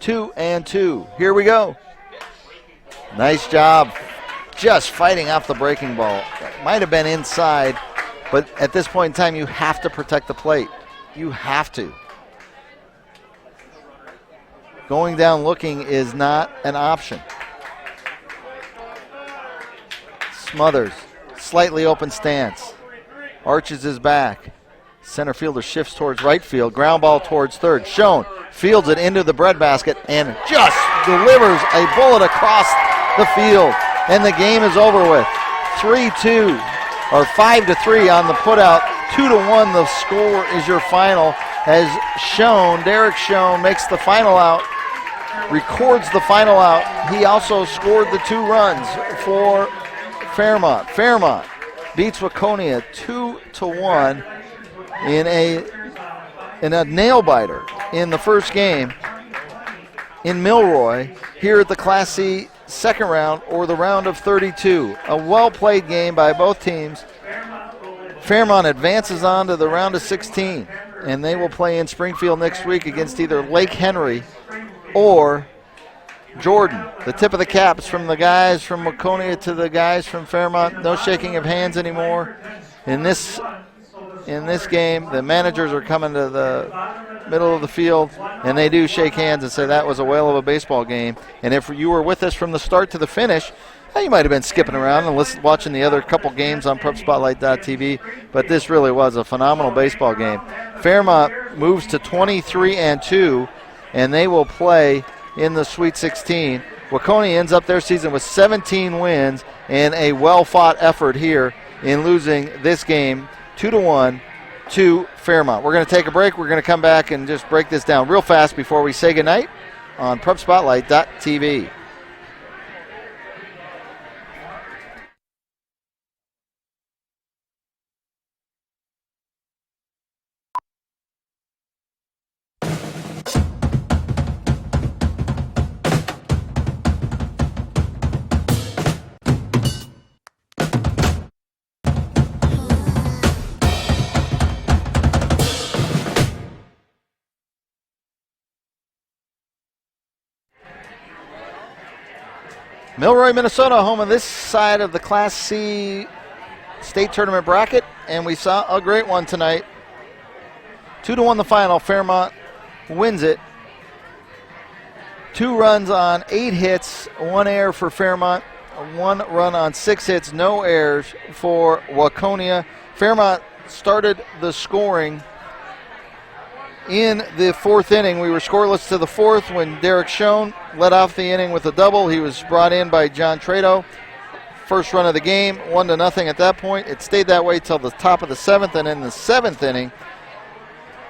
2-2. Here we go. Nice job. Just fighting off the breaking ball. Might have been inside, but at this point in time, you have to protect the plate. You have to. Going down looking is not an option. Smothers, slightly open stance. Arches his back. Center fielder shifts towards right field. Ground ball towards third. Schoen fields it into the breadbasket and just delivers a bullet across the field. And the game is over with. 3-2 or 5-3 on the putout. 2-1 the score is your final as Schoen, Derrick Schoen, makes the final out, records the final out. He also scored the 2 runs for Fairmont. Fairmont beats Waconia 2-1 in a nail-biter in the first game in Milroy here at the Class C second round or the round of 32. A well-played game by both teams. Fairmont advances on to the round of 16, and they will play in Springfield next week against either Lake Henry or Jordan. The tip of the caps from the guys from Waconia to the guys from Fairmont. No shaking of hands anymore. In this game, the managers are coming to the middle of the field, and they do shake hands and say that was a whale of a baseball game. And if you were with us from the start to the finish, you might have been skipping around and watching the other couple games on PrepSpotlight.tv, but this really was a phenomenal baseball game. Fairmont moves to 23-2, and they will play in the Sweet 16. Waconia ends up their season with 17 wins and a well-fought effort here in losing this game 2-1 to Fairmont. We're going to take a break. We're going to come back and just break this down real fast before we say goodnight on PrepSpotlight.tv. Milroy, Minnesota, home on this side of the Class C state tournament bracket, and we saw a great one tonight. 2-1 the final. Fairmont wins it. 2 runs on 8 hits, 1 error for Fairmont, 1 run on 6 hits, no errors for Waconia. Fairmont started the scoring in the fourth inning. We were scoreless to the fourth when Derrick Schoen led off the inning with a double. He was brought in by John Trado. First run of the game, 1-0 at that point. It stayed that way till the top of the seventh, and in the seventh inning,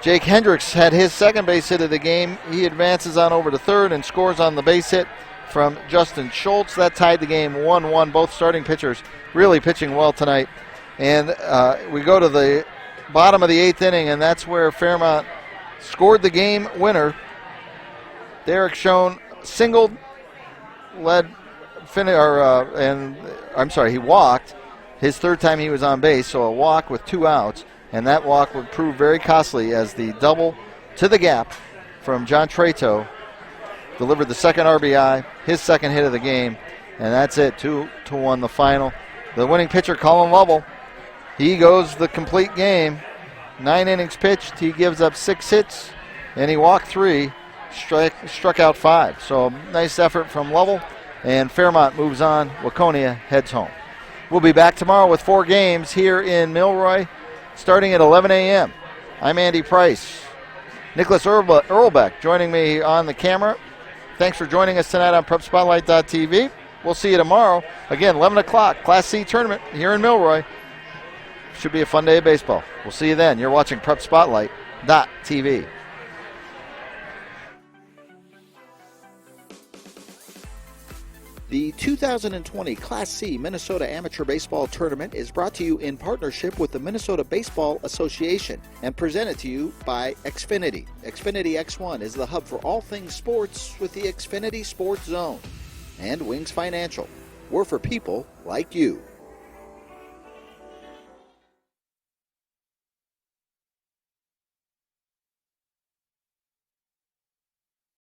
Jake Hendricks had his second base hit of the game. He advances on over to third and scores on the base hit from Justin Schultz. That tied the game 1-1. Both starting pitchers really pitching well tonight. And we go to the bottom of the eighth inning, and that's where Fairmont scored the game winner. Derrick Schoen singled, he walked his third time he was on base, so a walk with 2 outs, and that walk would prove very costly as the double to the gap from John Trado delivered the second RBI, his second hit of the game, and that's it, 2-1 the final. The winning pitcher, Colin Lovell, he goes the complete game. 9 innings pitched, he gives up 6 hits, and he walked 3, struck out 5. So nice effort from Lovell, and Fairmont moves on. Waconia heads home. We'll be back tomorrow with 4 games here in Milroy, starting at 11 a.m. I'm Andy Price. Nicholas Earlbeck joining me on the camera. Thanks for joining us tonight on PrepSpotlight.tv. We'll see you tomorrow. Again, 11 o'clock, Class C tournament here in Milroy. Should be a fun day of baseball. We'll see you then. You're watching PrepSpotlight.tv. The 2020 Class C Minnesota Amateur Baseball Tournament is brought to you in partnership with the Minnesota Baseball Association and presented to you by Xfinity. Xfinity X1 is the hub for all things sports with the Xfinity Sports Zone. And Wings Financial. We're for people like you.